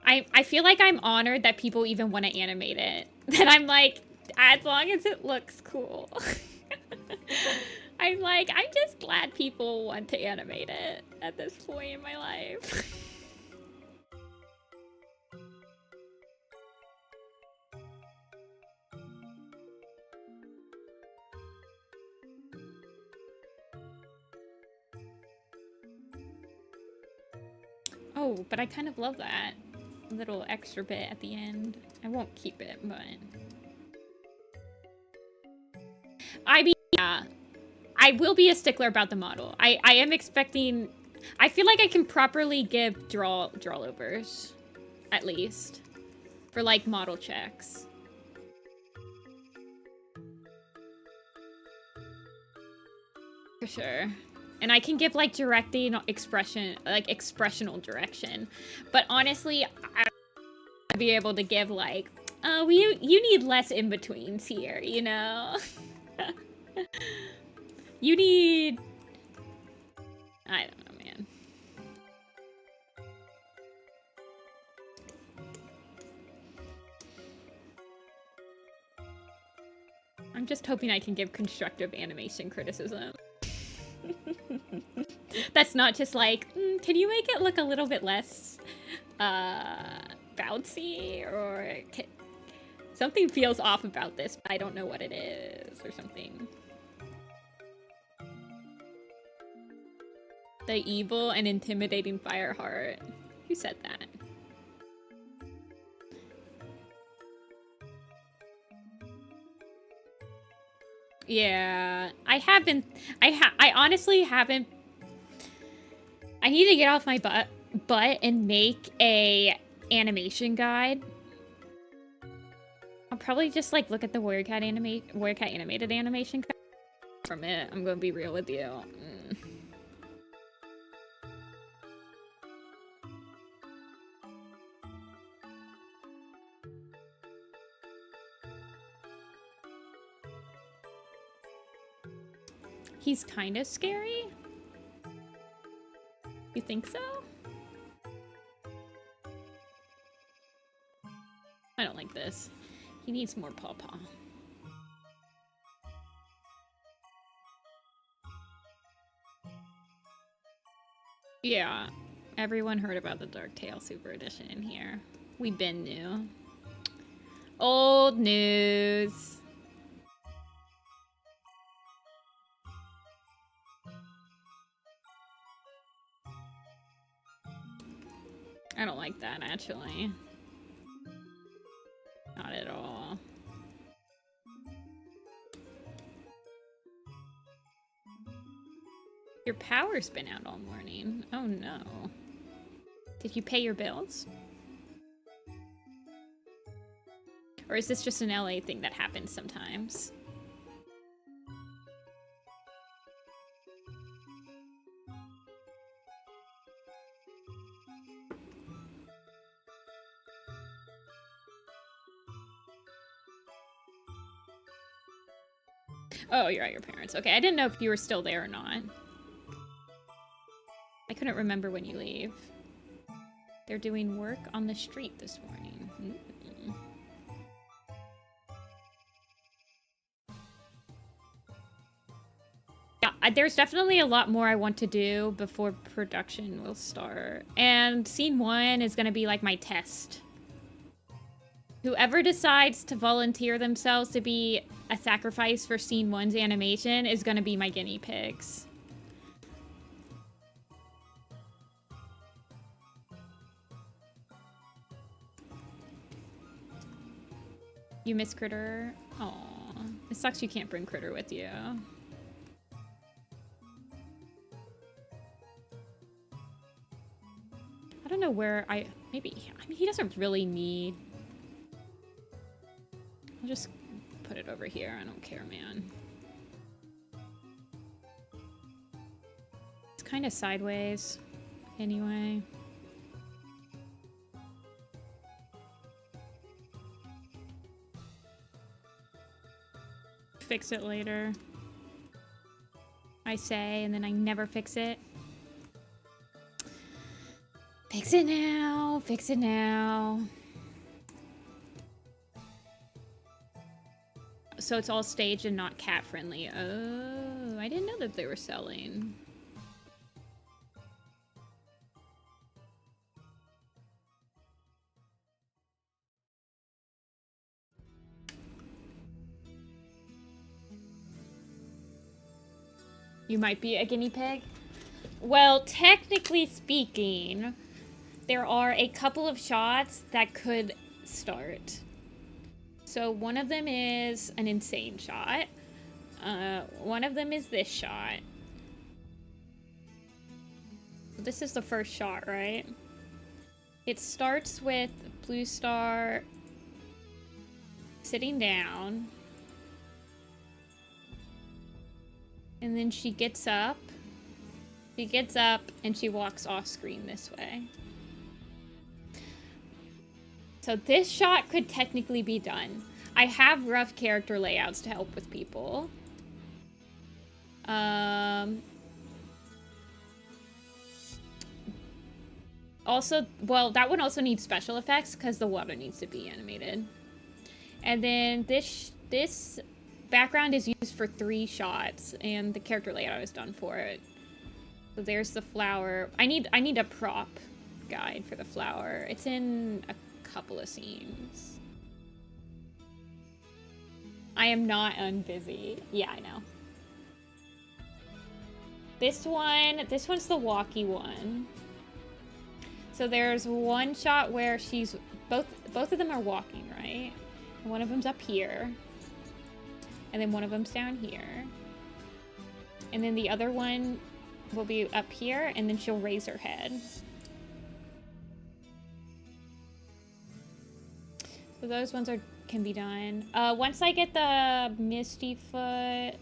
I feel like I'm honored that people even want to animate it. That I'm like, as long as it looks cool. I'm like, I'm just glad people want to animate it at this point in my life. Oh, but I kind of love that little extra bit at the end. I won't keep it, but... yeah. I will be a stickler about the model. I am expecting... I feel like I can properly give drawlovers, at least, for, like, model checks. For sure. And I can give, like, directing expression, like, expressional direction. But honestly, I'd be able to give, like, oh, you need less in-betweens here, you know? You need... I don't know, man. I'm just hoping I can give constructive animation criticism. That's not just like, can you make it look a little bit less bouncy, or something feels off about this, but I don't know what it is, or something. The evil and intimidating Fireheart. Who said that? Yeah, I honestly haven't. I need to get off my butt and make a animation guide. I'll probably just like look at the Warriorcat animated animation guide from it. I'm gonna be real with you. He's kind of scary? You think so? I don't like this. He needs more pawpaw. Yeah. Everyone heard about the Darktail Super Edition in here. We been new. Old news. I don't like that, actually. Not at all. Your power's been out all morning. Oh no. Did you pay your bills? Or is this just an LA thing that happens sometimes? Oh, you're at your parents'. Okay, I didn't know if you were still there or not. I couldn't remember when you leave. They're doing work on the street this morning. Yeah, there's definitely a lot more I want to do before production will start. And scene 1 is going to be like my test. Whoever decides to volunteer themselves to be a sacrifice for scene 1's animation is going to be my guinea pigs. You miss Critter? Aw. It sucks you can't bring Critter with you. I don't know where maybe, I mean, he doesn't really need... I'll just put it over here. I don't care, man. It's kind of sideways, anyway. Fix it later. I say, and then I never fix it. Fix it now. Fix it now. So it's all staged and not cat friendly. Oh, I didn't know that they were selling. You might be a guinea pig? Well, technically speaking, there are a couple of shots that could start. So one of them is an insane shot. One of them is this shot. This is the first shot, right? It starts with Blue Star sitting down. And then she gets up. She gets up and she walks off screen this way. So this shot could technically be done. I have rough character layouts to help with people. Also, well, that one also needs special effects because the water needs to be animated. And then this background is used for 3 shots, and the character layout is done for it. So there's the flower. I need a prop guide for the flower. It's in a couple of scenes. I am not unbusy. Yeah, I know. This one's the walkie one. So there's one shot where she's both of them are walking, right? One of them's up here. And then one of them's down here. And then the other one will be up here, and then she'll raise her head. So those ones can be done. Once I get the Misty-Foot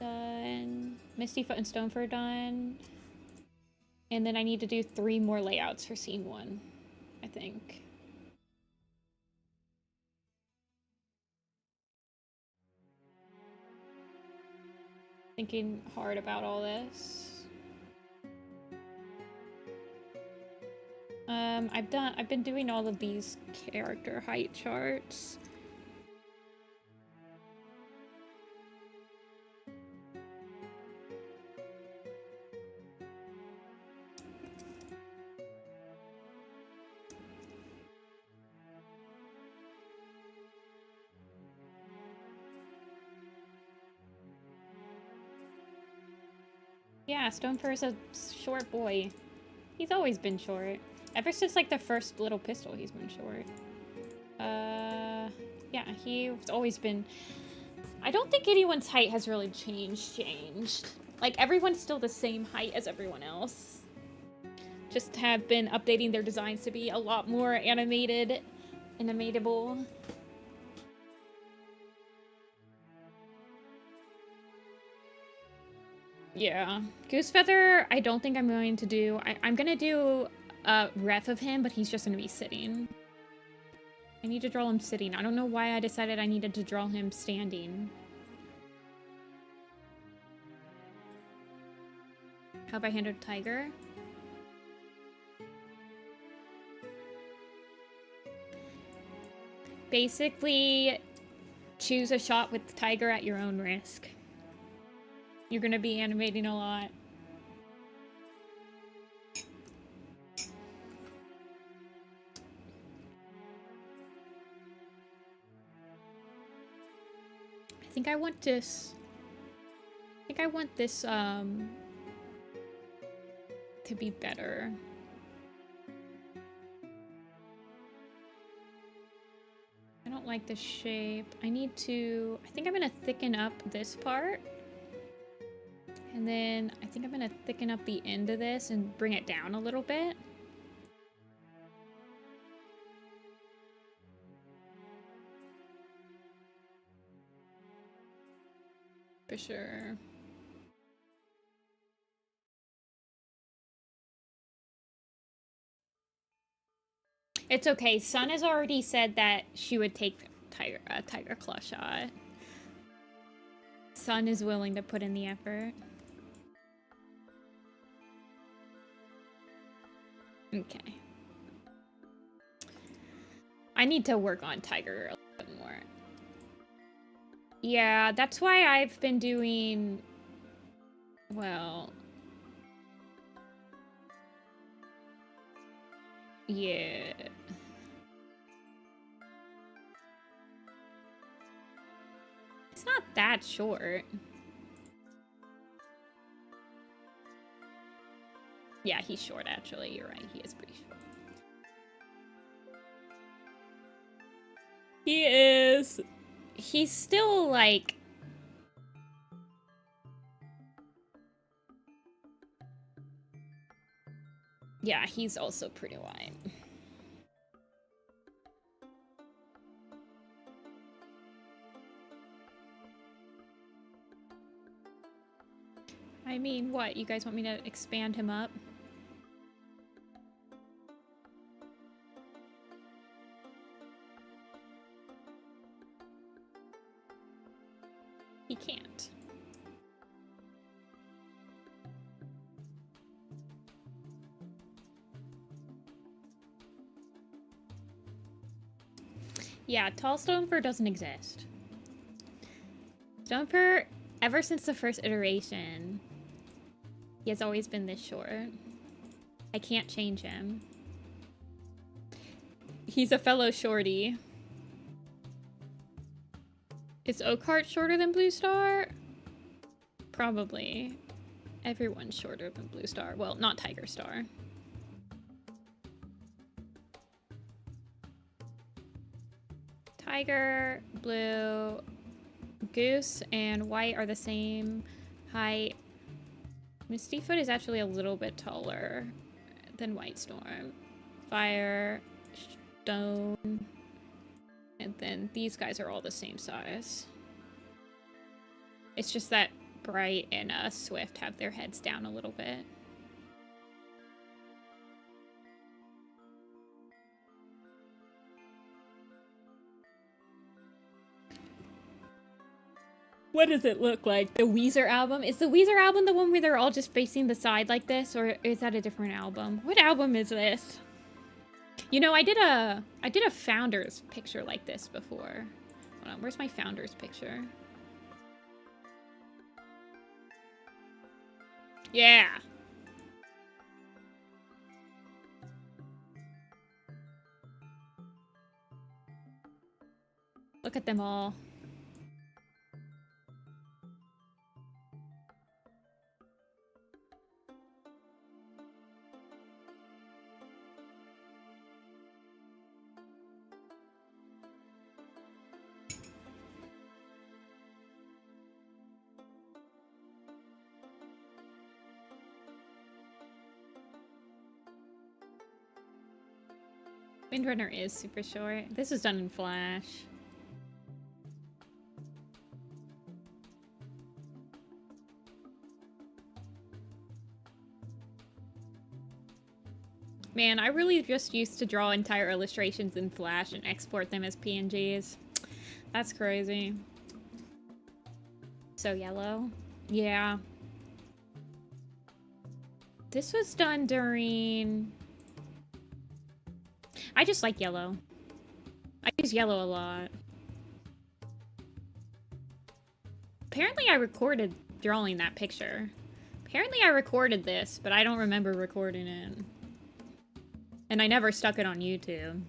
done, Misty-Foot and Stonefur done, and then I need to do 3 more layouts for scene 1, I think. Thinking hard about all this. I've been doing all of these character height charts. Yeah, Stonefur is a short boy. He's always been short. Ever since, like, the first little pistol, he's been short. Yeah, he's always been... I don't think anyone's height has really changed. Like, everyone's still the same height as everyone else. Just have been updating their designs to be a lot more animatable. Yeah. Goosefeather, I don't think I'm going to do. I'm gonna do a ref of him, but he's just gonna be sitting. I need to draw him sitting. I don't know why I decided I needed to draw him standing. How have I handled Tiger? Basically, choose a shot with Tiger at your own risk. You're gonna be animating a lot. I think I want this to be better. I don't like the shape. I think I'm gonna thicken up this part. And then I think I'm gonna thicken up the end of this and bring it down a little bit. For sure. It's okay. Sun has already said that she would take Tiger Claw shot. Sun is willing to put in the effort. Okay. I need to work on Tiger a little bit more. Yeah, that's why I've been doing... Well... Yeah... It's not that short. Yeah, he's short, actually. You're right. He is pretty short. He is. He's still, like... Yeah, he's also pretty wide. I mean, what? You guys want me to expand him up? He can't. Yeah, tall Stonefur doesn't exist. Stonefur, ever since the first iteration, he has always been this short. I can't change him. He's a fellow shorty. Is Oakheart shorter than Blue Star? Probably. Everyone's shorter than Blue Star. Well, not Tiger Star. Tiger, Blue, Goose, and White are the same height. Mistyfoot is actually a little bit taller than White Storm. Fire, Stone, and then these guys are all the same size. It's just that Bright and Swift have their heads down a little bit. What does it look like? The Weezer album? Is the Weezer album the one where they're all just facing the side like this, or is that a different album? What album is this? You know, I did a Founders picture like this before. Hold on, where's my Founders picture? Yeah. Look at them all. Windrunner is super short. This was done in Flash. Man, I really just used to draw entire illustrations in Flash and export them as PNGs. That's crazy. So yellow? Yeah. This was done during... I just like yellow. I use yellow a lot. Apparently I recorded drawing that picture. Apparently I recorded this, but I don't remember recording it. And I never stuck it on YouTube.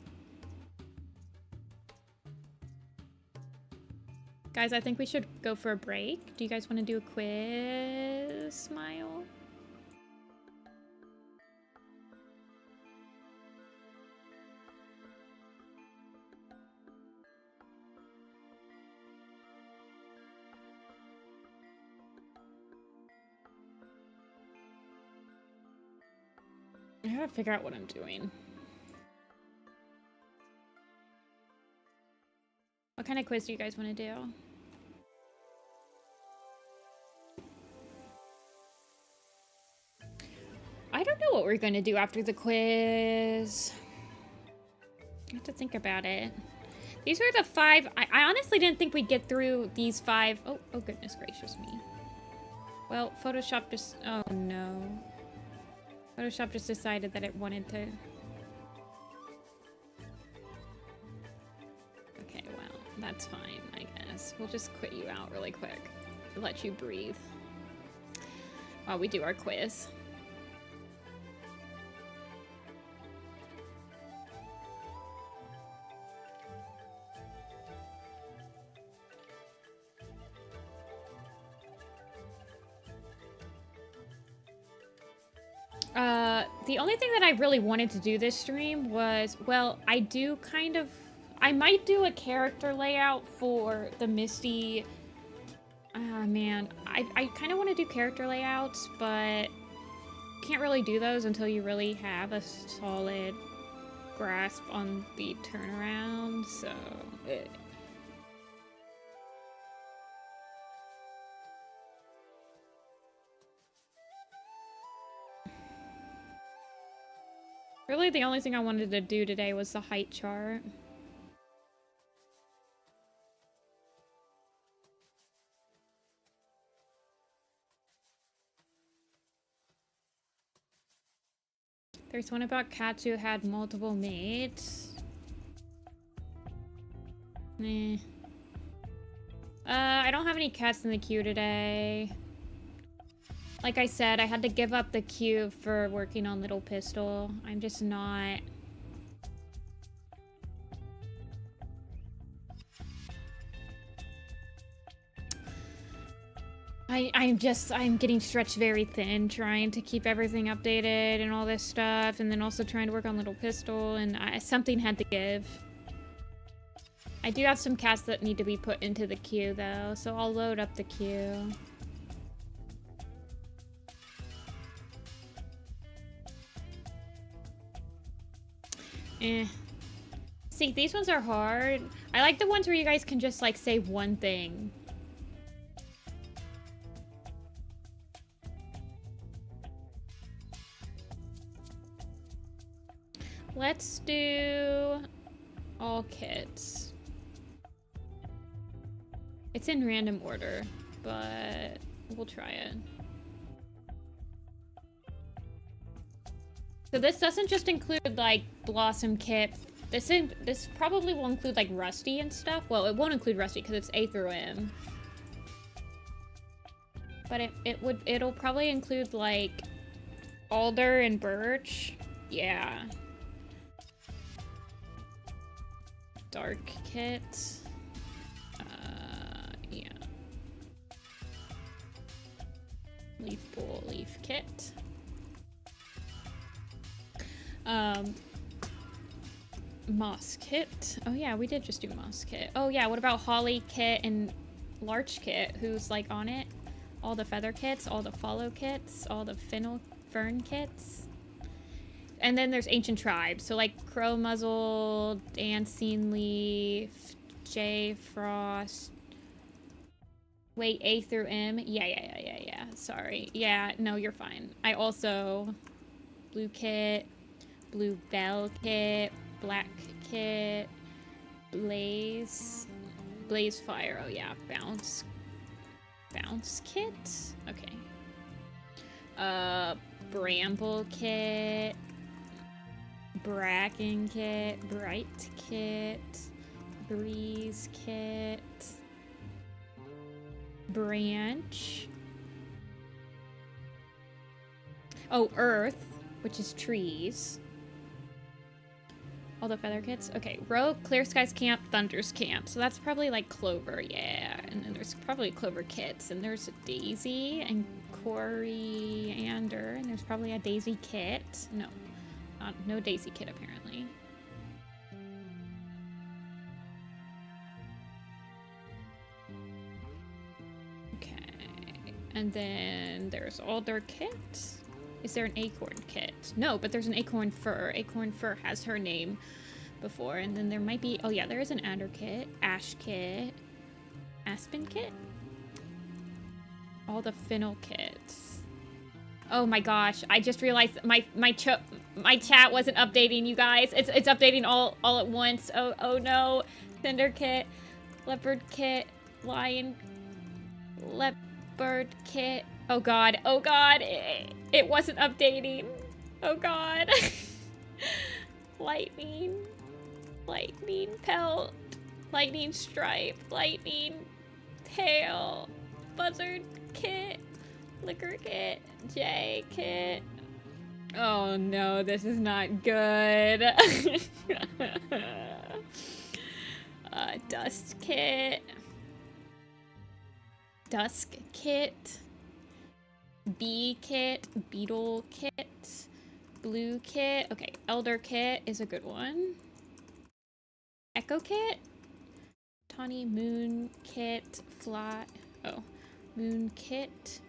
Guys, I think we should go for a break. Do you guys want to do a quiz, Smile? I gotta figure out what I'm doing. What kind of quiz do you guys want to do? I don't know what we're going to do after the quiz. I have to think about it. These were the 5. I honestly didn't think we'd get through these 5. Oh goodness gracious me. Well, Photoshop just... Oh no. Photoshop just decided that it wanted to... Okay, well, that's fine, I guess. We'll just quit you out really quick. Let you breathe. While we do our quiz. The only thing that I really wanted to do this stream was, well, I might do a character layout for the Misty. Man, I kind of want to do character layouts, but can't really do those until you really have a solid grasp on the turnaround, so... Really, the only thing I wanted to do today was the height chart. There's one about cats who had multiple mates. Nah. I don't have any cats in the queue today. Like I said, I had to give up the queue for working on Little Pistol. I'm just not... I'm getting stretched very thin trying to keep everything updated and all this stuff, and then also trying to work on Little Pistol, and something had to give. I do have some cats that need to be put into the queue though, so I'll load up the queue. See, these ones are hard. I like the ones where you guys can just like say one thing. Let's do all kits. It's in random order, but we'll try it. So this doesn't just include like Blossom kit. This probably will include like Rusty and stuff. Well, it won't include Rusty because it's A through M. But it'll probably include like Alder and Birch. Yeah. Dark kit. Yeah. Leaf Pool, Leaf kit. Moss kit. Oh yeah, we did just do Moss kit. Oh yeah, what about Holly kit and Larch kit? Who's like on it? All the feather kits, all the follow kits, all the fern kits. and then there's ancient tribes. So like Crow Muzzle, Dancing Leaf, J Frost. Wait, A through M? Yeah. Sorry. Yeah, no, you're fine. I also... Blue Kit, Blue Bell Kit, Black Kit, Blaze Fire. Oh yeah, Bounce Kit? Okay. Bramble Kit, Bracken Kit, Bright Kit, Breeze Kit, Branch. Oh, Earth, which is trees. All the feather kits. Okay, Rogue, Clear Skies Camp, Thunder's Camp. So that's probably like Clover, yeah. And then there's probably Clover kits. And there's Daisy and Coriander. And there's probably a Daisy kit. No, no Daisy kit apparently. Okay, and then there's Alder kit. Is there an Acorn kit? No, but there's an Acorn Fur. Acorn Fur has her name before. And then there might be... Oh, yeah, there is an Adder kit. Ash kit. Aspen kit? All the Fennel kits. Oh my gosh. I just realized my chat wasn't updating, you guys. It's updating all at once. Oh no. Cinder kit. Leopard kit. Lion... Leopard kit. Oh god, it wasn't updating. Oh god. Lightning pelt, lightning stripe, lightning tail, buzzard kit, liquor kit, J kit. Oh no, this is not good. Dust kit, dusk kit, bee kit, beetle kit, blue kit. Okay, elder kit is a good one. Echo kit, tawny moon kit, moon kit,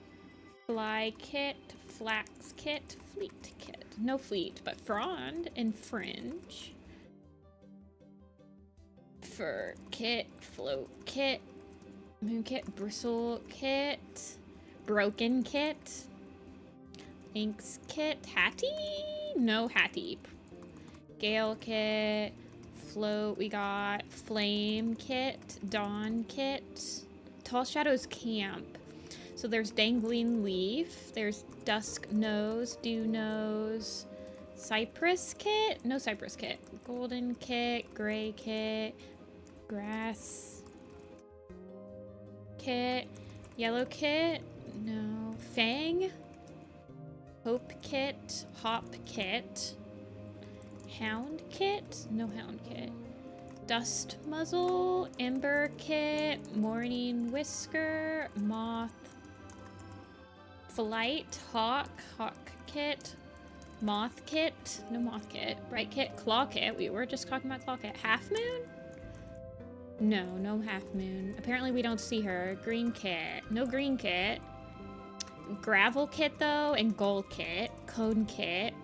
fly kit, flax kit, fleet kit. No fleet, but frond and fringe. Fur kit, float kit, moon kit, bristle kit, broken kit, inks kit, Hattie? No Hattie. Gale kit, float, we got flame kit, dawn kit, tall shadows camp. So there's dangling leaf, there's dusk nose, dew nose, cypress kit, no cypress kit, golden kit, gray kit, grass kit, yellow kit, no, fang, hope kit, hop kit, hound kit, no hound kit, dust muzzle, ember kit, morning whisker, moth, flight, hawk kit, moth kit, no moth kit, bright kit, claw kit, we were just talking about claw kit, half moon? No half moon. Apparently we don't see her. Green kit, no green kit. Gravel kit though, and gold kit, cone kit,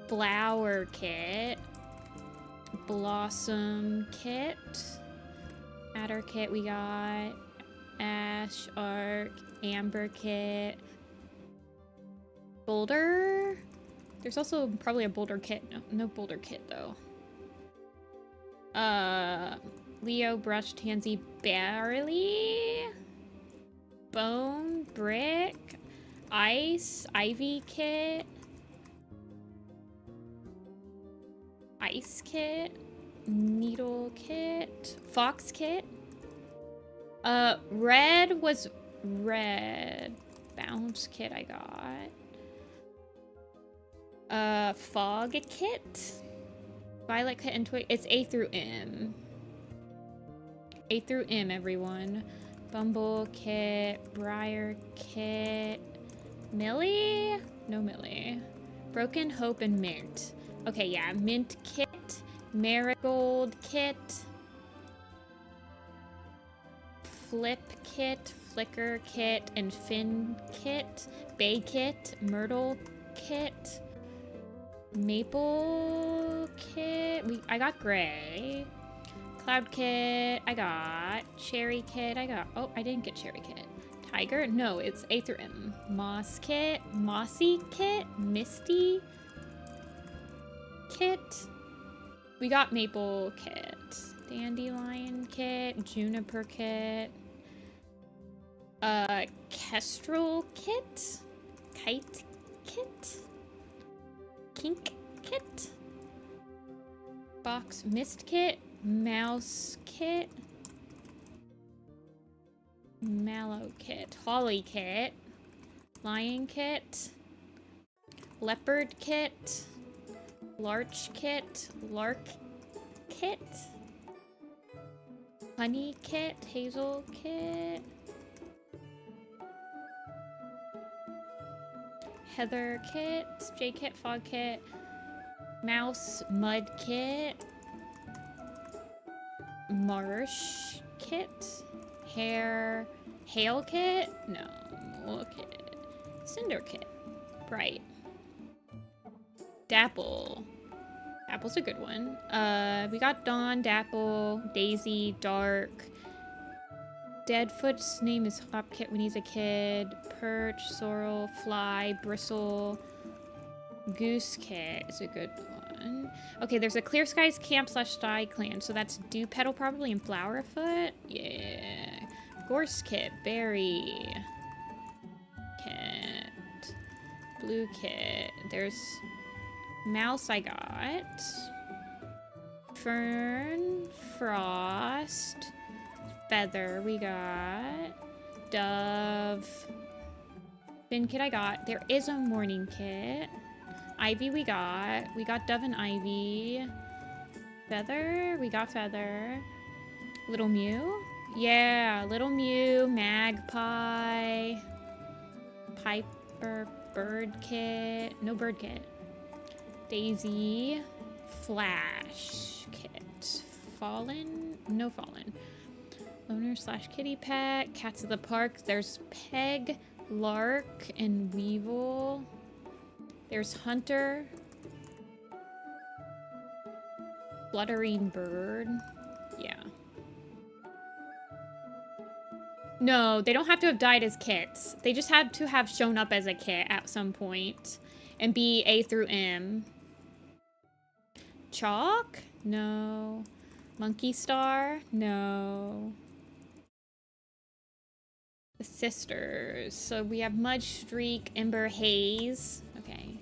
flower kit, blossom kit, adder kit we got, ash, arc, amber kit, boulder. There's also probably a boulder kit. No boulder kit though. Leo, brush, tansy, barley, bone, brick, ice, ivy kit, ice kit, needle kit, fox kit. Red was red bounce kit I got. Fog kit, violet kit and twig. It's A through M. A through M, everyone. Bumble kit, briar kit, Millie? No Millie. Broken hope and mint. Okay, yeah, mint kit, marigold kit, flip kit, flicker kit, and fin kit, bay kit, myrtle kit, Maple kit. I got gray. Cloud kit. I got cherry kit. Oh, I didn't get cherry kit. Tiger. No, it's A through M. Moss kit. Mossy kit. Misty kit. We got maple kit. Dandelion kit. Juniper kit. Kestrel kit. Kite kit. Kink kit. Box mist kit. Mouse kit. Mallow kit. Holly kit. Lion kit. Leopard kit. Larch kit. Lark kit. Honey kit. Hazel kit. Heather kit. J kit. Fog kit. Mouse mud kit. Marsh kit. Hair. Hail kit. No. Mole kit. Cinder kit. Bright. Dapple. Dapple's a good one. We got Dawn, Dapple, Daisy, Dark. Deadfoot's name is Hopkit when he's a kid. Perch, Sorrel, Fly, Bristle. Goose Kit is a good one. Okay, there's a Clear Skies Camp / Sty Clan, so that's Dew Petal probably and Flowerfoot. Yeah. Gorse Kit, Berry Kit. Blue Kit. There's Mouse I got. Fern, Frost, Feather we got. Dove. Fin Kit I got. There is a Morning Kit. Ivy we got. We got Dove and Ivy. Feather. We got Feather. Little Mew. Yeah, Little Mew. Magpie. Piper. Bird Kit. No Bird Kit. Daisy. Flash Kit. Fallen. No Fallen. Loner / Kitty Pet. Cats of the Park. There's Peg, Lark, and Weevil. There's Hunter. Fluttering Bird. Yeah. No, they don't have to have died as kits. They just had to have shown up as a kit at some point. And be A through M. Chalk? No. Monkey Star? No. The Sisters. So we have Mud Streak, Ember Haze. Okay.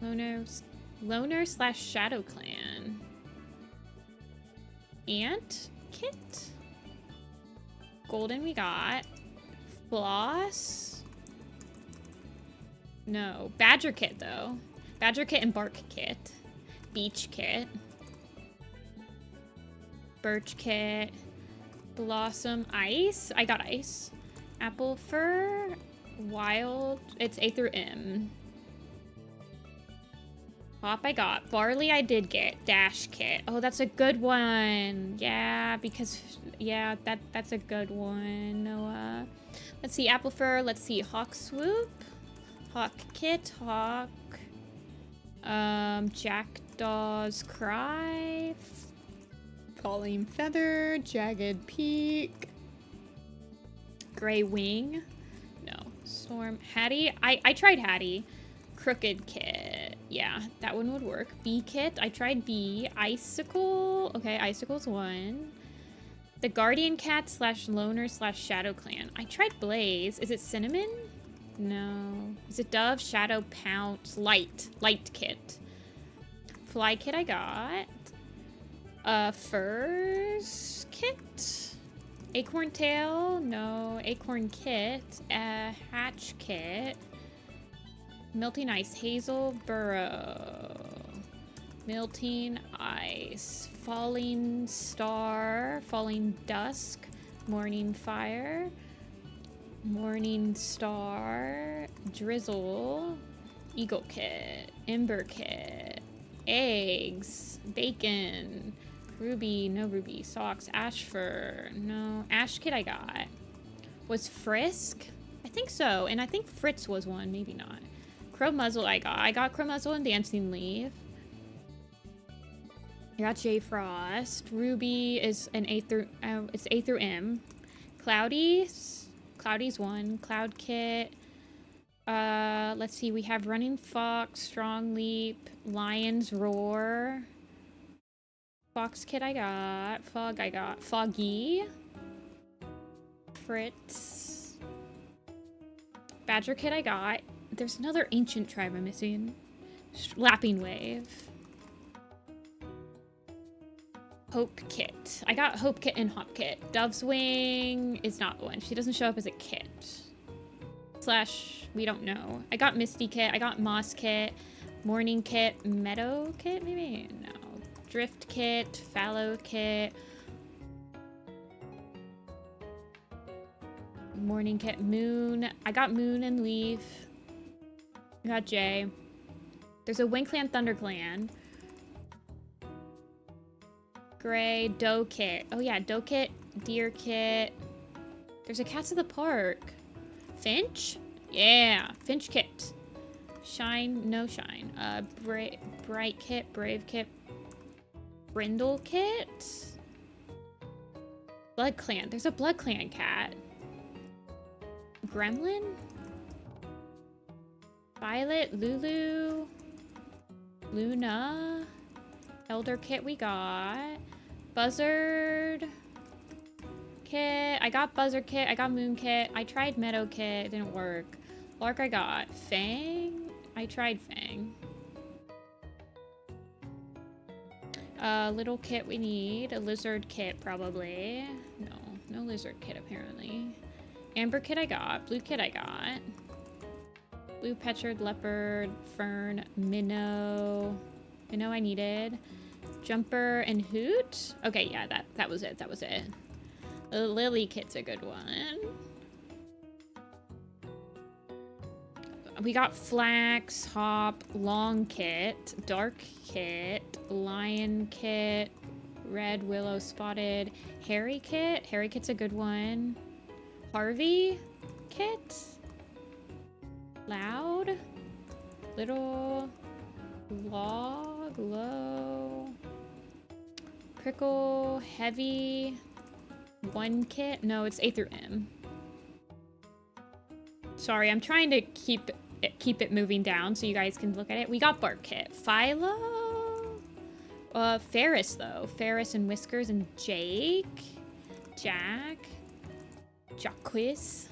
Loner / Shadow Clan. Ant Kit. Golden we got. Floss. No. Badger Kit though. Badger Kit and Bark Kit. Beach Kit. Birch Kit. Blossom Ice. I got Ice. Apple Fur. Wild. It's A through M. Hop I got. Barley I did get. Dash Kit. Oh, that's a good one. Yeah, because... Yeah, that's a good one, Noah. Let's see. Apple Fur. Let's see. Hawk Swoop. Hawk Kit. Hawk. Jackdaw's Cry. Falling Feather. Jagged Peak. Gray Wing. No. Storm. Hattie. I tried Hattie. Crooked Kit. Yeah, that one would work. Bee Kit. I tried Bee. Icicle. Okay, Icicle's one. The Guardian Cat / Loner / Shadow Clan. I tried Blaze. Is it Cinnamon? No. Is it Dove? Shadow Pounce. Light. Light Kit. Fly Kit I got. Furs Kit. Acorn Tail. No. Acorn Kit. Hatch Kit. Melting Ice. Hazel Burrow. Melting Ice. Falling Star. Falling Dusk. Morning Fire. Morning Star. Drizzle. Eagle Kit. Ember Kit. Eggs. Bacon. Ruby. No Ruby. Socks. Ash Fur. No. Ash Kit I got. Was Frisk? I think so. And I think Fritz was one. Maybe not. Crow Muzzle I got Crow Muzzle and Dancing Leaf. I got J Frost. Ruby is an A through it's A through M. Cloudy's 1. Cloud Kit. Let's see, we have Running Fox, Strong Leap, Lion's Roar. Fox Kit I got. Fog I got. Foggy. Fritz. Badger Kit I got. There's another ancient tribe I'm missing. Lapping Wave. Hope Kit. I got Hope Kit and Hop Kit. Dove's Wing is not one. She doesn't show up as a kit. Slash, we don't know. I got Misty Kit. I got Moss Kit. Morning Kit. Meadow Kit, maybe? No. Drift Kit. Fallow Kit. Morning Kit. Moon. I got Moon and Leaf. I got Jay. There's a Winkland ThunderClan. Gray. Doe Kit. Oh yeah, Doe Kit. Deer Kit. There's a Cats of the Park. Finch? Yeah. Finch Kit. Shine. No Shine. Bright Kit. Brave Kit. Brindle Kit. Blood Clan. There's a Blood Clan cat. Gremlin? Violet. Lulu. Luna. Elder Kit we got. Buzzard Kit. I got Buzzard Kit. I got Moon Kit. I tried Meadow Kit. It didn't work. Lark I got. Fang? I tried Fang. Little Kit we need. A Lizard Kit probably. No Lizard Kit apparently. Amber Kit I got. Blue Kit I got. Blue Petchard, Leopard, Fern, Minnow. Minnow I needed. Jumper and Hoot. Okay, yeah, that was it. That was it. Lily Kit's a good one. We got Flax, Hop, Long Kit, Dark Kit, Lion Kit, Red Willow Spotted, Harry Kit. Harry Kit's a good one. Harvey Kit. Loud. Little. Log. Low. Prickle. Heavy. One Kit. No, it's A through M. Sorry, I'm trying to keep it moving down so you guys can look at it. We got Bark Kit. Philo. Ferris though. Ferris and Whiskers and Jake. Jack. Jacquis.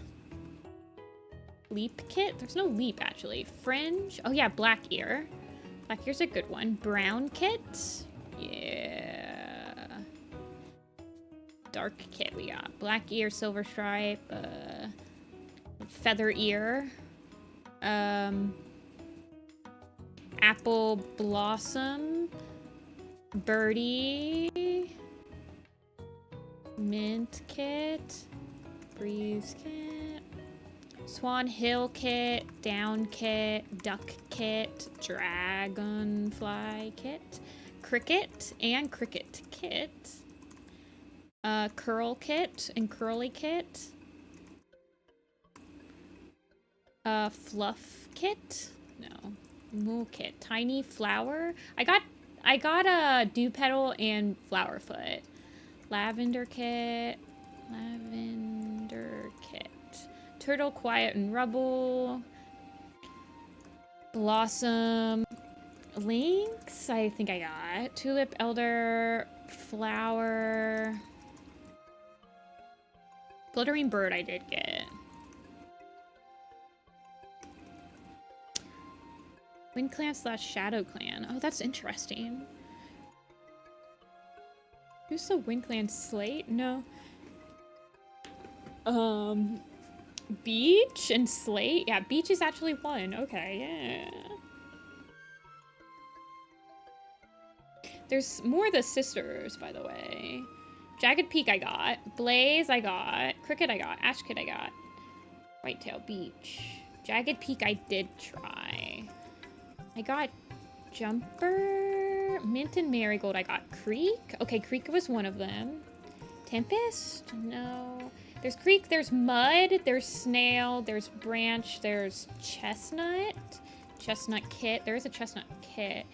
Leap Kit. There's no Leap actually. Fringe. Oh yeah, Black Ear. Black Ear's a good one. Brown Kit. Yeah. Dark Kit we got. Black Ear, Silver Stripe. Feather Ear. Apple Blossom. Birdie. Mint Kit. Breeze Kit. Swan Hill Kit. Down Kit. Duck Kit. Dragonfly Kit. Cricket and Cricket Kit. Curl Kit and Curly Kit. Fluff Kit? No. Moo Kit. Tiny Flower. I got a Dew Petal and Flower Foot. Lavender Kit. Lavender Kit. Turtle, Quiet, and Rubble. Blossom. Lynx, I think I got. Tulip, Elder, Flower. Fluttering Bird I did get. Wind Clan / Shadow Clan. Oh, that's interesting. Who's the Wind Clan? Slate? No. Beach and Slate? Yeah, Beach is actually one. Okay, yeah. There's more of the sisters, by the way. Jagged Peak I got. Blaze I got. Cricket I got. Ash Kid I got. Whitetail Beach. Jagged Peak I did try. I got Jumper. Mint and Marigold I got. Creek? Okay, Creek was one of them. Tempest? No. There's Creek, there's Mud, there's Snail, there's Branch, there's Chestnut, Chestnut kit. There is a chestnut kit.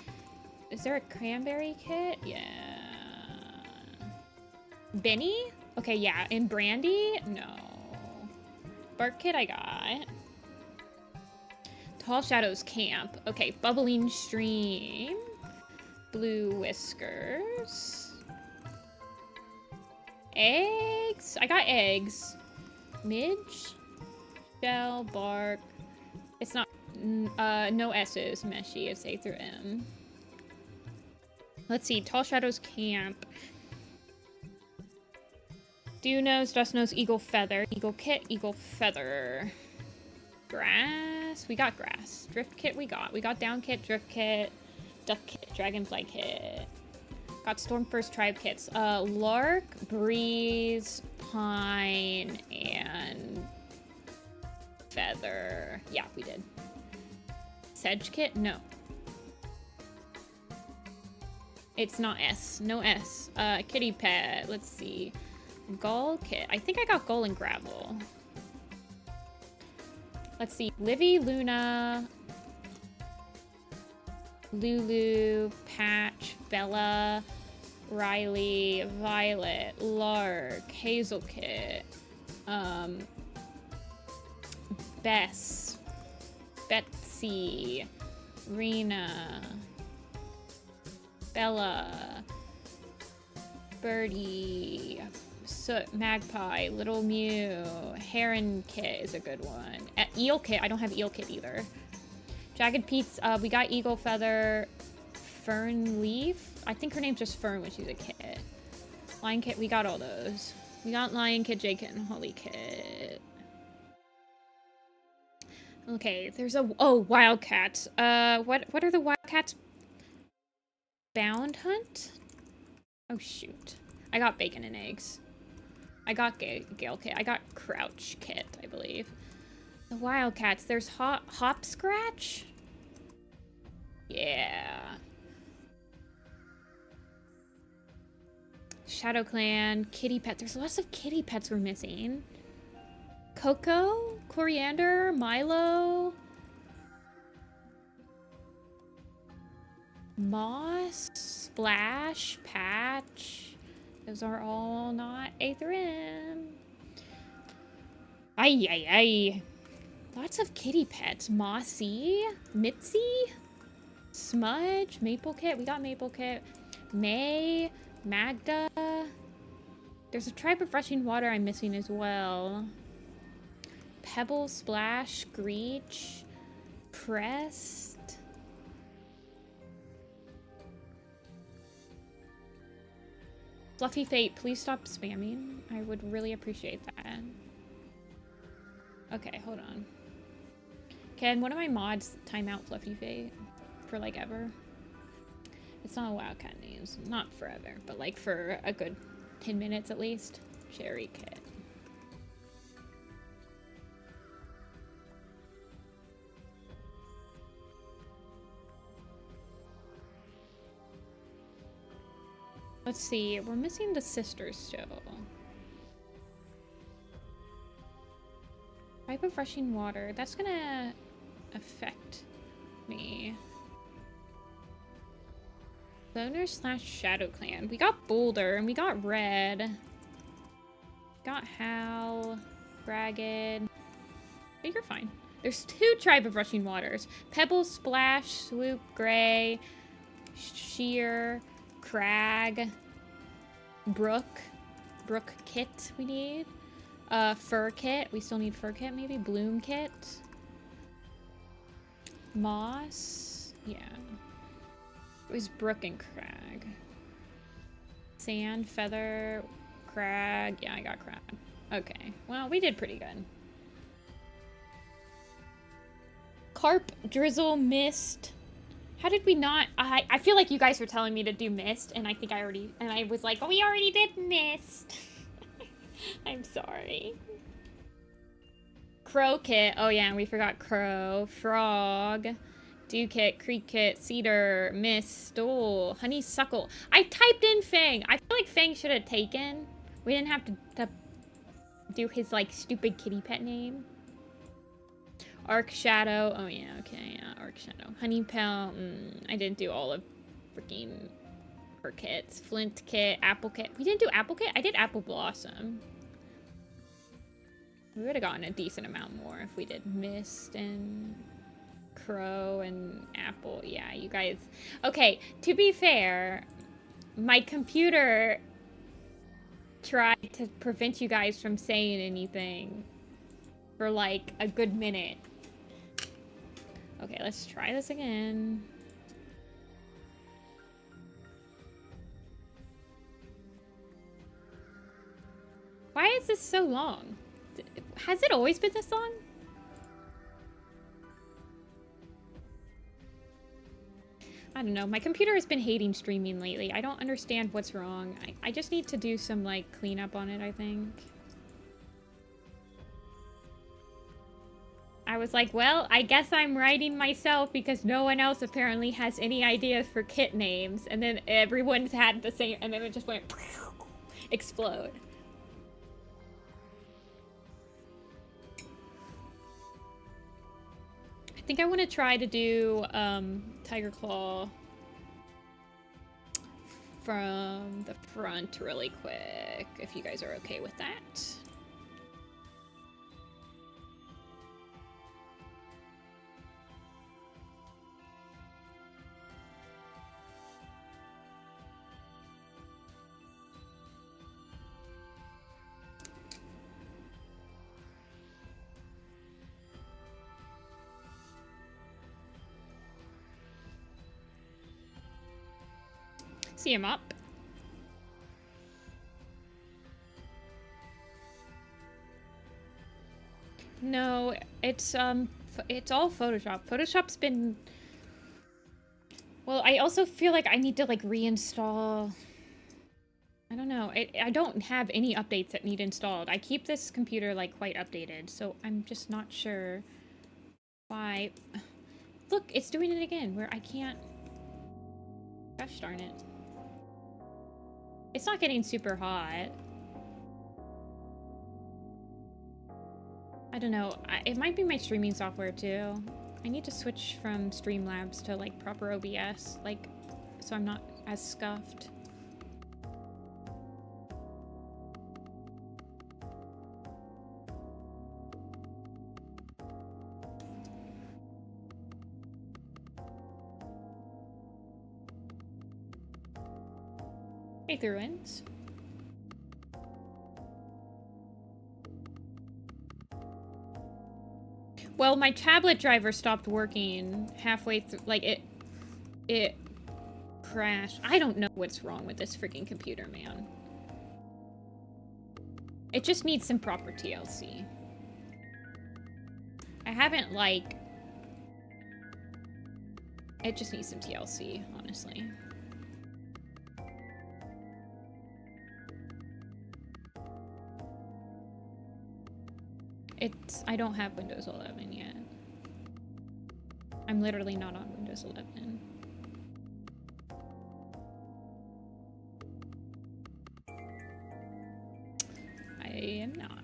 Is there a cranberry kit? Yeah. Benny? Okay, yeah. And brandy? No. Bark kit I got. Tall Shadows Camp. Okay, Bubbling Stream. Blue Whiskers. Eggs? I got eggs. Midge? Shell, bark. It's not, no S's, Meshy. It's A through M. Let's see, Tall Shadows Camp. Dew Nose, Dust Nose, Eagle Feather. Eagle Kit, Eagle Feather. Grass? We got grass. Drift Kit we got. We got Down Kit, Drift Kit, Duck Kit, Dragonfly Kit. Got Storm First Tribe Kits. Lark, Breeze, Pine, and Feather. Yeah, we did. Sedge Kit? No. It's not S. No S. Kitty Pet. Let's see. Gull Kit. I think I got Gull and Gravel. Let's see. Livy, Luna, Lulu, Patch, Bella, Riley, Violet, Lark, Hazel Kit, Bess, Betsy, Rena, Bella, Birdie, Soot, Magpie, Little Mew, Heron Kit is a good one. Eel Kit, I don't have Eel Kit either. Jagged Pete's, we got Eagle Feather, Fern Leaf. I think her name's just Fern when she's a kit. Lion Kit, we got all those. We got Lion Kit, J Kit, and Holly Kit. Okay, there's a, oh, Wildcats. What are the Wildcats? Bound Hunt? Oh, shoot. I got Bacon and Eggs. I got Gale Kit. I got Crouch Kit, I believe. The Wildcats. There's Hop Scratch? Yeah. Shadow Clan, Kitty Pet. There's lots of kitty pets we're missing. Coco, Coriander, Milo, Moss, Splash, Patch. Those are all not A through M. Ay, ay, ay. Lots of kitty pets. Mossy, Mitzi, Smudge, Maple Kit. We got Maple Kit. May, Magda. There's a Tribe of Rushing Water I'm missing as well. Pebble, Splash, Screech, Pressed. Fluffy Fate, please stop spamming. I would really appreciate that. Okay, hold on. Can one of my mods time out Fluffy Fate for like ever? It's not a Wildcat name, so not forever, but like for a good 10 minutes at least. Cherry Kit. Let's see, we're missing the sisters still. Type of rushing water, that's gonna affect me. Loner / Shadow Clan. We got Boulder and we got Red. Got Hal, Ragged. But you're fine. There's 2 Tribe of Rushing Waters. Pebble, Splash, Swoop, Gray, Sheer, Crag, Brook Kit we need. Fur Kit. We still need Fur Kit maybe. Bloom Kit. Moss. Yeah. It was Brook and Crag. Sand, Feather, Crag. Yeah, I got Crag. Okay. Well, we did pretty good. Carp, Drizzle, Mist. How did we not? I feel like you guys were telling me to do Mist, and I think I already, and I was like, oh, we already did Mist. I'm sorry. Crow Kit. Oh yeah, we forgot Crow. Frog. Dew Kit, Creek Kit, Cedar, Mist, Stole, Honeysuckle. I typed in Fang. I feel like Fang should have taken. We didn't have to do his like stupid kitty pet name. Arc Shadow. Oh yeah, okay, yeah, Arc Shadow. Honey Pal. I didn't do all of freaking her kits. Flint kit, Apple kit. We didn't do Apple kit? I did Apple Blossom. We would have gotten a decent amount more if we did Mist and Crow and Apple. Yeah, you guys. Okay, to be fair, my computer tried to prevent you guys from saying anything for like a good minute. Okay, let's try this again. Why is this so long? Has it always been this long? I don't know. My computer has been hating streaming lately. I don't understand what's wrong. I just need to do some, like, cleanup on it, I think. I was like, well, I guess I'm writing myself because no one else apparently has any ideas for kit names. And then everyone's had the same, and then it just went explode. I think I want to try to do Tiger Claw from the front really quick, if you guys are okay with that. See him up. No, it's all Photoshop. Photoshop's been... Well, I also feel like I need to, like, reinstall... I don't know. I don't have any updates that need installed. I keep this computer, like, quite updated, so I'm just not sure why... Look, it's doing it again, where I can't... Gosh darn it. It's not getting super hot. I don't know. It might be my streaming software too. I need to switch from Streamlabs to like proper OBS, like, so I'm not as scuffed. Hey, Thruins. Well, my tablet driver stopped working halfway through, like, it crashed. I don't know what's wrong with this freaking computer, man. It just needs some proper TLC. I haven't, like... It just needs some TLC, honestly. I don't have Windows 11 yet. I'm literally not on Windows 11. I am not.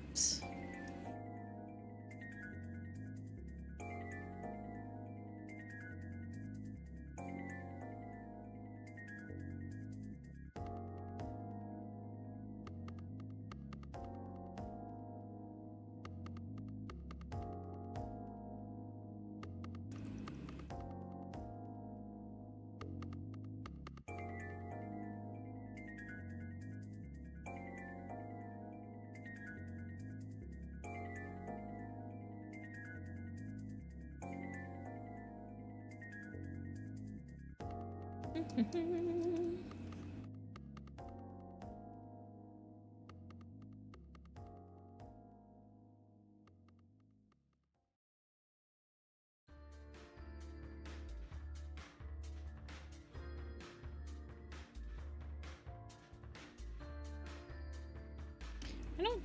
I don't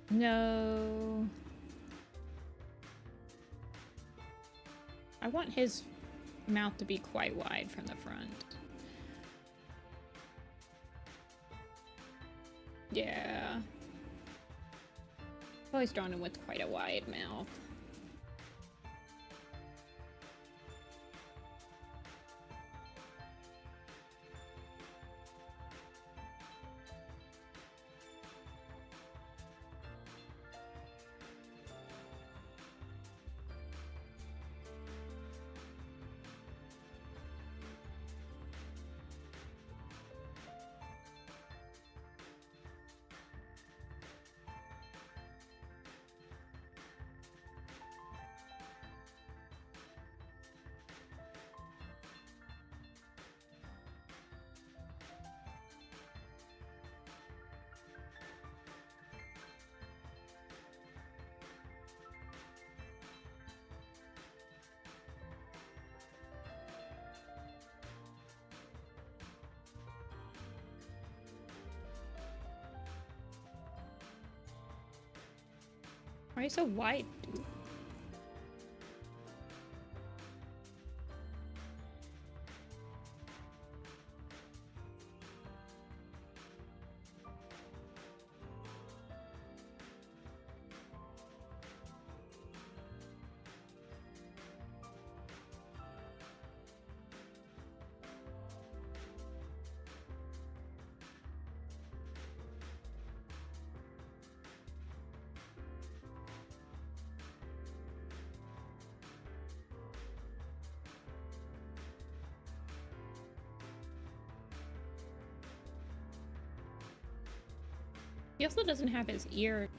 know. I want his mouth to be quite wide from the front. Yeah. I've always drawn him with quite a wide mouth. Why are you so wide, dude? He also doesn't have his ear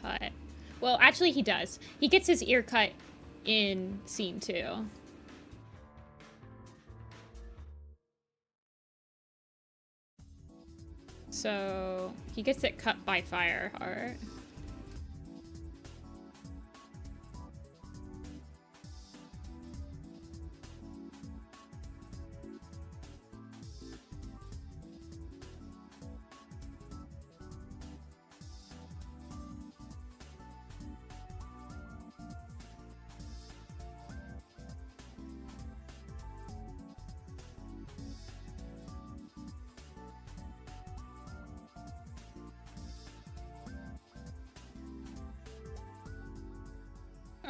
cut. Well, actually he does. He gets his ear cut in scene 2. So he gets it cut by Fireheart.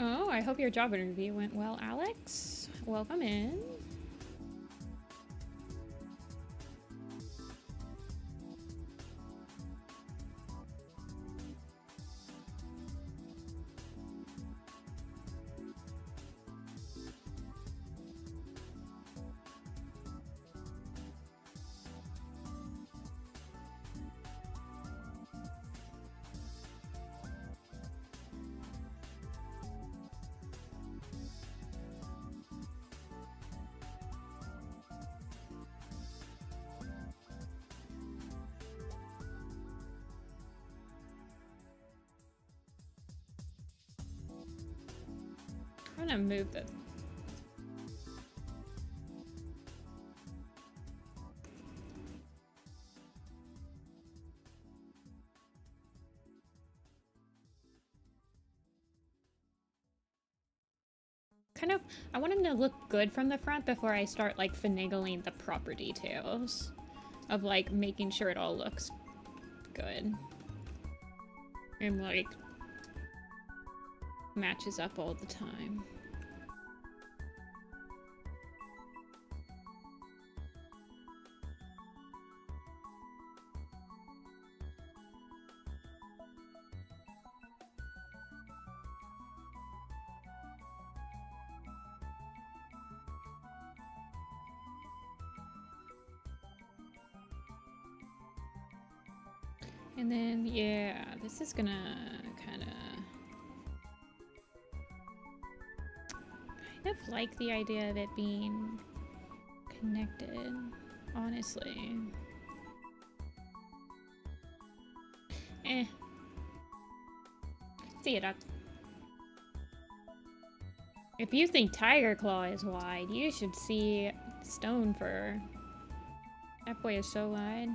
Oh, I hope your job interview went well, Alex. Welcome in. I'm gonna move the... I want him to look good from the front before I start, like, finagling the proper details of, like, making sure it all looks good. And, like, matches up all the time. And then, yeah, this is gonna kind of like the idea of it being connected, honestly. See it up. If you think Tiger Claw is wide, you should see Stone Fur. That boy is so wide.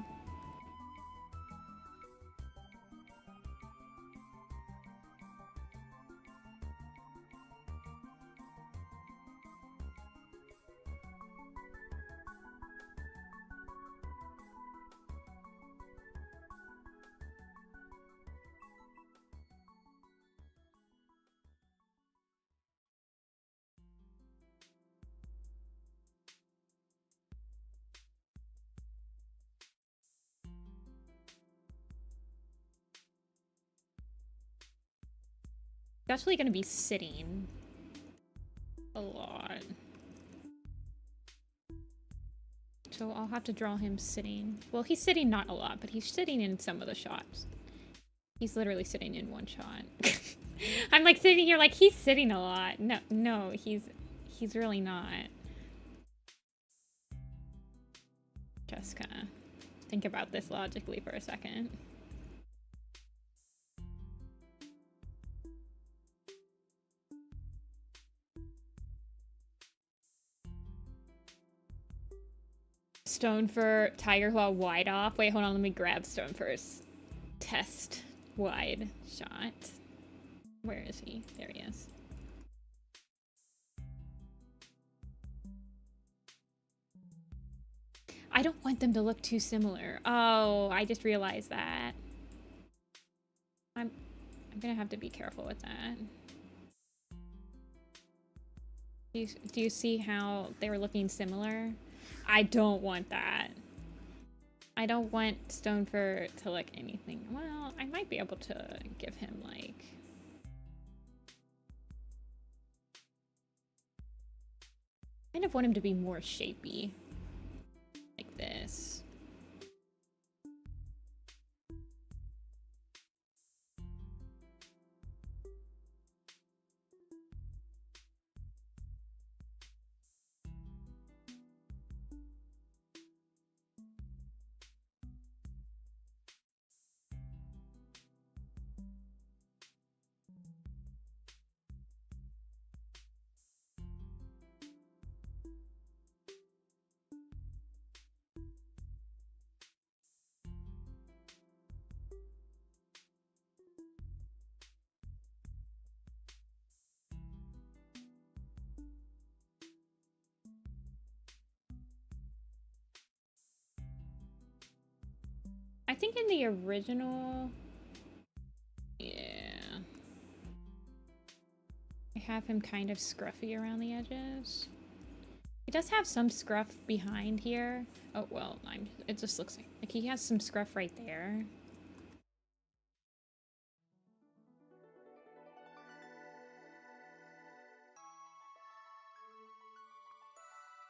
It's actually gonna be sitting a lot. So I'll have to draw him sitting. Well, he's sitting not a lot, but he's sitting in some of the shots. He's literally sitting in one shot. I'm like sitting here like he's sitting a lot. No, he's really not. Just kind of think about this logically for a second. Stone Fur, Tiger Claw wide off. Wait, hold on, let me grab Stone Fur's test wide shot. Where is he? There he is. I don't want them to look too similar. Oh, I just realized that. I'm gonna have to be careful with that. Do you see how they were looking similar? I don't want that. I don't want Stonefur to look anything. Well, I might be able to give him like... I kind of want him to be more shapy. Like this. I think in the original, yeah, I have him kind of scruffy around the edges. He does have some scruff behind here. Oh, well, it just looks like he has some scruff right there.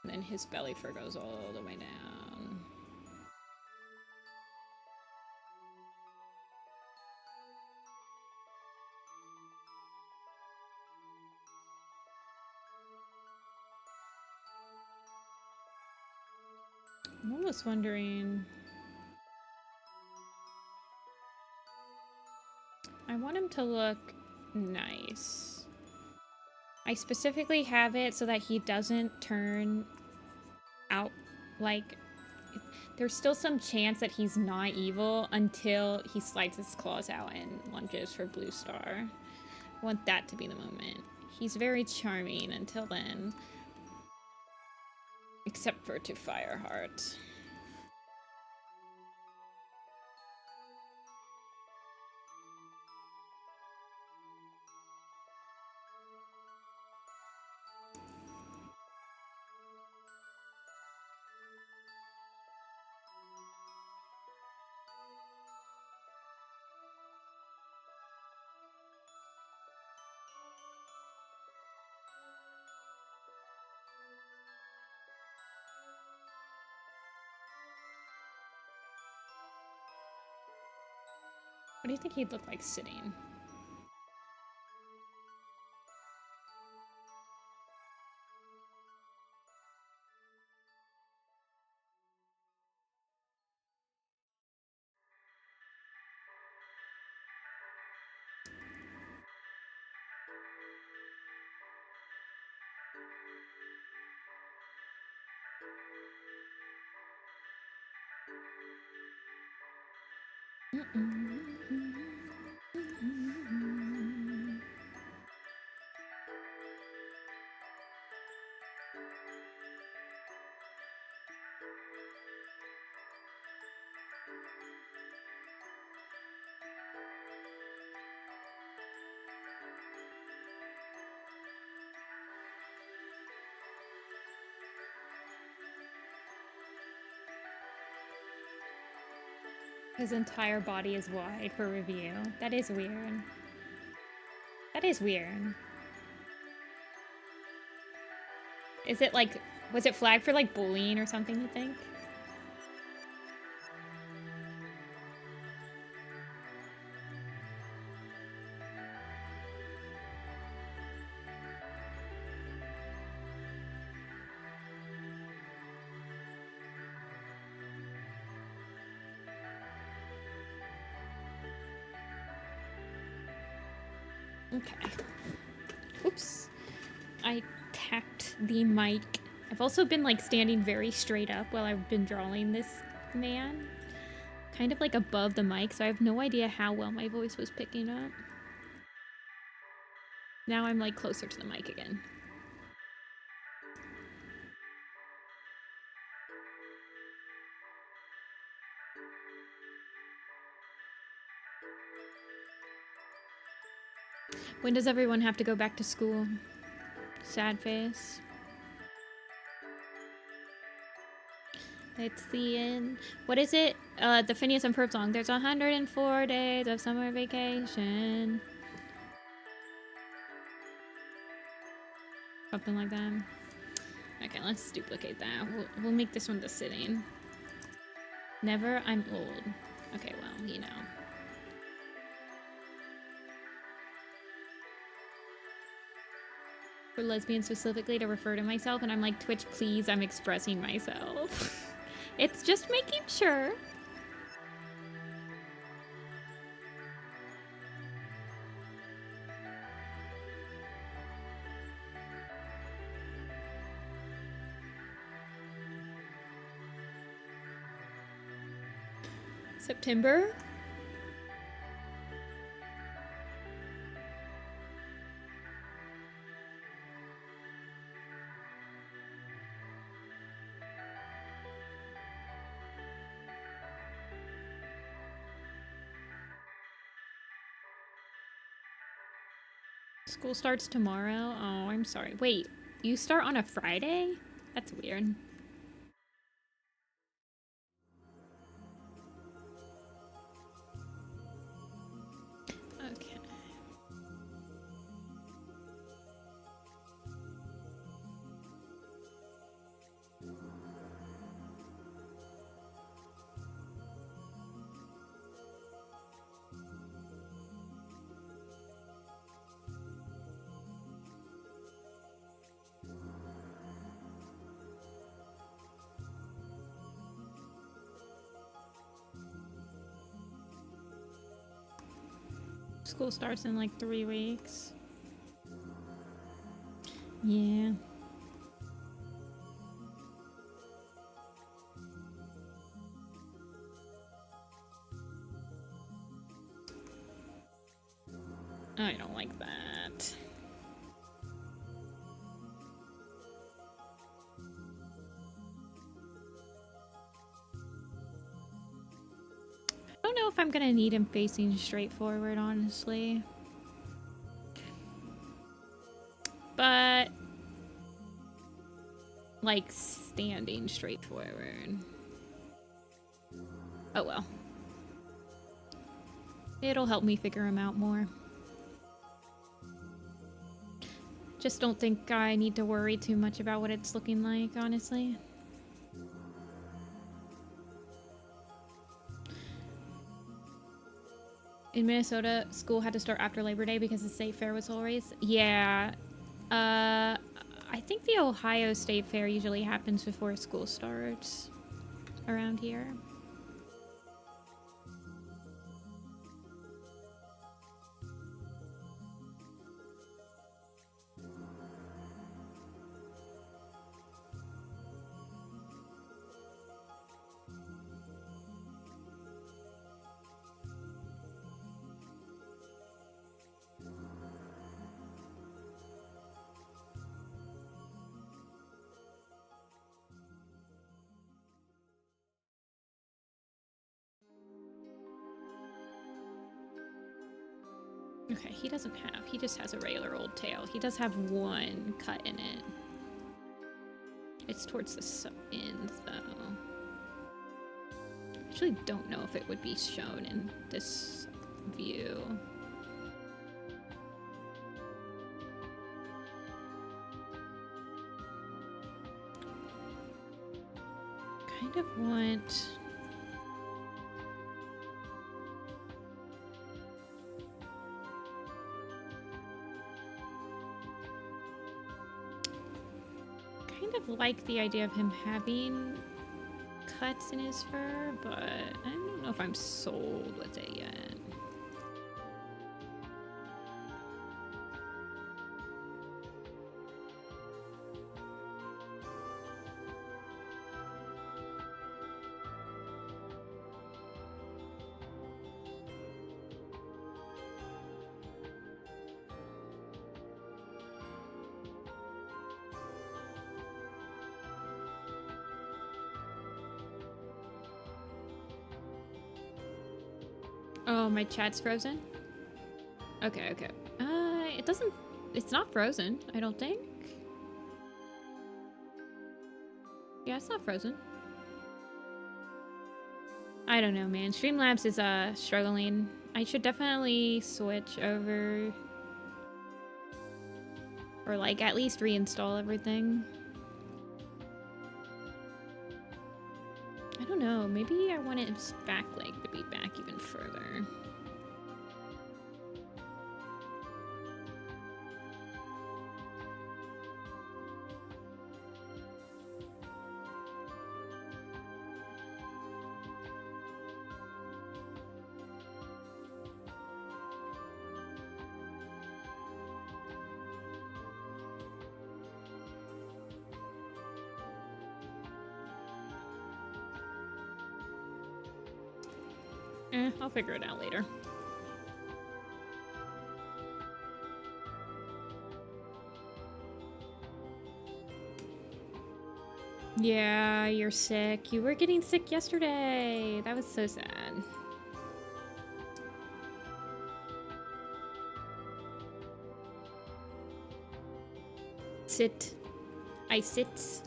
And then his belly fur goes all the way down. I'm almost wondering... I want him to look nice. I specifically have it so that he doesn't turn out like... There's still some chance that he's not evil until he slides his claws out and lunges for Blue Star. I want that to be the moment. He's very charming until then. Except for to Fireheart. What do you think he'd look like sitting? His entire body is wide for review. That is weird. That is weird. Is it like, was it flagged for like bullying or something, you think? Okay. Oops. I tapped the mic. I've also been like standing very straight up while I've been drawing this man. Kind of like above the mic, so I have no idea how well my voice was picking up. Now I'm like closer to the mic again. When does everyone have to go back to school? Sad face. It's the end. What is it? The Phineas and Ferb song. There's 104 days of summer vacation. Something like that. Okay, let's duplicate that. We'll make this one the sitting. Never, I'm old. Okay, well, you know. For lesbians specifically to refer to myself, and I'm like, Twitch, please, I'm expressing myself. It's just making sure. September? School starts tomorrow? Oh, I'm sorry. Wait, you start on a Friday? That's weird. Okay. School starts in like 3 weeks. Yeah. I don't like that. I don't know if I'm gonna need him facing straight forward, honestly. But like standing straight forward. Oh well. It'll help me figure him out more. Just don't think I need to worry too much about what it's looking like, honestly. In Minnesota, school had to start after Labor Day because the state fair was always... Yeah. I think the Ohio State Fair usually happens before school starts around here. Okay, he doesn't have, he just has a regular old tail. He does have one cut in it. It's towards the end, though. I actually don't know if it would be shown in this view. Kind of want... like the idea of him having cuts in his fur, but I don't know if I'm sold with it yet. Oh, my chat's frozen? Okay, okay. It doesn't... It's not frozen, I don't think. Yeah, it's not frozen. I don't know, man. Streamlabs is, struggling. I should definitely switch over. Or, like, at least reinstall everything. I don't know. Maybe I want its back leg to be back even further. I'll figure it out later. Yeah, you're sick. You were getting sick yesterday. That was so sad. Sit. I sit.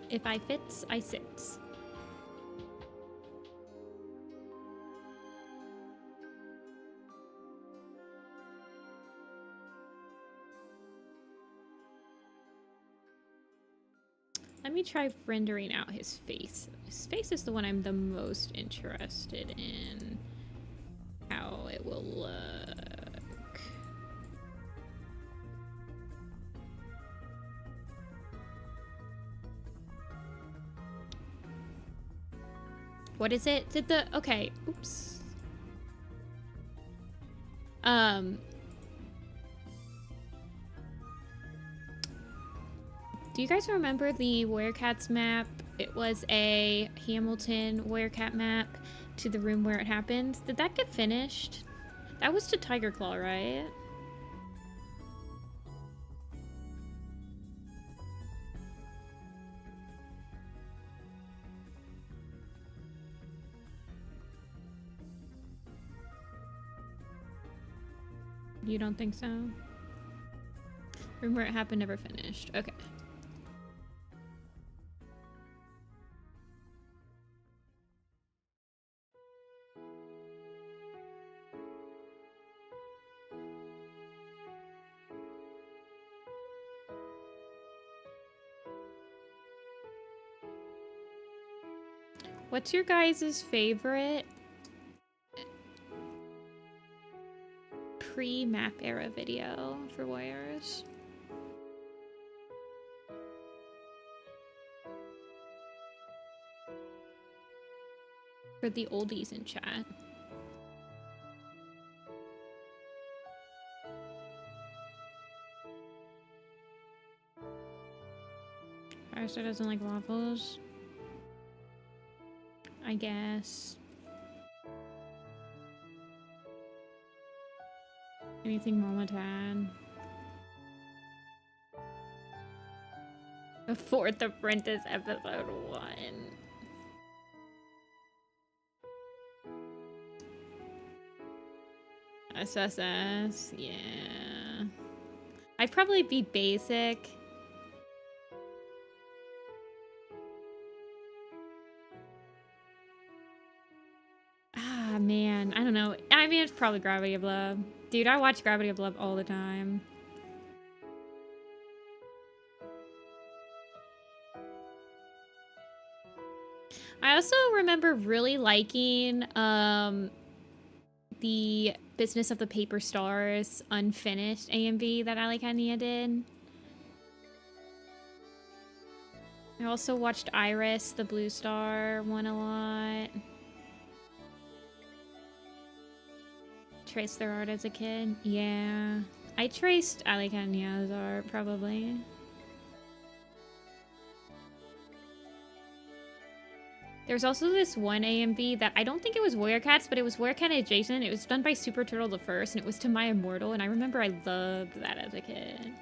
If I fits, I sit. Let me try rendering out his face. His face is the one I'm the most interested in. How it will look. What is it? Did the... Okay. Oops. Do you guys remember the Werecats map? It was a Hamilton Werecat map to the room where it happened. Did that get finished? That was to Tiger Claw, right? You don't think so? Room where it happened never finished. Okay. What's your guys' favorite pre-map era video for Warriors? For the oldies in chat. Firestar doesn't like waffles. I guess. Anything Mama Tad? The 4th Apprentice episode 1. SSS, yeah. I'd probably be basic. Ah, man. I don't know. I mean, it's probably Gravity of Love. Dude, I watch Gravity of Love all the time. I also remember really liking the Business of the Paper Stars unfinished AMV that Ali Kania did. I also watched Iris, the Blue Star one a lot. Traced their art as a kid. Yeah. I traced Ali Kania's art, probably. There's also this one AMV that I don't think it was Werecats, but it was Werecat adjacent. It was done by Super Turtle the First, and it was To My Immortal, and I remember I loved that as a kid.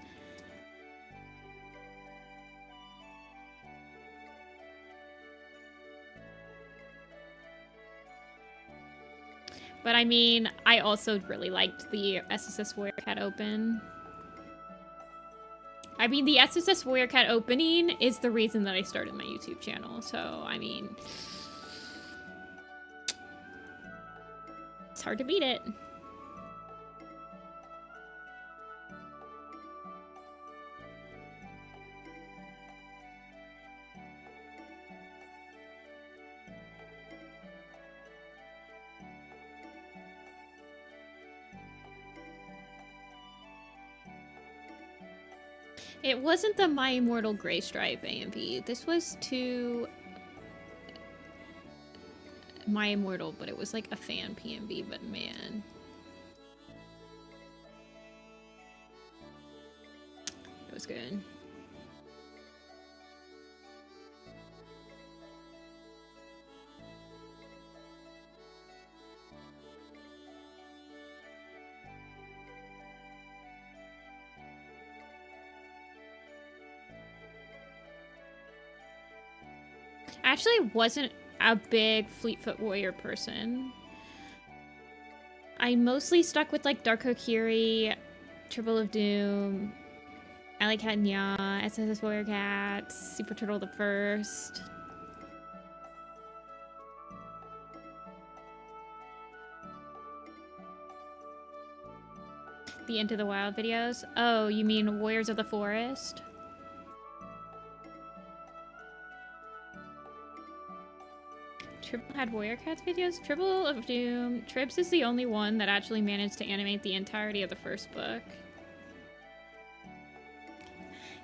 But I mean, I also really liked the SSS Warrior Cat open. I mean, the SSS Warrior Cat opening is the reason that I started my YouTube channel. So, I mean, it's hard to beat it. It wasn't the My Immortal Grey Stripe AMV. This was to My Immortal, but it was like a fan PMV, but man. It was good. I actually wasn't a big Fleetfoot Warrior person. I mostly stuck with like Dark Kokiri, Triple of Doom, Alley Cat Nya, SSS Warrior Cat, Super Turtle the First. The Into the Wild videos. Oh, you mean Warriors of the Forest? Triple had Warrior Cats videos? Triple of Doom. Tribs is the only one that actually managed to animate the entirety of the first book.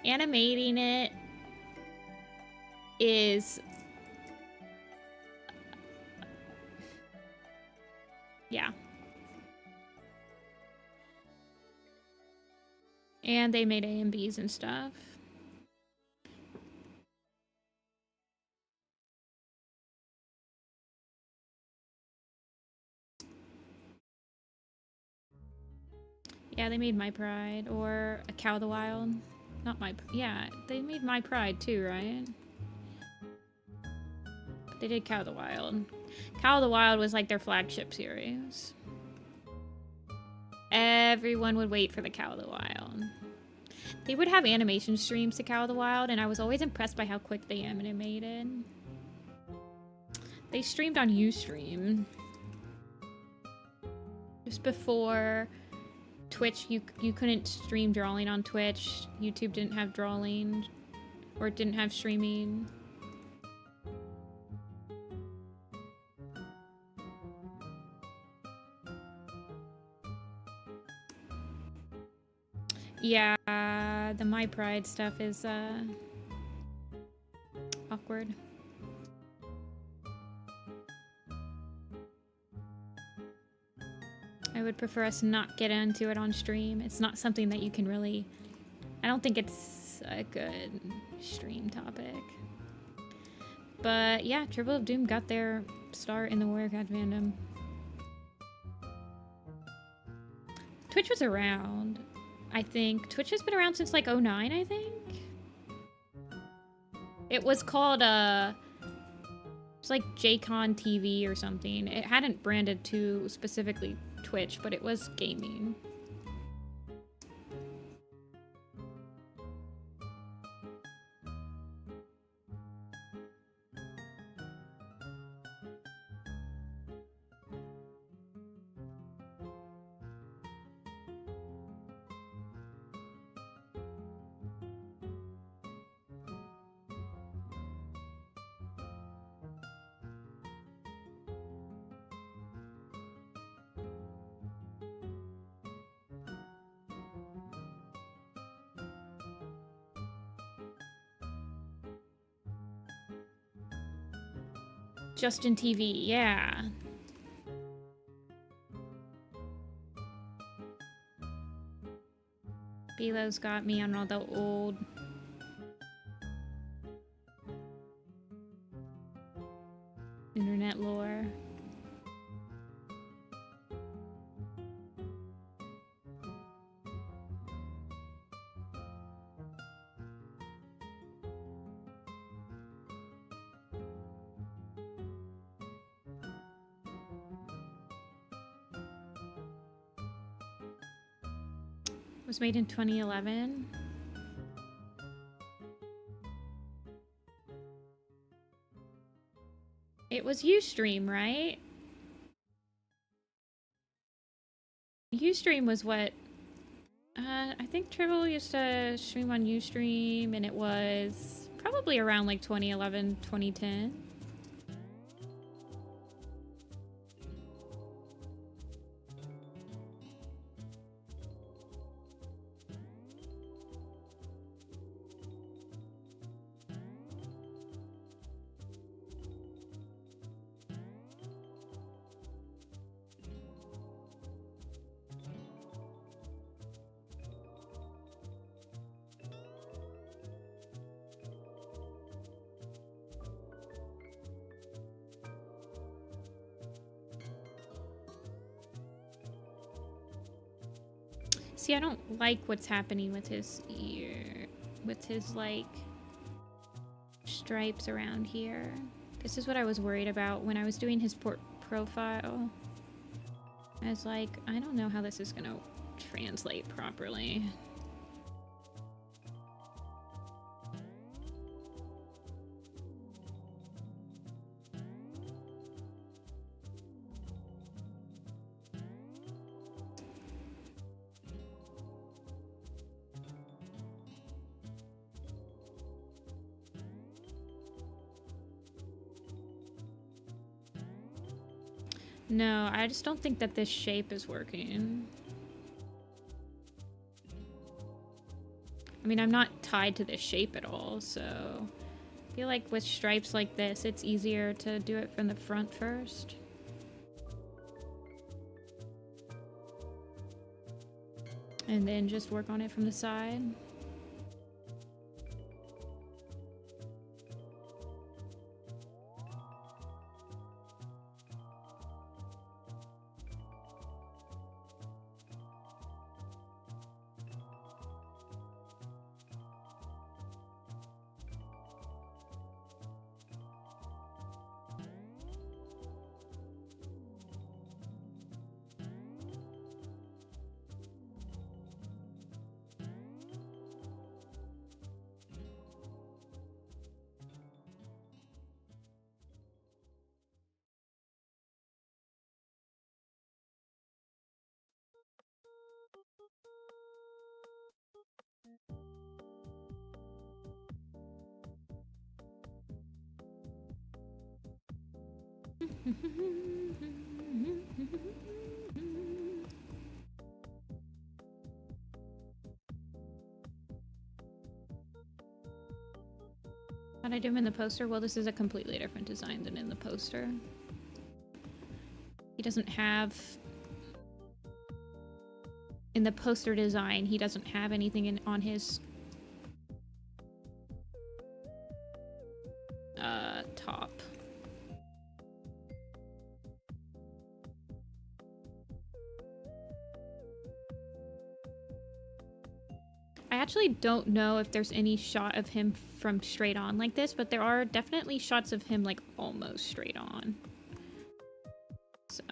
Animating it is... yeah. And they made AMVs and stuff. Yeah, they made My Pride, or A Cow of the Wild. Not My... yeah, they made My Pride too, right? But they did Cow of the Wild. Cow of the Wild was like their flagship series. Everyone would wait for the Cow of the Wild. They would have animation streams to Cow of the Wild, and I was always impressed by how quick they animated. They streamed on Ustream. Just before... Twitch, you couldn't stream drawing on Twitch. YouTube didn't have drawing, or it didn't have streaming. Yeah, the My Pride stuff is awkward. I would prefer us not get into it on stream. It's not something that you can really... I don't think it's a good stream topic. But yeah, Triple of Doom got their start in the Warrior Cat fandom. Twitch was around, I think. Twitch has been around since like 09, I think? It was called, it's like JCon TV or something. It hadn't branded to specifically Twitch, but it was gaming. Justin TV, yeah. Belo's got me on all the old... internet lore. Was made in 2011. It was Ustream, right? Ustream was what? I think Tribble used to stream on Ustream, and it was probably around like 2011, 2010. See, I don't like what's happening with his ear, with his, like, stripes around here. This is what I was worried about when I was doing his profile. I was like, I don't know how this is gonna translate properly. No, I just don't think that this shape is working. I mean, I'm not tied to this shape at all, so I feel like with stripes like this, it's easier to do it from the front first. And then just work on it from the side. How'd I do him in the poster? Well, this is a completely different design than in the poster. He doesn't have... In the poster design, he doesn't have anything on his... top. I actually don't know if there's any shot of him from straight on like this, but there are definitely shots of him like almost straight on. So...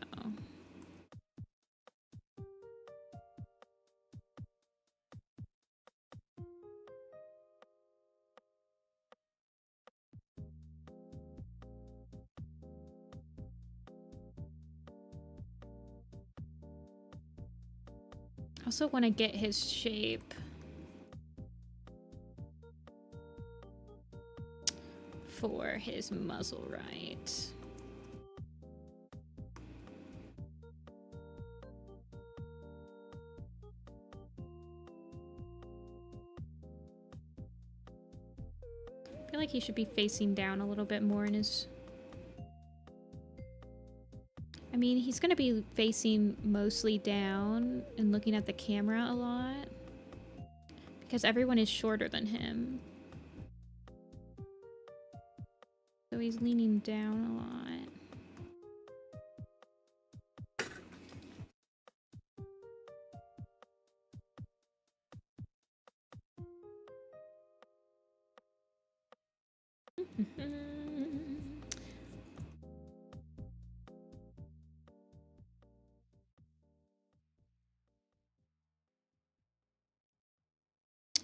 I also want to get his shape for his muzzle right. I feel like he should be facing down a little bit more in his... I mean, he's gonna be facing mostly down and looking at the camera a lot because everyone is shorter than him. So he's leaning down a lot.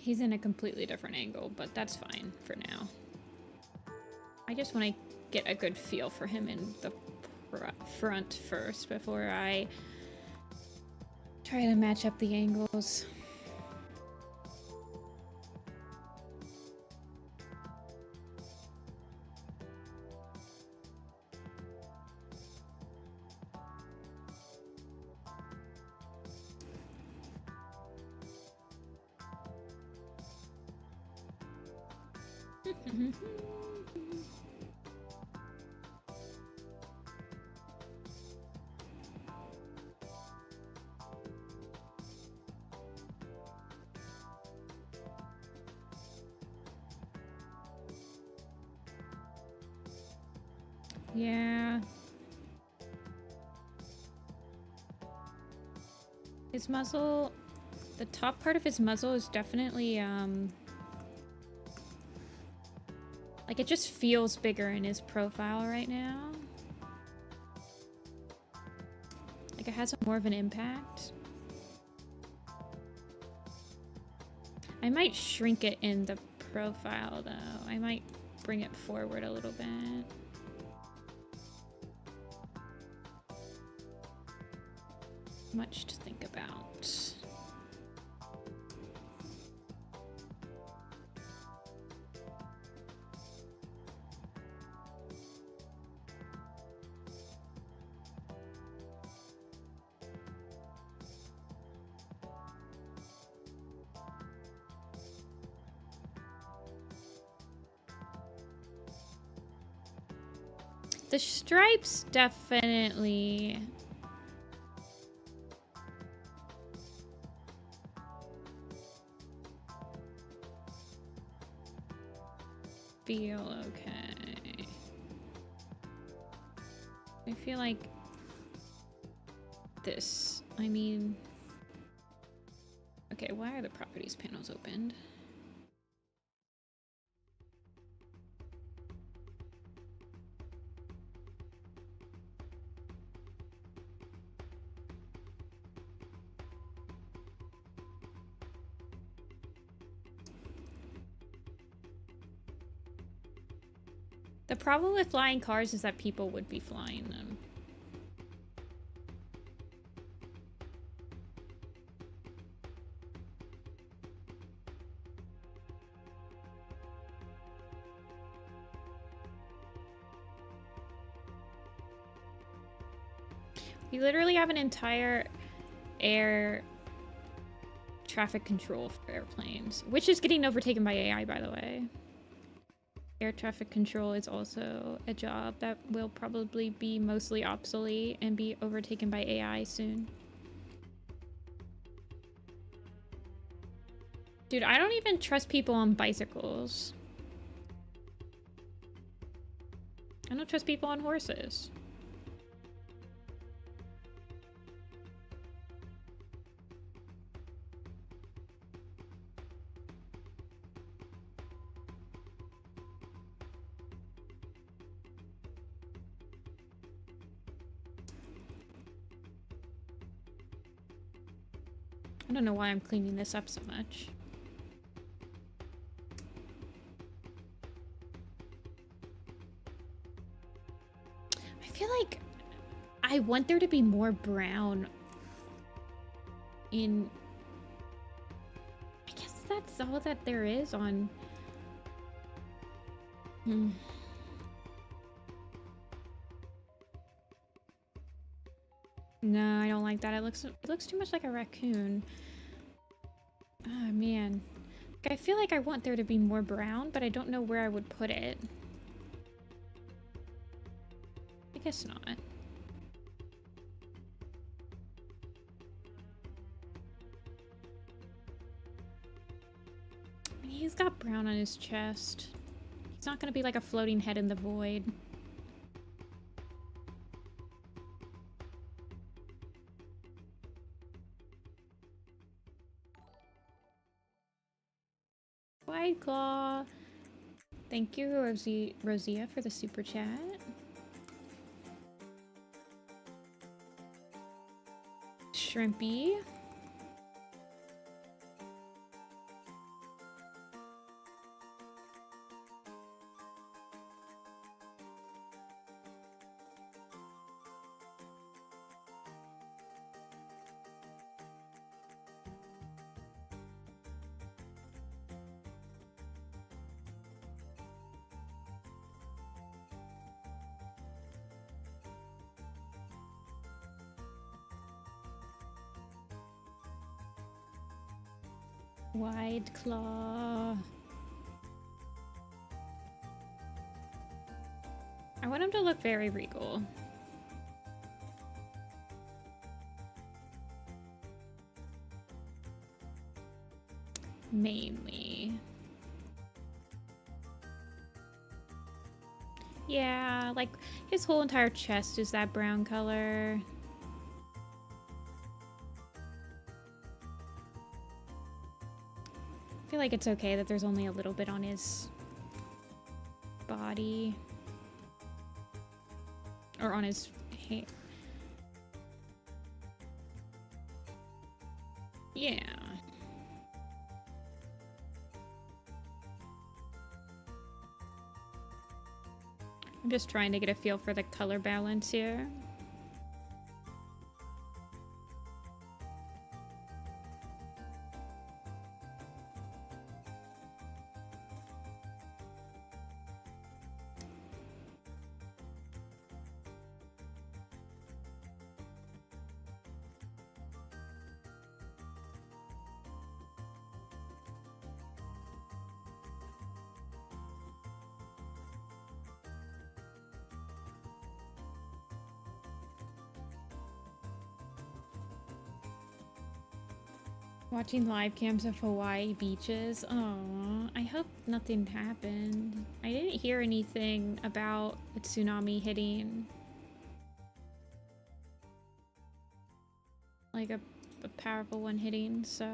He's in a completely different angle, but that's fine for now. I just want to get a good feel for him in the front first before I try to match up the angles. Yeah. His muzzle, the top part of his muzzle is definitely, like it just feels bigger in his profile right now. Like it has more of an impact. I might shrink it in the profile though. I might bring it forward a little bit. Much to think about. The stripes definitely feel okay. I feel like this, I mean, okay, why are the properties panels opened? The problem with flying cars is that people would be flying them. We literally have an entire air traffic control for airplanes, which is getting overtaken by AI, by the way. Air traffic control is also a job that will probably be mostly obsolete and be overtaken by AI soon. Dude, I don't even trust people on bicycles. I don't trust people on horses. I don't know why I'm cleaning this up so much. I feel like I want there to be more brown in... I guess that's all that there is on... No, I don't like that. It looks too much like a raccoon. Oh, man. I feel like I want there to be more brown, but I don't know where I would put it. I guess not. I mean, he's got brown on his chest. He's not gonna be like a floating head in the void. Wide Claw. Thank you, Rosia, for the super chat. Shrimpy. Wide claw. I want him to look very regal. Mainly. Yeah, like his whole entire chest is that brown color. I feel like it's okay that there's only a little bit on his body. Or on his hair. Yeah. I'm just trying to get a feel for the color balance here. Watching live cams of Hawaii beaches. Oh, I hope nothing happened. I didn't hear anything about a tsunami hitting. Like a powerful one hitting, so.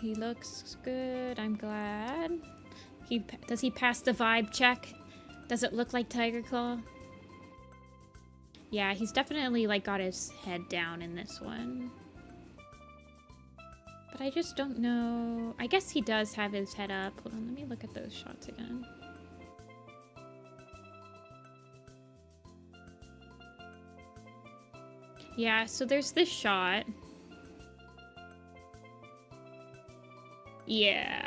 He looks good, I'm glad. Does he pass the vibe check? Does it look like Tiger Claw? Yeah, he's definitely, like, got his head down in this one. But I just don't know. I guess he does have his head up. Hold on, let me look at those shots again. Yeah, so there's this shot. Yeah,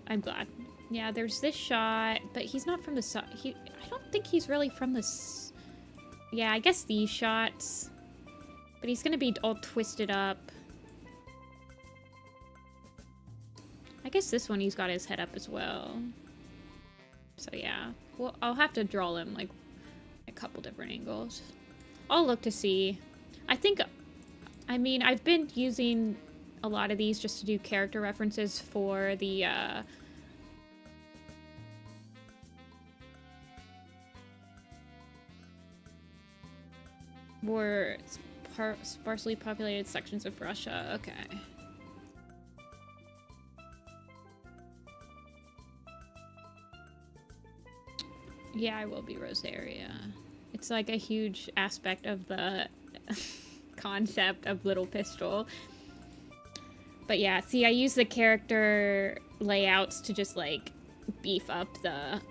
I'm glad. Yeah, there's this shot, but he's not from the I don't think he's really from the yeah, I guess these shots. But he's gonna be all twisted up. I guess this one he's got his head up as well. So yeah. Well, I'll have to draw him like a couple different angles. I'll look to see. I mean, I've been using a lot of these just to do character references for the more sparsely populated sections of Russia. Okay. Yeah, I will be Rosaria. It's like a huge aspect of the concept of Little Pistol. But yeah, see, I use the character layouts to just like beef up the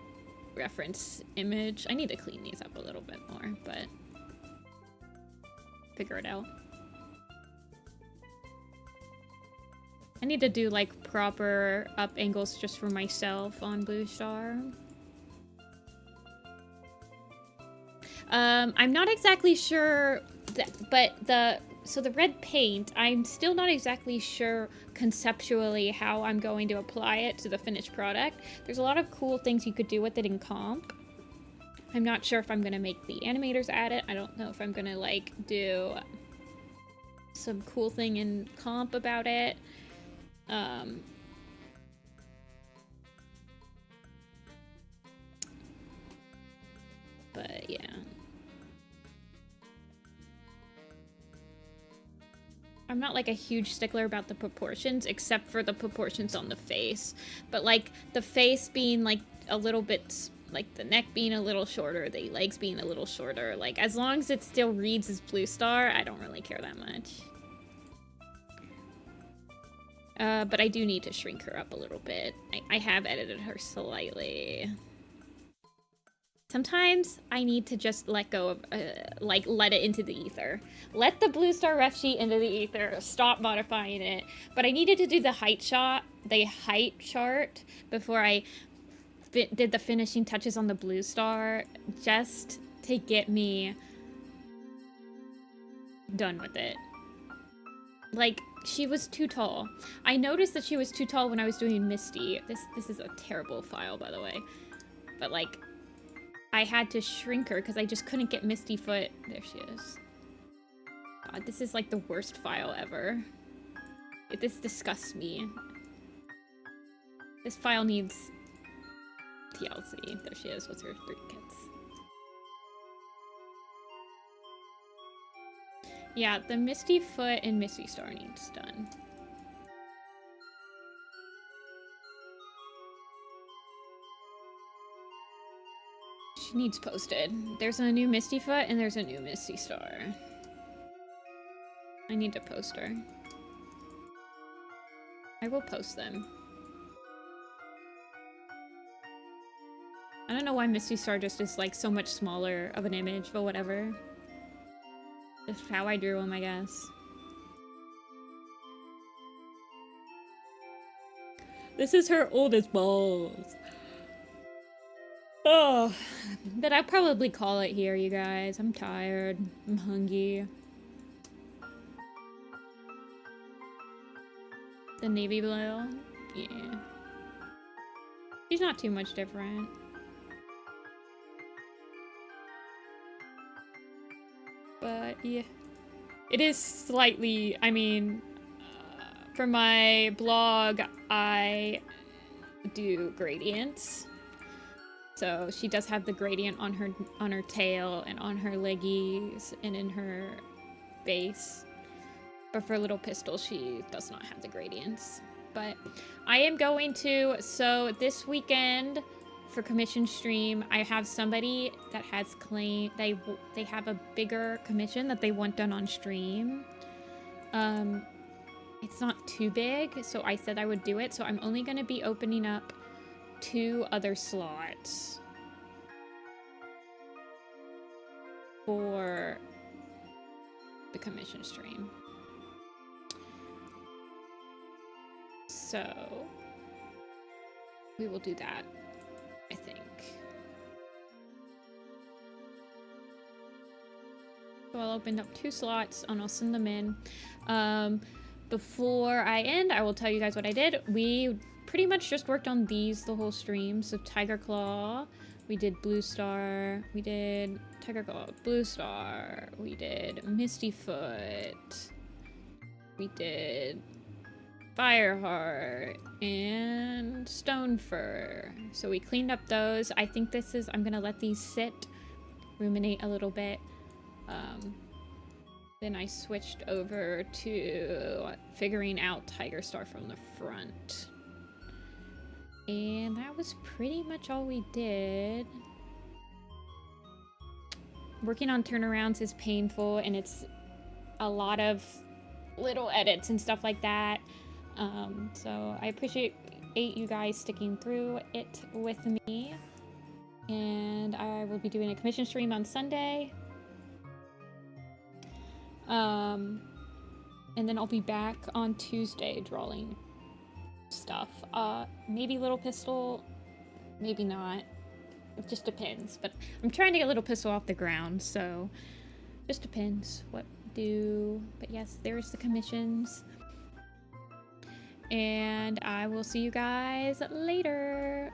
reference image. I need to clean these up a little bit more, but figure it out. I need to do like proper up angles just for myself on Blue Star. I'm not exactly sure, but so the red paint, I'm still not exactly sure conceptually how I'm going to apply it to the finished product. There's a lot of cool things you could do with it in comp. I'm not sure if I'm going to make the animators add it. I don't know if I'm going to like do some cool thing in comp about it. But yeah. I'm not like a huge stickler about the proportions, except for the proportions on the face. But like the face being like a little bit, like the neck being a little shorter, the legs being a little shorter, like as long as it still reads as Blue Star, I don't really care that much. But I do need to shrink her up a little bit. I have edited her slightly. Sometimes I need to just let go of, like, let it into the ether. Let the Blue Star ref sheet into the ether. Stop modifying it. But I needed to do the height chart before I did the finishing touches on the Blue Star, just to get me done with it. Like, she was too tall. I noticed that she was too tall when I was doing Misty. This is a terrible file, by the way. But, like, I had to shrink her because I just couldn't get Misty Foot. There she is. God, this is, like, the worst file ever. This disgusts me. This file needs TLC. There she is with her 3 kids. Yeah, the Misty Foot and Misty Star needs done. She needs posted. There's a new Misty Foot and there's a new Misty Star. I need to post her. I will post them. I don't know why Misty Star just is like so much smaller of an image, but whatever. Just how I drew them, I guess. This is her oldest balls. Oh, but I'll probably call it here, you guys. I'm tired. I'm hungry. The navy blue? Yeah. She's not too much different. But yeah. It is slightly, I mean, for my blog, I do gradients. So she does have the gradient on her tail and on her leggies and in her base. But for Little Pistol, she does not have the gradients. But I am going to, so this weekend for commission stream, I have somebody that has claimed, they have a bigger commission that they want done on stream. It's not too big, so I said I would do it. So I'm only going to be opening up 2 other slots for the commission stream. So we will do that, I think. So I'll open up 2 slots and I'll send them in. Before I end, I will tell you guys what I did. We pretty much just worked on these the whole stream. So Tiger Claw, we did Blue Star, we did Tiger Claw, Blue Star, we did Misty Foot, we did Fireheart, and Stone Fur. So we cleaned up those. I think this is, I'm gonna let these sit, ruminate a little bit. Then I switched over to figuring out Tiger Star from the front. And that was pretty much all we did. Working on turnarounds is painful, and it's a lot of little edits and stuff like that. So I appreciate you guys sticking through it with me. And I will be doing a commission stream on Sunday. And then I'll be back on Tuesday drawing stuff. Maybe Little Pistol, maybe not. It just depends. But I'm trying to get Little Pistol off the ground, so just depends what we do. But yes, there's the commissions. And I will see you guys later.